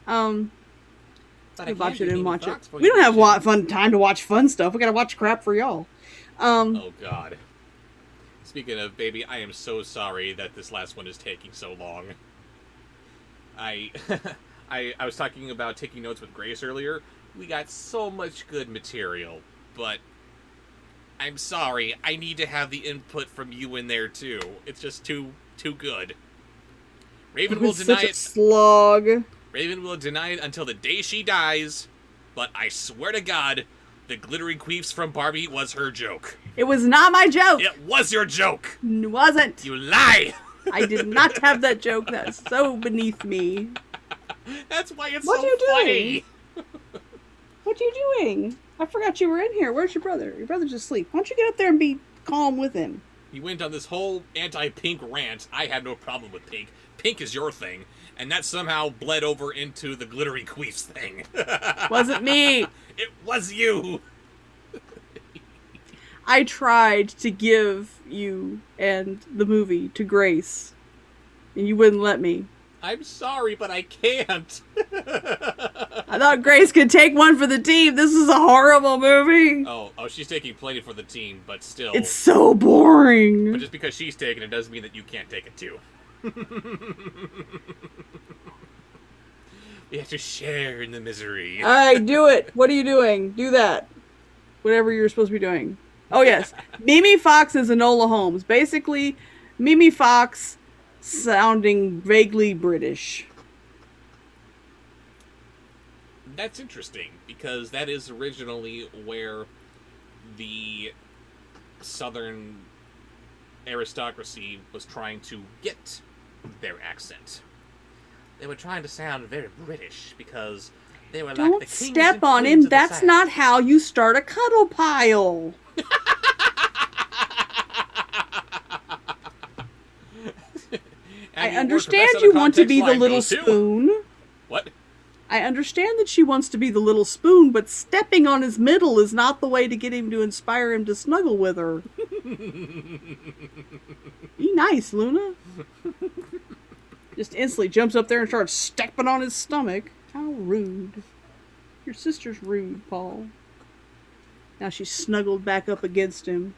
But I watch it and watch it. For We you don't have to fun time to watch fun stuff. We gotta watch crap for y'all. Oh, God. Speaking of, baby, I am so sorry that this last one is taking so long. I was talking about taking notes with Grace earlier. We got so much good material, but I'm sorry. I need to have the input from you in there, too. It's just too good. Raven will deny such a it. slog. Raven will deny it until the day she dies, but I swear to God, the glittering queefs from Barbie was her joke. It was not my joke. It was your joke. It wasn't. You lie. I did not have that joke. That's so beneath me. That's why it's What so you funny. What are you doing? I forgot you were in here. Where's your brother? Your brother's asleep. Why don't you get up there and be calm with him? He went on this whole anti-pink rant. I have no problem with pink. Pink is your thing. And that somehow bled over into the glittery queefs thing. Wasn't me. It was you. I tried to give you and the movie to Grace, and you wouldn't let me. I'm sorry, but I can't. I thought Grace could take one for the team. This is a horrible movie. Oh, she's taking plenty for the team, but still. It's so boring. But just because she's taking it doesn't mean that you can't take it too. We have to share in the misery. All right, do it. What are you doing? Do that. Whatever you're supposed to be doing. Oh, yes. Mimi Fox is Enola Holmes. Basically, Mimi Fox sounding vaguely British. That's interesting, because that is originally where the Southern aristocracy was trying to get their accent. They were trying to sound very British, because they were like the Don't kings step and on queens him. of the That's South. not how you start a cuddle pile. I Any award for understand best you out of want to context be the line little goes to- spoon. What? I understand that she wants to be the little spoon, but stepping on his middle is not the way to get him to inspire him to snuggle with her. Be nice, Luna. Just instantly jumps up there and starts stepping on his stomach. How rude. Your sister's rude, Paul. Now she's snuggled back up against him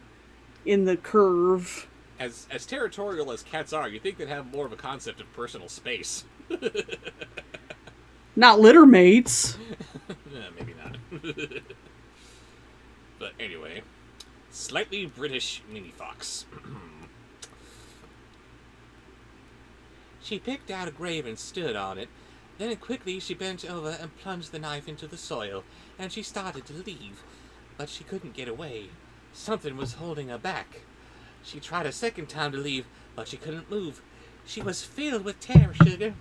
in the curve. As territorial as cats are, you think they'd have more of a concept of personal space. Not litter mates. Maybe not. But anyway, slightly British mini fox. She picked out a grave and stood on it. Then quickly she bent over and plunged the knife into the soil, and she started to leave. But she couldn't get away. Something was holding her back. She tried a second time to leave, but she couldn't move. She was filled with terror, Sugar.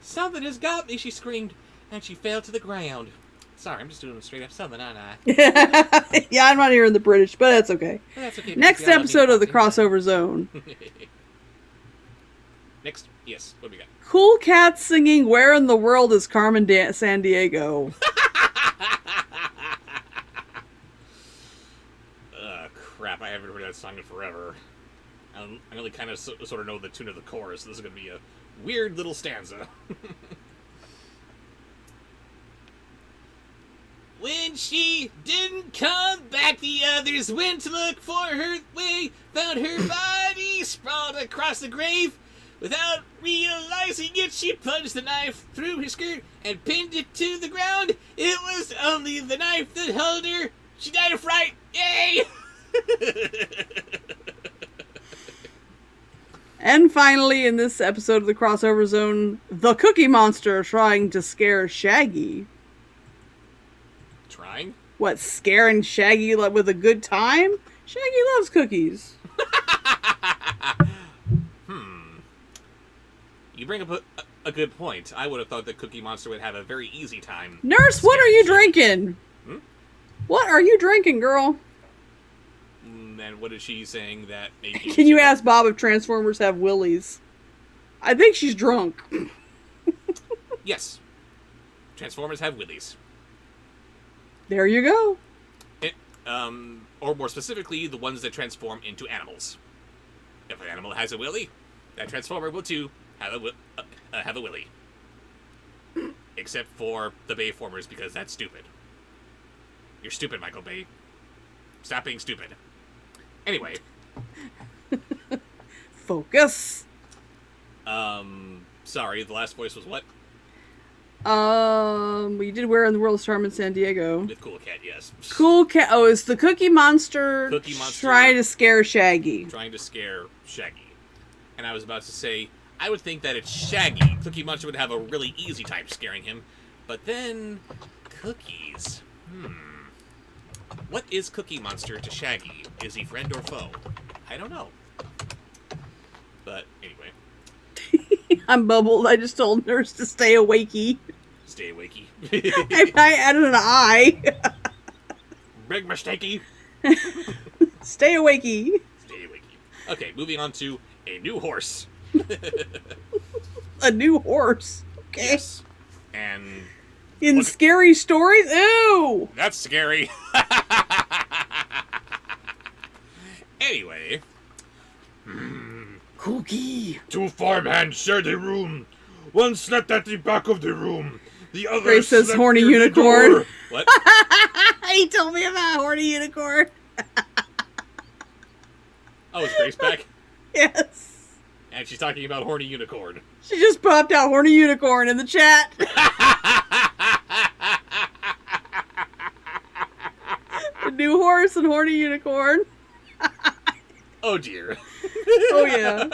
Something has got me, she screamed, and she fell to the ground. Sorry, I'm just doing straight up Southern, aren't I? Yeah, I'm not hearing the British, but that's okay. But that's okay. Next because I love episode of the being fucking- Crossover Zone. Next, yes, what do we got? Cool cat singing Where in the World is Carmen San Diego? Crap, I haven't heard that song in forever. I only kind of sort of know the tune of the chorus. This is going to be a weird little stanza. When she didn't come back, the others went to look for her way, found her body sprawled across the grave. Without realizing it, she plunged the knife through her skirt and pinned it to the ground. It was only the knife that held her. She died of fright. Yay! And finally, in this episode of the Crossover Zone, the Cookie Monster trying to scare Shaggy. Trying? What, scaring Shaggy like with a good time? Shaggy loves cookies. You bring up a good point. I would have thought that Cookie Monster would have a very easy time. Nurse, what are you scaring drinking? Hmm? What are you drinking, girl? And what is she saying that made you... Can you ask Bob if Transformers have willies? I think she's drunk. Yes. Transformers have willies. There you go. Or more specifically, the ones that transform into animals. If an animal has a willy, that Transformer will too have a willy. Except for the Bayformers, because that's stupid. You're stupid, Michael Bay. Stop being stupid. Anyway. Focus. Sorry, the last voice was what? We did Where in the World is Carmen San Diego. With Cool Cat, yes. Cool cat. Oh, it's the Cookie Monster, Cookie Monster. trying to scare Shaggy. Trying to scare Shaggy. And I was about to say, I would think that it's Shaggy. Cookie Monster would have a really easy time scaring him. But then, cookies. What is Cookie Monster to Shaggy? Is he friend or foe? I don't know. But anyway. I'm bubbled. I just told Nurse to stay awakey. Stay wakey. I added an I. Big mistakey. Stay awakey. Stay wakey. Okay, moving on to a new horse. A new horse. Okay. Yes. And In Look- scary stories? Ew! that's scary. Anyway. Cookie. Two farmhands shared a room. One slept at the back of the room. The other Grace says slept horny near the unicorn. door. What? He told me about horny unicorn. Oh, is Grace back? Yes. And she's talking about horny unicorn. She just popped out horny unicorn in the chat. A new horse and horny unicorn. Oh dear. Oh yeah.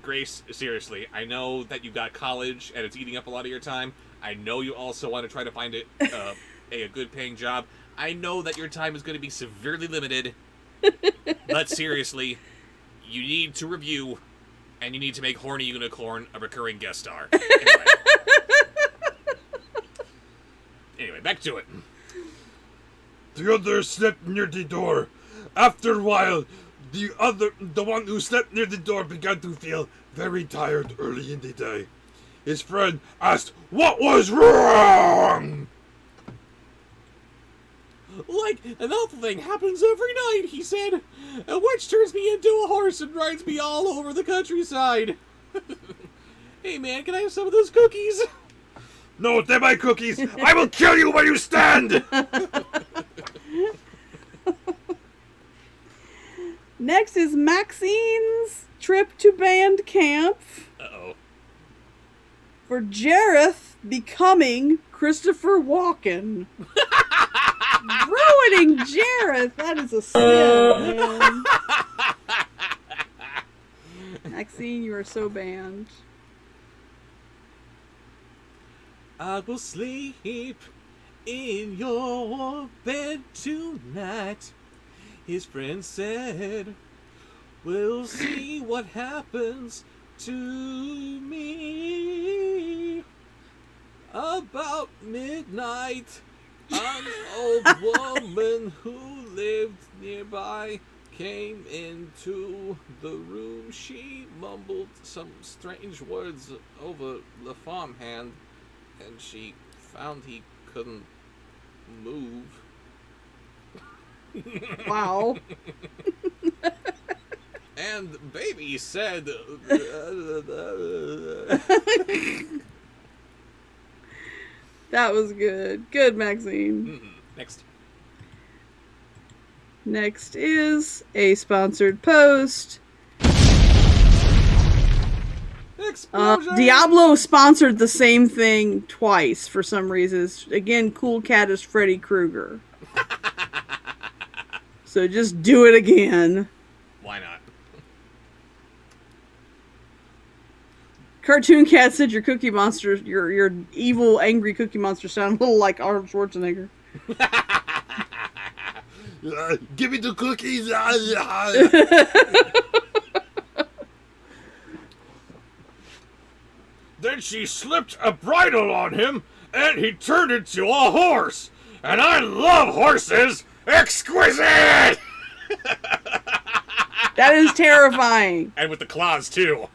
Grace, seriously, I know that you got college and it's eating up a lot of your time. I know you also want to try to find a good paying job. I know that your time is going to be severely limited. But seriously, you need to review and you need to make Horny Unicorn a recurring guest star. Anyway, back to it. The other slept near the door. After a while, The one who slept near the door began to feel very tired early in the day. His friend asked what was wrong. Like an awful thing happens every night, he said. A witch turns me into a horse and rides me all over the countryside. Hey man, can I have some of those cookies? No, they're my cookies. I will kill you where you stand. Next is Maxine's trip to band camp Uh-oh. for Jareth becoming Christopher Walken. Ruining Jareth. That is a sin, man. Maxine, you are so banned. I will sleep in your bed tonight. His friend said, we'll see what happens to me. About midnight, an old woman who lived nearby came into the room. She mumbled some strange words over the farmhand, and she found he couldn't move. Wow. And baby said... That was good. Good, Maxine. Next. Next is a sponsored post. Explosion! Diablo sponsored the same thing twice for some reasons. Again, Cool Cat is Freddy Krueger. So just do it again. Why not? Cartoon Cat said your Cookie Monster, your evil, angry Cookie Monster sound a little like Arnold Schwarzenegger. Give me the cookies. Then she slipped a bridle on him, and he turned into a horse. And I love horses. Exquisite! That is terrifying. And with the claws, too.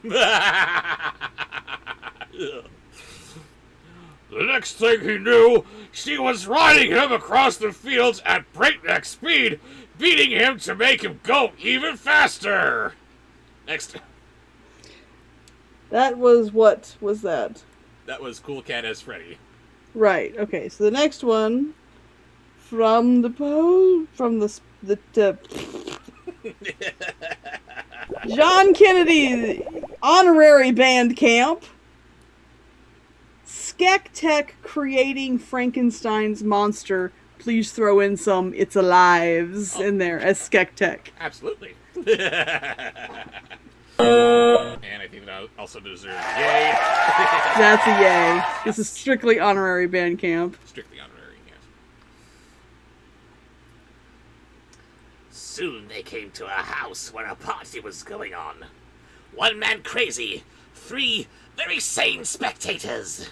The next thing he knew, she was riding him across the fields at breakneck speed, beating him to make him go even faster. Next. That was, what was that? That was Cool Cat as Freddy. Right, okay, so the next one, from the John Kennedy honorary band camp. Skek Tech creating Frankenstein's monster. Please throw in some It's Alives in there as Skek Tech. Absolutely. And I think that also deserves a yay. That's a yay. This is strictly honorary band camp. Strictly honorary, yes. Soon they came to a house where a party was going on. One man crazy, 3 very sane spectators.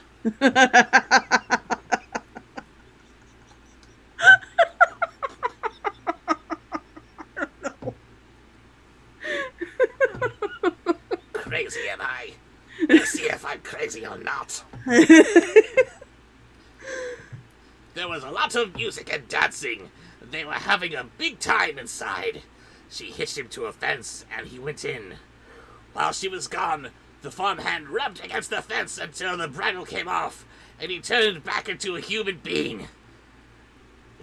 Crazy am I? Let's see if I'm crazy or not. There was a lot of music and dancing. They were having a big time inside. She hitched him to a fence and he went in. While she was gone, the farmhand rubbed against the fence until the bridle came off, and he turned back into a human being.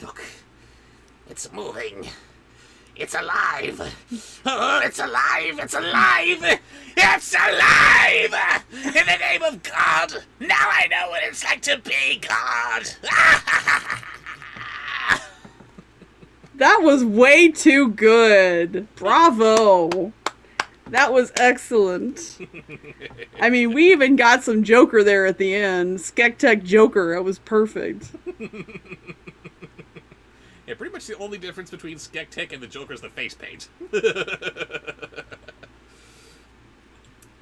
Look, it's moving. It's alive. Oh, it's alive. It's alive. It's alive. In the name of God, now I know what it's like to be God. That was way too good. Bravo. That was excellent. I mean, we even got some Joker there at the end. Skek Tech Joker. It was perfect. Yeah, pretty much the only difference between Skek Tech and the Joker is the face paint.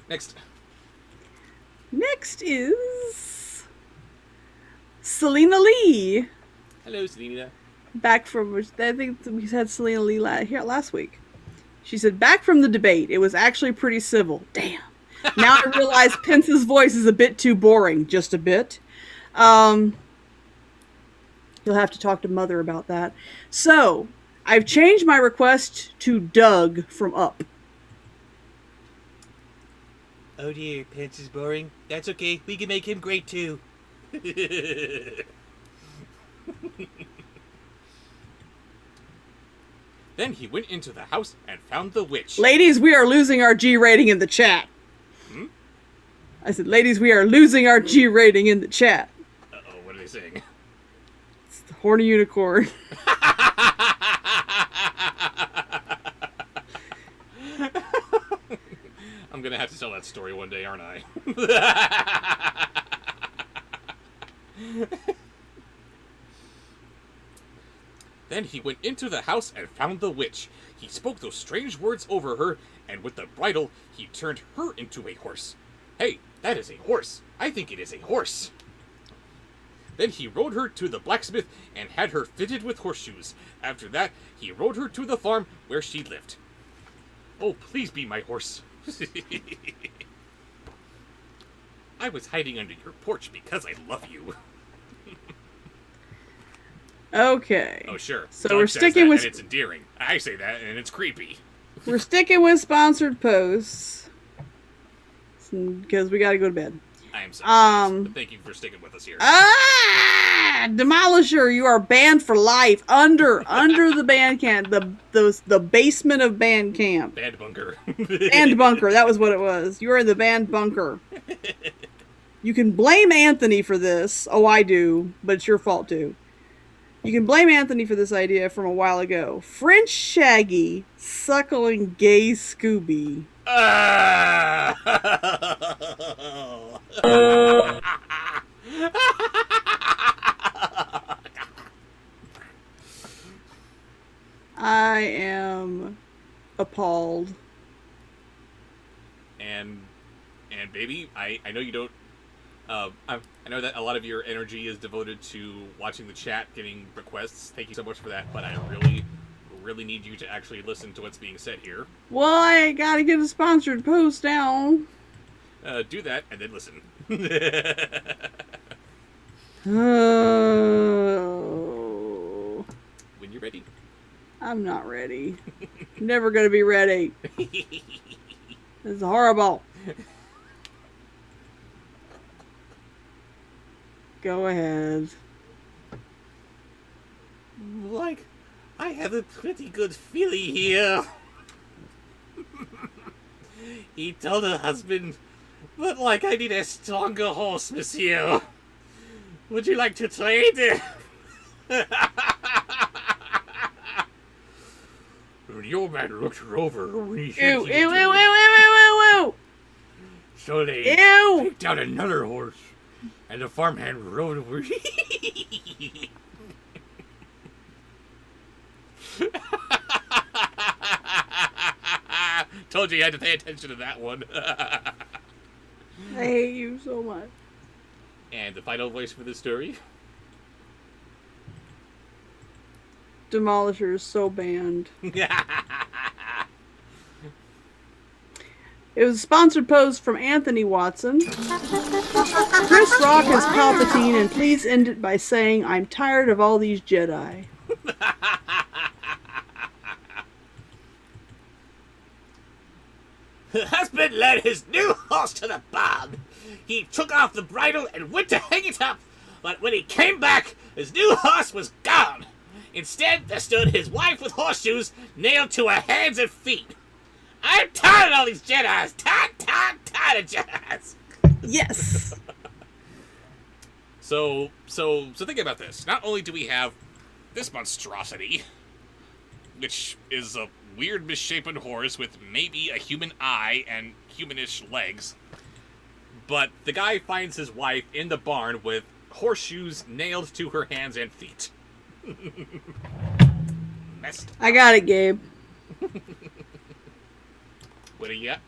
Next. Next is Selena Lee. Hello, Selena. Back from, I think we had Selena Lee here last week. She said, back from the debate. It was actually pretty civil. Damn. Now I realize Pence's voice is a bit too boring. Just a bit. You'll have to talk to Mother about that. So, I've changed my request to Doug from Up. Oh dear, Pence is boring. That's okay. We can make him great too. Then he went into the house and found the witch. Ladies, we are losing our G rating in the chat. I said, ladies, we are losing our G rating in the chat. Uh-oh, what are they saying? It's the horny unicorn. I'm gonna have to tell that story one day, aren't I? Then he went into the house and found the witch. He spoke those strange words over her, and with the bridle, he turned her into a horse. Hey, that is a horse. I think it is a horse. Then he rode her to the blacksmith and had her fitted with horseshoes. After that, he rode her to the farm where she lived. Oh, please be my horse. I was hiding under your porch because I love you. Okay. Oh, sure. So Doug we're says sticking that, with... and it's endearing. I say that, and it's creepy. We're sticking with sponsored posts. Because we gotta go to bed. I am sorry. But thank you for sticking with us here. Demolisher, you are banned for life. Under the band camp. The basement of band camp. Band bunker. Band bunker, that was what it was. You are in the band bunker. You can blame Anthony for this. Oh, I do, but it's your fault too. You can blame Anthony for this idea from a while ago. French Shaggy suckling gay Scooby. I am appalled. And baby, I know you don't. I know that a lot of your energy is devoted to watching the chat, getting requests. Thank you so much for that. But I really need you to actually listen to what's being said here. Well, I gotta get a sponsored post now. Do that and then listen. Oh. When you're ready. I'm not ready. Never gonna be ready. This is horrible. Go ahead. Like, I have a pretty good feeling here. He told her husband, but like, I need a stronger horse, monsieur. Would you like to trade? Your man looked her over when he Ew, ew, ew, ew, ew, ew, So they ew. picked out another horse, and the farmhand rode over. Told you had to pay attention to that one. I hate you so much. And the final voice for the story? Demolisher is so banned. It was a sponsored post from Anthony Watson. Chris Rock as Palpatine, and please end it by saying, I'm tired of all these Jedi. Her husband led his new horse to the barn. He took off the bridle and went to hang it up, but when he came back, his new horse was gone. Instead, there stood his wife with horseshoes nailed to her hands and feet. I'm tired of all these Jedis. Tired of Jedis. Yes. So think about this. Not only do we have this monstrosity, which is a weird misshapen horse with maybe a human eye and humanish legs, but the guy finds his wife in the barn with horseshoes nailed to her hands and feet. Messed up. I got it, Gabe. What do you got?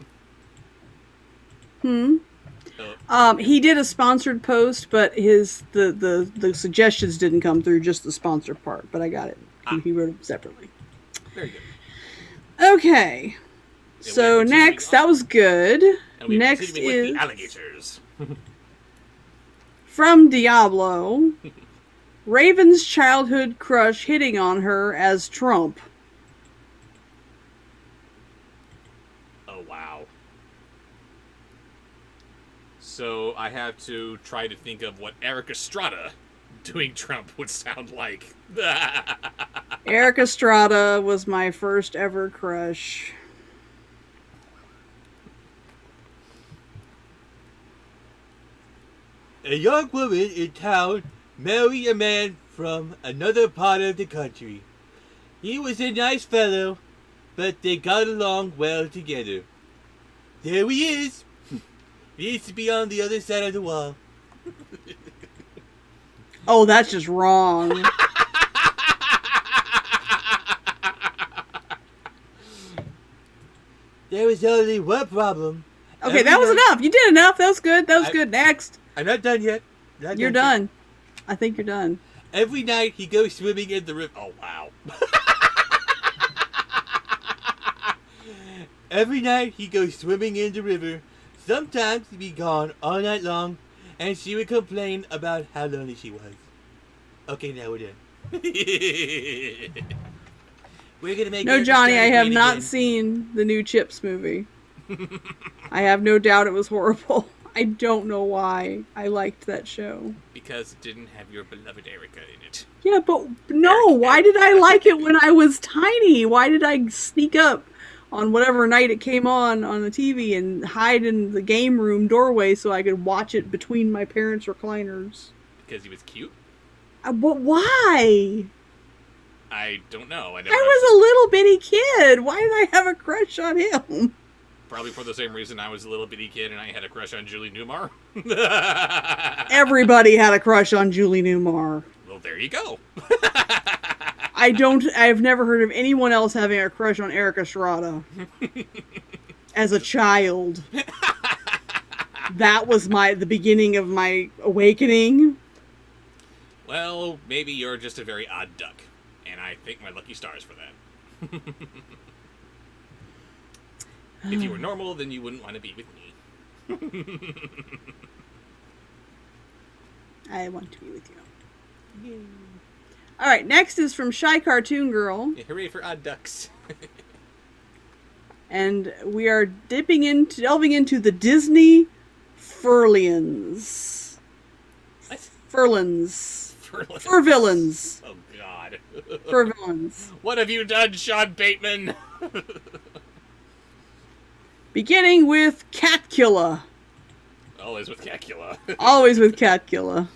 He did a sponsored post, but the suggestions didn't come through, just the sponsor part. But I got it. He wrote it separately. Very good. Okay. So next, that was good. And we're Next continuing with is the alligators. from Diablo. Raven's childhood crush hitting on her as Trump. Oh, wow. So I have to try to think of what Eric Estrada doing Trump would sound like. Eric Estrada was my first ever crush. A young woman in town married a man from another part of the country. He was a nice fellow, but they got along well together. There he is. He needs to be on the other side of the wall. Oh, that's just wrong. There was only one problem. Okay, that was enough. You did enough. That was good. That was good. Next. I'm not done yet. You're done. I think you're done. Every night he goes swimming in the river. Oh, wow. Every night he goes swimming in the river. Sometimes he'd be gone all night long, and she would complain about how lonely she was. Okay, now we're done. We're gonna make No, Eric Johnny, Estrada I have great not again. seen the new Chips movie. I have no doubt it was horrible. I don't know why I liked that show. Because it didn't have your beloved Erica in it. Yeah, but no, why did I like it when I was tiny? Why did I sneak up on whatever night it came on the TV and hide in the game room doorway so I could watch it between my parents' recliners? Because he was cute? But why? I don't know. I was a little bitty kid. Why did I have a crush on him? Probably for the same reason I was a little bitty kid and I had a crush on Julie Newmar. Everybody had a crush on Julie Newmar. Well, there you go. I've never heard of anyone else having a crush on Eric Estrada. As a child. That was the beginning of my awakening. Well, maybe you're just a very odd duck. And I thank my lucky stars for that. If you were normal, then you wouldn't want to be with me. I want to be with you. Alright, next is from Shy Cartoon Girl. Yeah, hooray for odd ducks. And we are delving into the Disney Furlians. What? Furlins. Furlins. Furvillains. Oh, God. Furvillains. What have you done, Sean Bateman? Beginning with Catkilla. Always with Cacula. Always with Catkilla.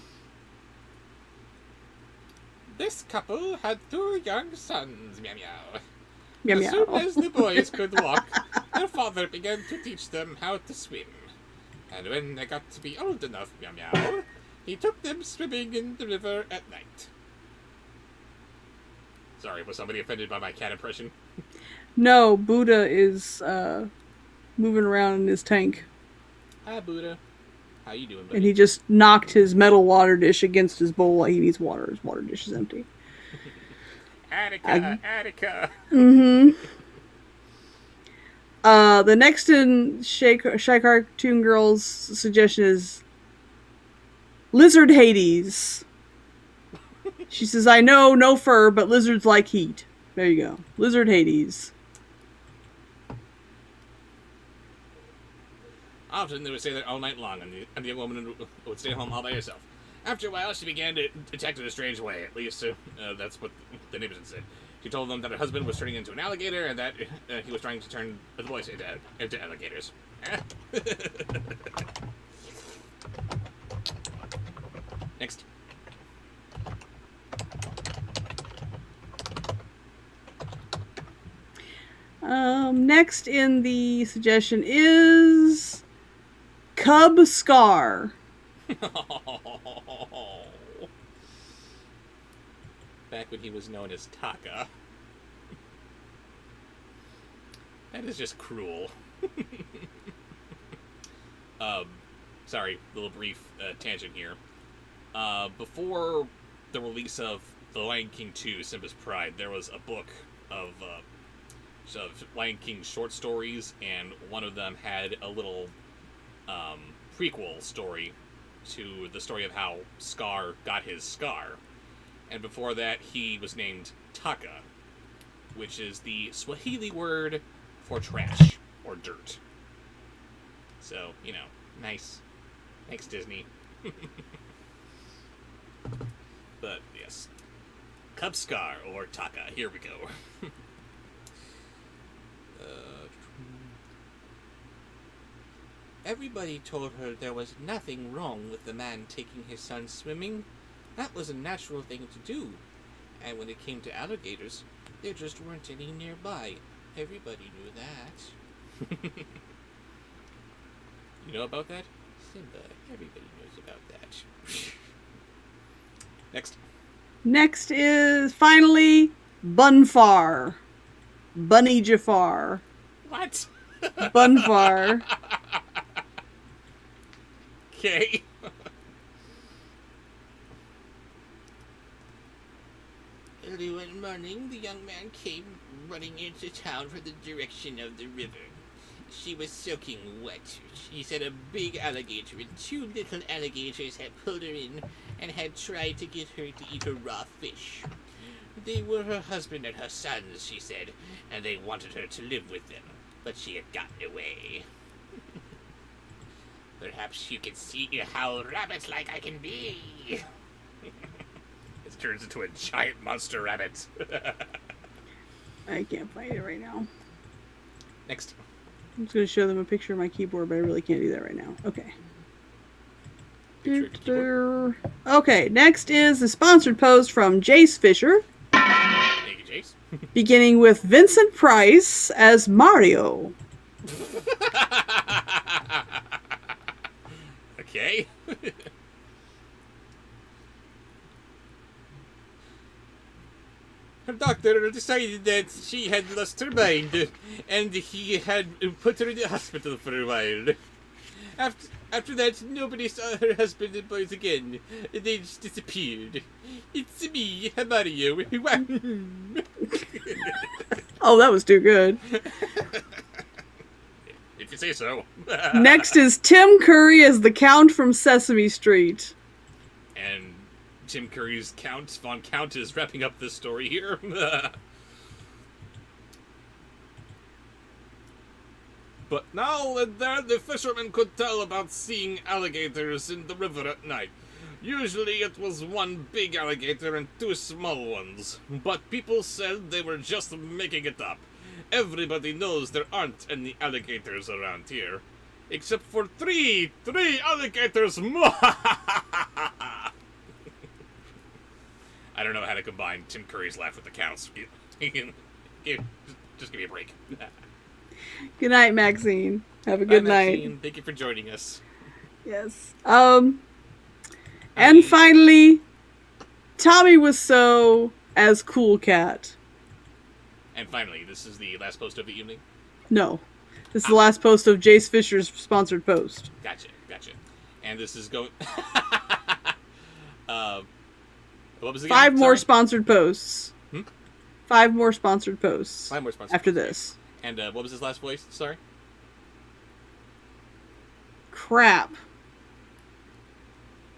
This couple had 2 young sons, meow meow. Meow As soon meow. as the boys could walk, their father began to teach them how to swim. And when they got to be old enough, meow meow, he took them swimming in the river at night. Sorry, was somebody offended by my cat impression? No, Buddha is moving around in his tank. Hi, Buddha. How you doing, buddy? And he just knocked his metal water dish against his bowl like he needs water. His water dish is empty. Attica, Attica. Mm-hmm. The next in Shy Cartoon Girl's suggestion is Lizard Hades. She says, I know, no fur, but lizards like heat. There you go. Lizard Hades. Often they would say that all night long, and the young woman would stay home all by herself. After a while, she began to act in a strange way. At least, that's what the neighbors had said. She told them that her husband was turning into an alligator, and that he was trying to turn the boys into alligators. Next. Next in the suggestion is Cub Scar. Back when he was known as Taka. That is just cruel. Sorry, little brief tangent here. Before the release of The Lion King 2, Simba's Pride, there was a book of of Lion King short stories, and one of them had a little prequel story to the story of how Scar got his scar. And before that, he was named Taka, which is the Swahili word for trash or dirt. So, nice. Thanks, Disney. But, yes. Cub Scar or Taka. Here we go. Everybody told her there was nothing wrong with the man taking his son swimming. That was a natural thing to do. And when it came to alligators, there just weren't any nearby. Everybody knew that. You know about that? Simba, everybody knows about that. Next. Next is finally Bunfar. Bunny Jafar. What? Bunfar. Okay. Early one morning, the young man came running into town from the direction of the river. She was soaking wet. She said a big alligator and 2 little alligators had pulled her in and had tried to get her to eat a raw fish. They were her husband and her sons, she said, and they wanted her to live with them, but she had gotten away. Perhaps you can see how rabbit-like I can be. It turns into a giant monster rabbit. I can't find it right now. Next. I'm just going to show them a picture of my keyboard, but I really can't do that right now. Okay. Picture of the keyboard. Okay, next is the sponsored post from Jace Fisher, Thank you, Jace. beginning with Vincent Price as Mario. Okay. Her doctor decided that she had lost her mind, and he had put her in the hospital for a while. After that, nobody saw her husband and boys again. They just disappeared. It's me, Mario. Oh, that was too good. If you say so. Next is Tim Curry as the Count from Sesame Street. And Tim Curry's Count Von Count is wrapping up this story here. But now and then the fishermen could tell about seeing alligators in the river at night. Usually it was one big alligator and 2 small ones, but people said they were just making it up. Everybody knows there aren't any alligators around here. Except for three alligators! I don't know how to combine Tim Curry's laugh with the Count's. Just give me a break. Good night, Maxine. Have a good Bye, night. Maxine. Thank you for joining us. Yes. And finally, Tommy Wiseau as Cool Cat. And finally, this is the last post of the evening. No. This is the last post of Jace Fisher's sponsored post. Gotcha. And this is going... what was it again? 5 more Sorry? sponsored posts. 5 more sponsored posts. 5 more sponsored after posts. this. And what was his last voice? Sorry? Crap.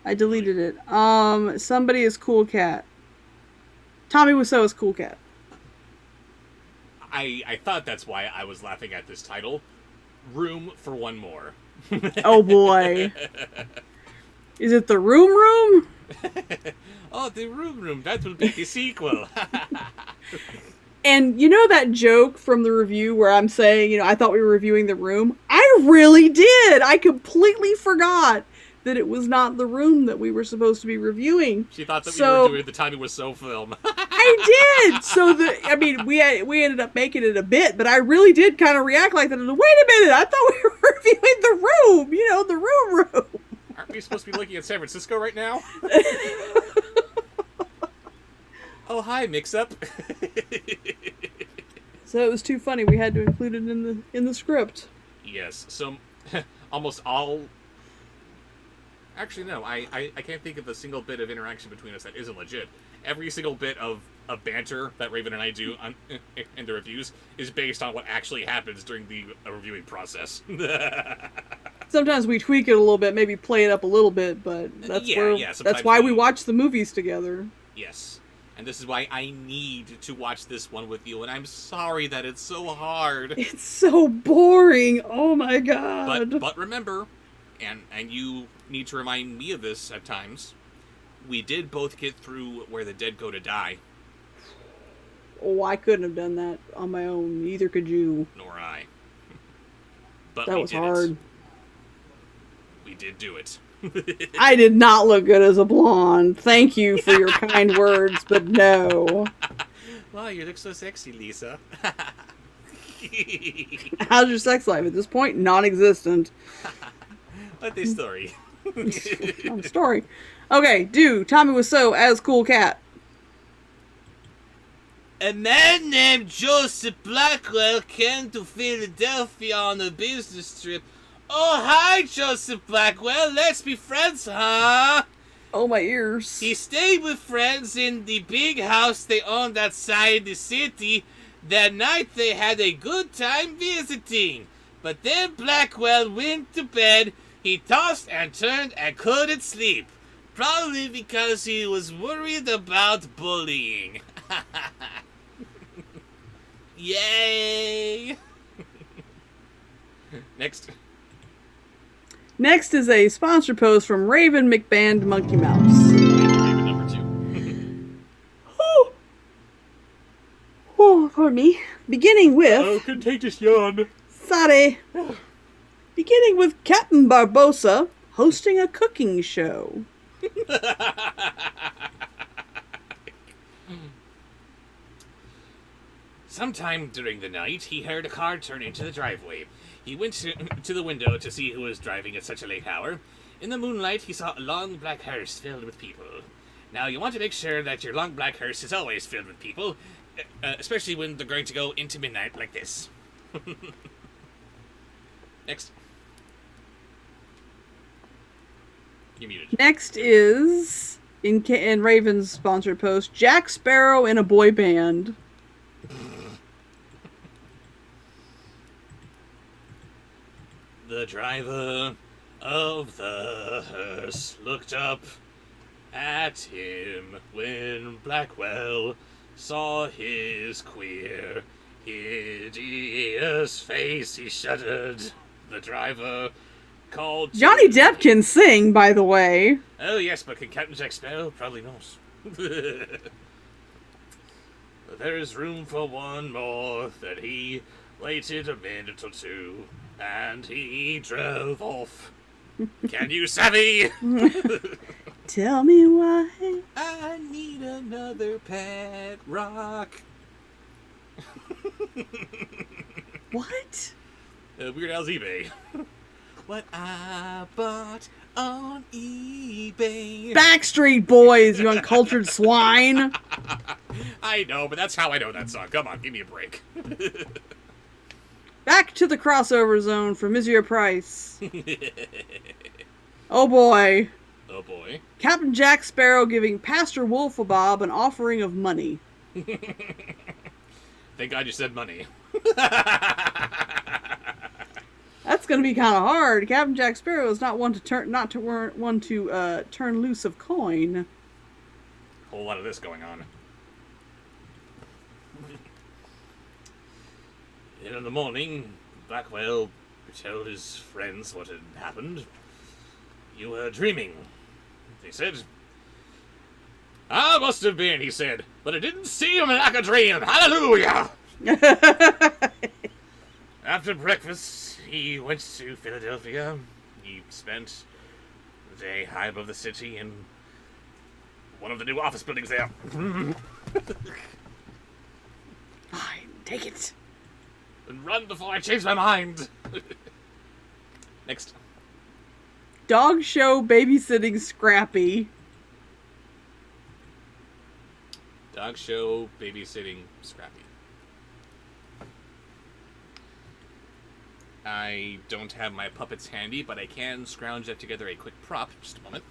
I deleted it. Somebody is Cool Cat. Tommy Wiseau is Cool Cat. I thought that's why I was laughing at this title. Room for one more. Oh boy. Is it the Room? Oh, the Room. That will be the sequel. And you know that joke from the review where I'm saying, I thought we were reviewing The Room? I really did! I completely forgot that it was not The Room that we were supposed to be reviewing. She thought that we were doing the Tommy Wiseau film. I did! So, we ended up making it a bit, but I really did kind of react like that. Wait a minute, I thought we were reviewing The Room! The Room! Aren't we supposed to be looking at San Francisco right now? Oh, hi, mix-up. So it was too funny. We had to include it in the script. Yes, so almost all... Actually, no, I can't think of a single bit of interaction between us that isn't legit. Every single bit of of banter that Raven and I do in the reviews is based on what actually happens during the reviewing process. Sometimes we tweak it a little bit, maybe play it up a little bit, but that's that's why we watch the movies together. Yes. And this is why I need to watch this one with you, and I'm sorry that it's so hard. It's so boring. Oh my god. But remember, and you need to remind me of this at times, we did both get through where the dead go to die. Oh, I couldn't have done that on my own. Neither could you. Nor I. But that was hard. We did do it. I did not look good as a blonde. Thank you for your kind words, but no. Wow, you look so sexy, Lisa. How's your sex life at this point? Non-existent. What the story? Not a story. Okay, Tommy Wiseau as Cool Cat. A man named Joseph Blackwell came to Philadelphia on a business trip. Oh, hi, Joseph Blackwell. Let's be friends, huh? Oh, my ears. He stayed with friends in the big house they owned outside the city. That night they had a good time visiting. But then Blackwell went to bed. He tossed and turned and couldn't sleep. Probably because he was worried about bullying. Yay! Next. Next is a sponsor post from Raven McBand Monkey Mouse. Raven number 2. Oh, pardon me. Beginning with... Oh, contagious yawn. Sorry. Beginning with Captain Barbossa hosting a cooking show. Sometime during the night, he heard a car turn into the driveway. He went to the window to see who was driving at such a late hour. In the moonlight, he saw a long black hearse filled with people. Now, you want to make sure that your long black hearse is always filled with people, especially when they're going to go into midnight like this. Next. You're muted. Next is, in Raven's sponsored post, Jack Sparrow in a boy band. The driver of the hearse looked up at him when Blackwell saw his queer, hideous face. He shuddered. The driver called... Johnny Depp can sing, by the way. Oh, yes, but can Captain Jack Sparrow? Probably not. There is room for one more. That he waited a minute or two, and he drove off. Can you savvy? Tell me why. I need another pet rock. What? Weird Al's eBay. What I bought on eBay. Backstreet Boys, you uncultured swine. I know, but that's how I know that song. Come on, give me a break. Back to the crossover zone for Monsieur Price. Oh boy. Oh boy. Captain Jack Sparrow giving Pastor Wolfabob an offering of money. Thank God you said money. That's going to be kind of hard. Captain Jack Sparrow is not one to turn turn loose of coin. Whole lot of this going on. In the morning, Blackwell told his friends what had happened. You were dreaming, they said. I must have been, he said, but it didn't seem like a dream. Hallelujah! After breakfast, he went to Philadelphia. He spent the day high above the city in one of the new office buildings there. Fine, take it. And run before I change my mind. Next. Dog show babysitting Scrappy. Dog show babysitting Scrappy. I don't have my puppets handy, but I can scrounge up together a quick prop. Just a moment.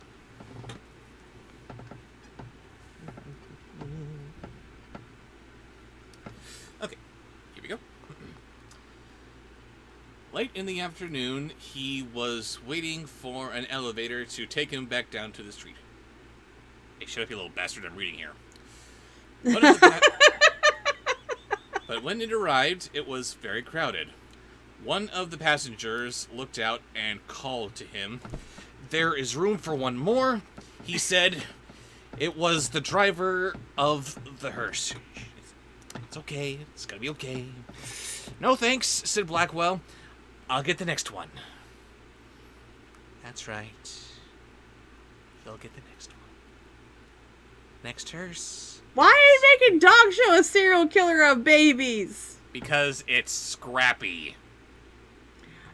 Late in the afternoon, he was waiting for an elevator to take him back down to the street. Hey, shut up, you little bastard, I'm reading here. But when it arrived, it was very crowded. One of the passengers looked out and called to him. "There is room for one more," he said. It was the driver of the hearse. "It's okay. It's gonna be okay." "No thanks," said Blackwell. "I'll get the next one." "That's right. You'll get the next one. Next hearse." Why are you making Bobsheaux a serial killer of babies? "Because it's Scrappy."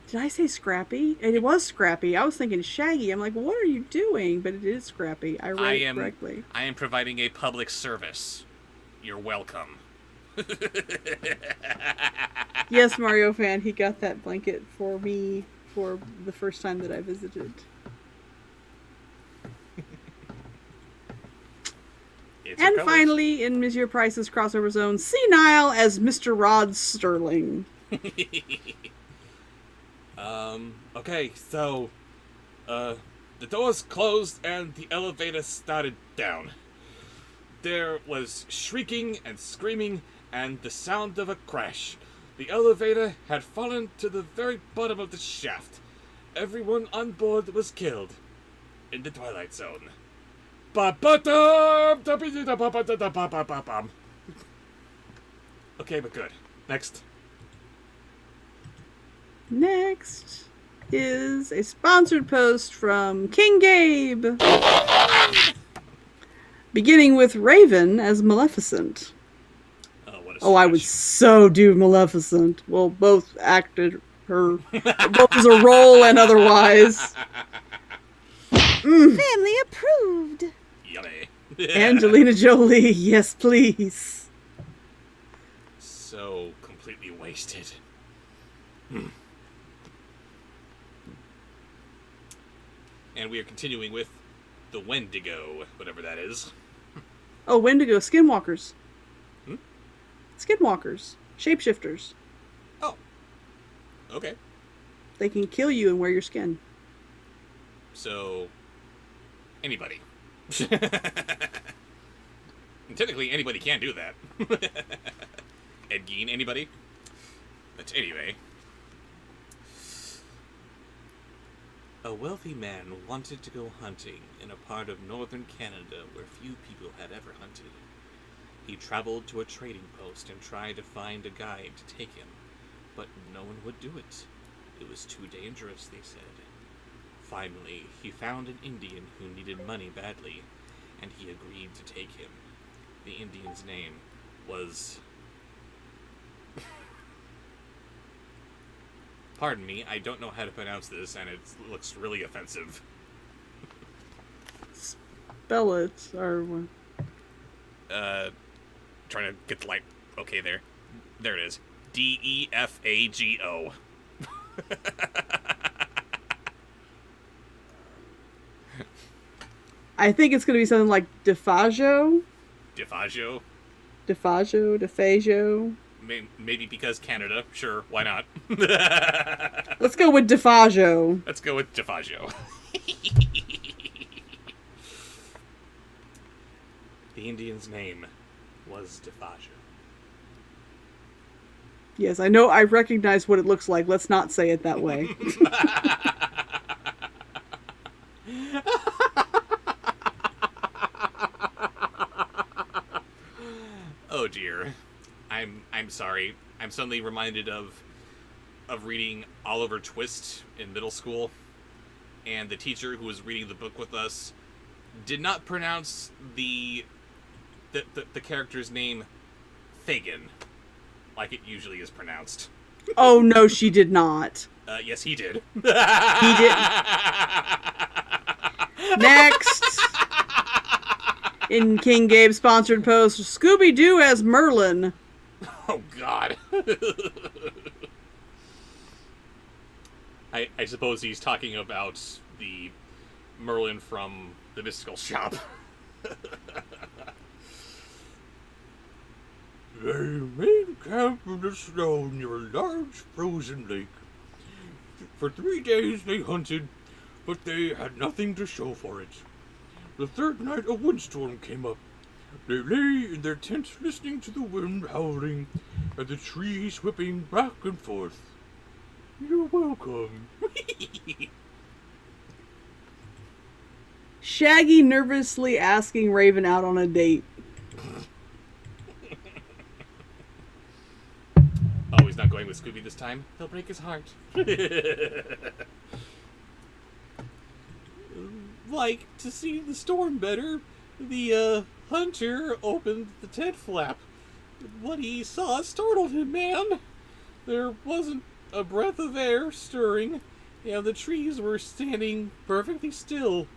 Did I say Scrappy? It was Scrappy. I was thinking Shaggy. I'm like, what are you doing? But it is Scrappy. I read it correctly. I am providing a public service. You're welcome. Yes, Mario fan, he got that blanket for me for the first time that I visited. And finally, in Monsieur Price's crossover zone, senile as Mr. Rod Sterling. Okay, so, the doors closed and the elevator started down. There was shrieking and screaming and the sound of a crash. The elevator had fallen to the very bottom of the shaft. Everyone on board was killed. In the Twilight Zone. Okay, but good. Next. Next is a sponsored post from King Gabe. Beginning with Raven as Maleficent. Oh, I would so do Maleficent. Well, both acted her, both as a role and otherwise. Family approved. Yummy. Angelina Jolie, yes please. So completely wasted. And we are continuing with the Wendigo, whatever that is. Oh, Wendigo, skinwalkers. Hmm? Skinwalkers. Shapeshifters. Oh. Okay. They can kill you and wear your skin. So, anybody. And technically, anybody can do that. Ed Gein, anybody? But anyway. A wealthy man wanted to go hunting in a part of northern Canada where few people had ever hunted. He traveled to a trading post and tried to find a guide to take him, but no one would do it. It was too dangerous, they said. Finally, he found an Indian who needed money badly, and he agreed to take him. The Indian's name was... Pardon me, I don't know how to pronounce this, and it looks really offensive. Spell it, or... Trying to get the light... Okay, there. There it is. Defago. I think it's going to be something like Defago. Defago? Defago. Maybe because Canada. Sure, why not? Let's go with Defago. Let's go with Defago. The Indian's name was Defago. Yes, I know. I recognize what it looks like. Let's not say it that way. Oh dear. I'm sorry. I'm suddenly reminded of reading Oliver Twist in middle school, and the teacher who was reading the book with us did not pronounce the character's name Fagin like it usually is pronounced. Oh no, she did not. Yes, he did. He didn't. Next, in King Gabe's sponsored post, Scooby-Doo as Merlin. Oh, God. I suppose he's talking about the Merlin from the Mystical Shop. They made camp in the snow near a large frozen lake. For 3 days they hunted, but they had nothing to show for it. The third night a windstorm came up. They lay in their tent listening to the wind howling and the trees whipping back and forth. You're welcome. Shaggy nervously asking Raven out on a date. Oh, he's not going with Scooby this time? He'll break his heart. Like to see the storm better, the hunter opened the tent flap. What he saw startled him, man. There wasn't a breath of air stirring, and the trees were standing perfectly still.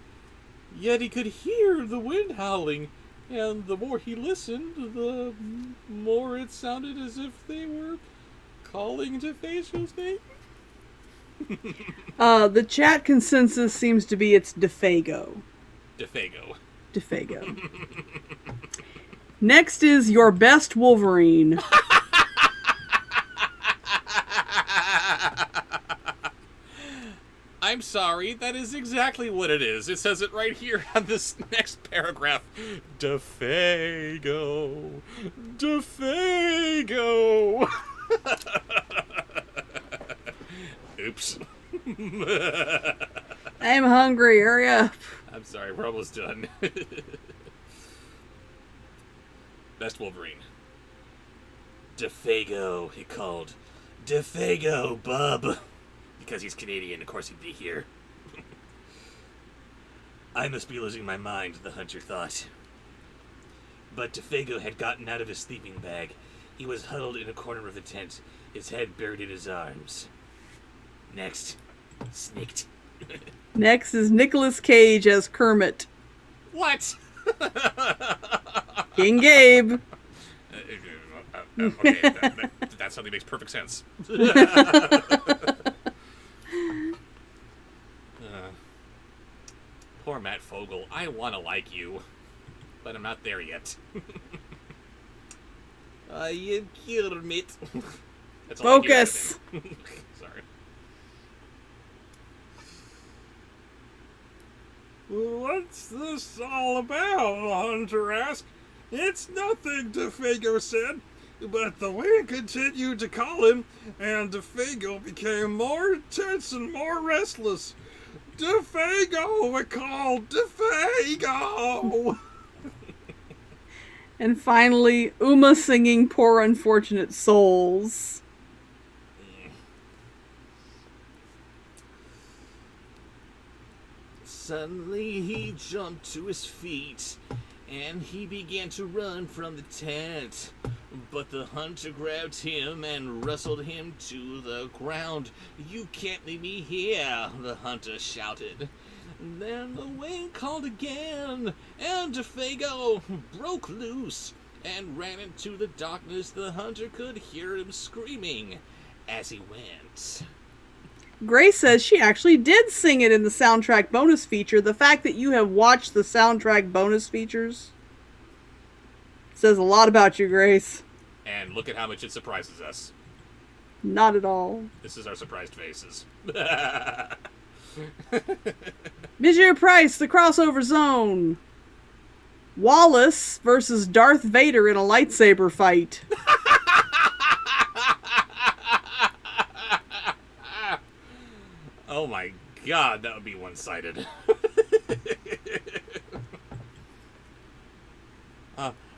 Yet he could hear the wind howling, and the more he listened, the more it sounded as if they were calling to Facial's name. The chat consensus seems to be it's Defago. Defago. Defago. Next is your best Wolverine. I'm sorry, that is exactly what it is. It says it right here on this next paragraph. Defago. Defago. Oops. I'm hungry, hurry up. I'm sorry, we're almost done. Best Wolverine. Defago, he called. Defago, bub. Because he's Canadian, of course he'd be here. I must be losing my mind, the hunter thought. But Defago had gotten out of his sleeping bag. He was huddled in a corner of the tent, his head buried in his arms. Next, snicked. Next is Nicolas Cage as Kermit. What? King Gabe. Okay, that suddenly makes perfect sense. Poor Matt Fogel. I want to like you, but I'm not there yet. I am Kermit. That's all I hear out of Focus. him. Sorry. What's this all about? The hunter asked. It's nothing, Defago said. But the wind continued to call him, and Defago became more tense and more restless. Defago, it called Defago. And finally, Uma singing Poor Unfortunate Souls. Suddenly he jumped to his feet, and he began to run from the tent. But the hunter grabbed him and wrestled him to the ground. You can't leave me here, the hunter shouted. Then the wind called again, and Defago broke loose and ran into the darkness. The hunter could hear him screaming as he went. Grace says she actually did sing it in the soundtrack bonus feature. The fact that you have watched the soundtrack bonus features says a lot about you, Grace. And look at how much it surprises us. Not at all. This is our surprised faces. Monsieur Price, the crossover zone. Wallace versus Darth Vader in a lightsaber fight. Oh my god, that would be one-sided.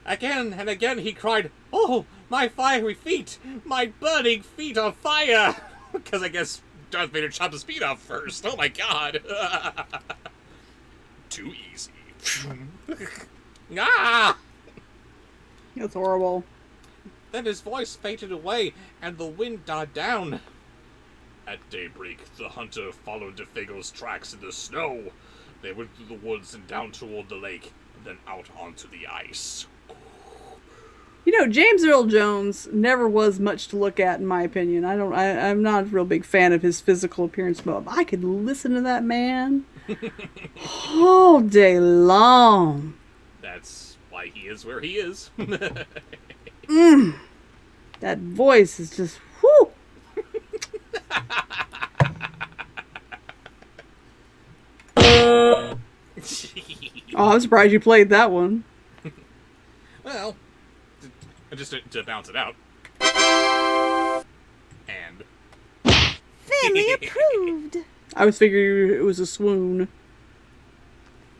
Again and again he cried, "Oh, my fiery feet! My burning feet on fire!" Because I guess Darth Vader chopped his feet off first. Oh my god. Too easy. Ah! That's horrible. Then his voice faded away, and the wind died down. At daybreak, the hunter followed Defago's tracks in the snow. They went through the woods and down toward the lake, and then out onto the ice. You know, James Earl Jones never was much to look at, in my opinion. I'm not a real big fan of his physical appearance, but I could listen to that man all day long. That's why he is where he is. That voice is just, whew. Oh, I'm surprised you played that one. Well, just to bounce it out. And Family approved. I was figuring it was a swoon.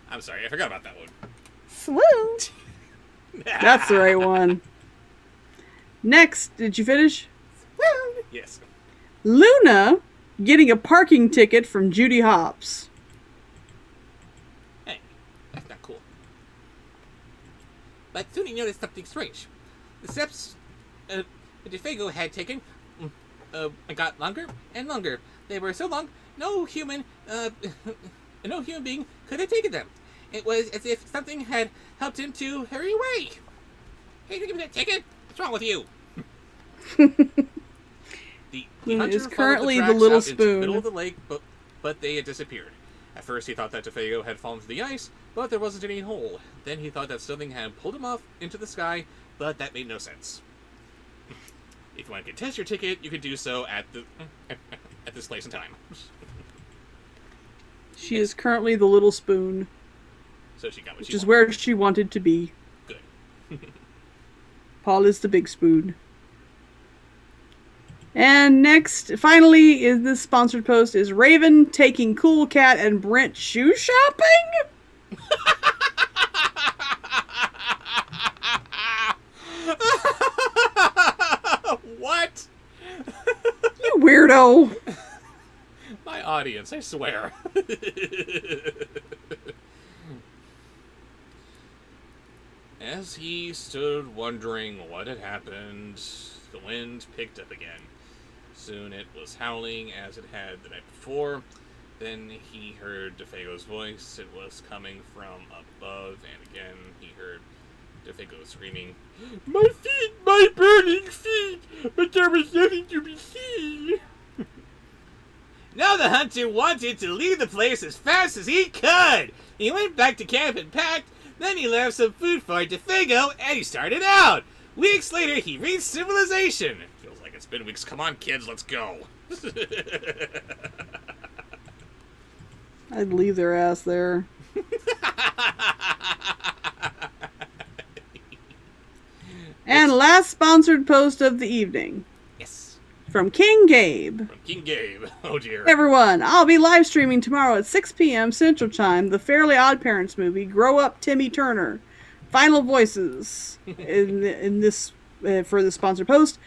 I'm sorry, I forgot about that one. Swoon. That's the right one. Next, did you finish? Swoon. Yes. Luna getting a parking ticket from Judy Hopps. Hey, that's not cool. But soon he noticed something strange. The steps DeFago had taken got longer and longer. They were so long, no human being could have taken them. It was as if something had helped him to hurry away. Hey, you give me that ticket? What's wrong with you? The Luna hunter is followed currently the tracks little out into the middle spoon. of the lake, but they had disappeared. At first, he thought that DeFago had fallen through the ice, but there wasn't any hole. Then he thought that something had pulled him off into the sky, but that made no sense. If you want to contest your ticket, you can do so at this place and time. She is currently the little spoon, So she got what which she is wanted. where she wanted to be. Good. Paul is the big spoon. And next, finally, is this sponsored post is Raven taking Cool Cat and Brent shoe shopping? What? You weirdo. My audience, I swear. As he stood wondering what had happened, the wind picked up again. Soon it was howling as it had the night before. Then he heard DeFago's voice. It was coming from above, and again he heard DeFago screaming, "My feet! My burning feet! But there was nothing to be seen!" Now the hunter wanted to leave the place as fast as he could. He went back to camp and packed. Then he left some food for DeFago, and he started out. Weeks later, he reached civilization. Feels like it's been weeks. Come on, kids, let's go. I'd leave their ass there. And last sponsored post of the evening Yes. from King Gabe. From King Gabe. Oh dear. Everyone, I'll be live streaming tomorrow at 6 p.m. Central Time the Fairly Odd Parents movie, Grow Up Timmy Turner. Final voices in this for the sponsored post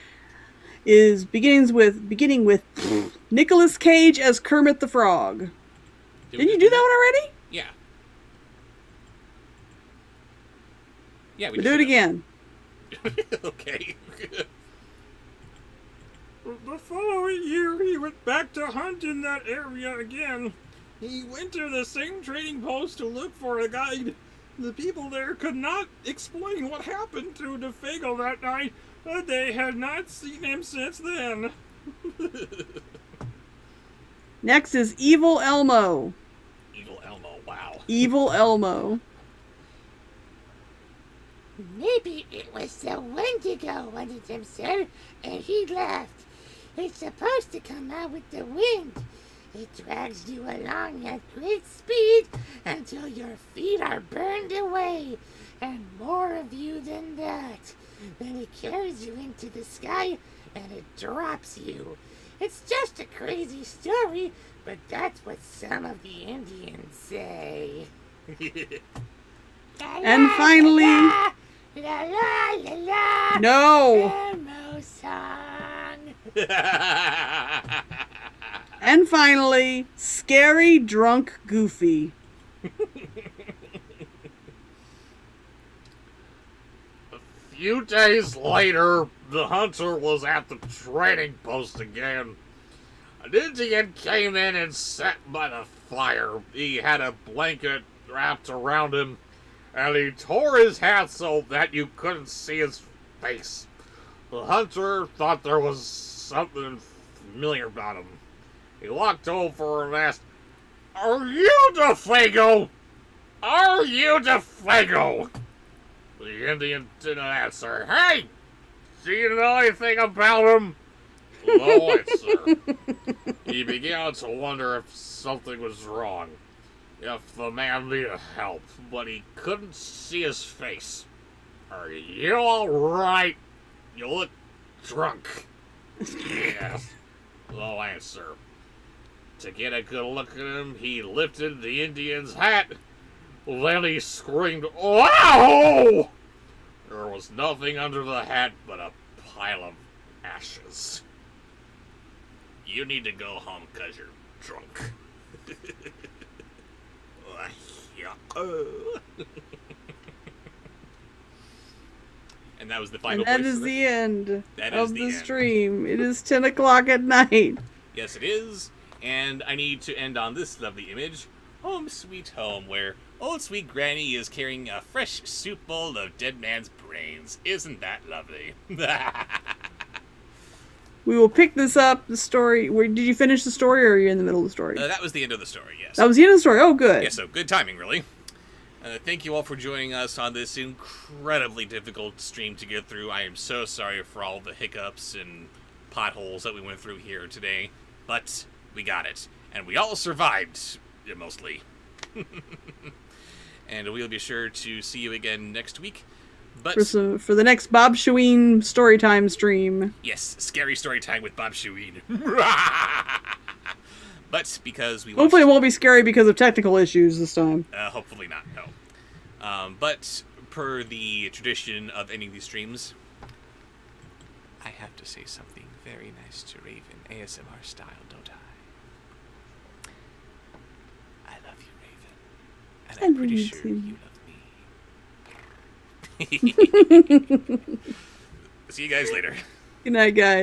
is beginning with Nicolas Cage as Kermit the Frog. Didn't you do that one already? Yeah. Yeah, We'll do it again. Okay. The following year, he went back to hunt in that area again. He went to the same trading post to look for a guide. The people there could not explain what happened to DeFago that night, but they had not seen him since then. Next is Evil Elmo. Evil Elmo, wow. Evil Elmo. Maybe it was the Wendigo wanted him, sir, and he left. It's supposed to come out with the wind. It drags you along at great speed until your feet are burned away, and more of you than that. Then it carries you into the sky, and it drops you. It's just a crazy story, but that's what some of the Indians say. And finally... La la la la. No! Elmo song. And finally, Scary Drunk Goofy. Few days later, the hunter was at the trading post again. An Indian came in and sat by the fire. He had a blanket wrapped around him, and he tore his hat so that you couldn't see his face. The hunter thought there was something familiar about him. He walked over and asked, "Are you DeFago? Are you DeFago?" The Indian didn't answer. "Hey, do you know anything about him?" No answer. He began to wonder if something was wrong. if the man needed help, but he couldn't see his face. Are you alright? You look drunk. Yes. No answer. To get a good look at him, he lifted the Indian's hat. Then he screamed, "Wow!" There was nothing under the hat but a pile of ashes. You need to go home because you're drunk. And that was the final And that voice is of the end That of is the the end. stream. It is 10 o'clock at night. Yes, it is. And I need to end on this lovely image. Home sweet home, where old sweet granny is carrying a fresh soup bowl of dead man's brains. Isn't that lovely? We will pick this up, the story. Did you finish the story, or are you in the middle of the story? That was the end of the story, yes. That was the end of the story. Oh, good. Yeah, so good timing, really. Thank you all for joining us on this incredibly difficult stream to get through. I am so sorry for all the hiccups and potholes that we went through here today, but we got it. And we all survived, mostly. And we'll be sure to see you again next week. But For the next Bobsheauxween Storytime stream. yes, scary story time with Bobsheauxween. But because we Hopefully it watched- won't be scary because of technical issues this time. hopefully not, no. But per the tradition of ending these streams, I have to say something very nice to Raven, ASMR style, don't I? I love you, Raven. And I'm I pretty love you sure too. you love me. See you guys later. Good night, guys.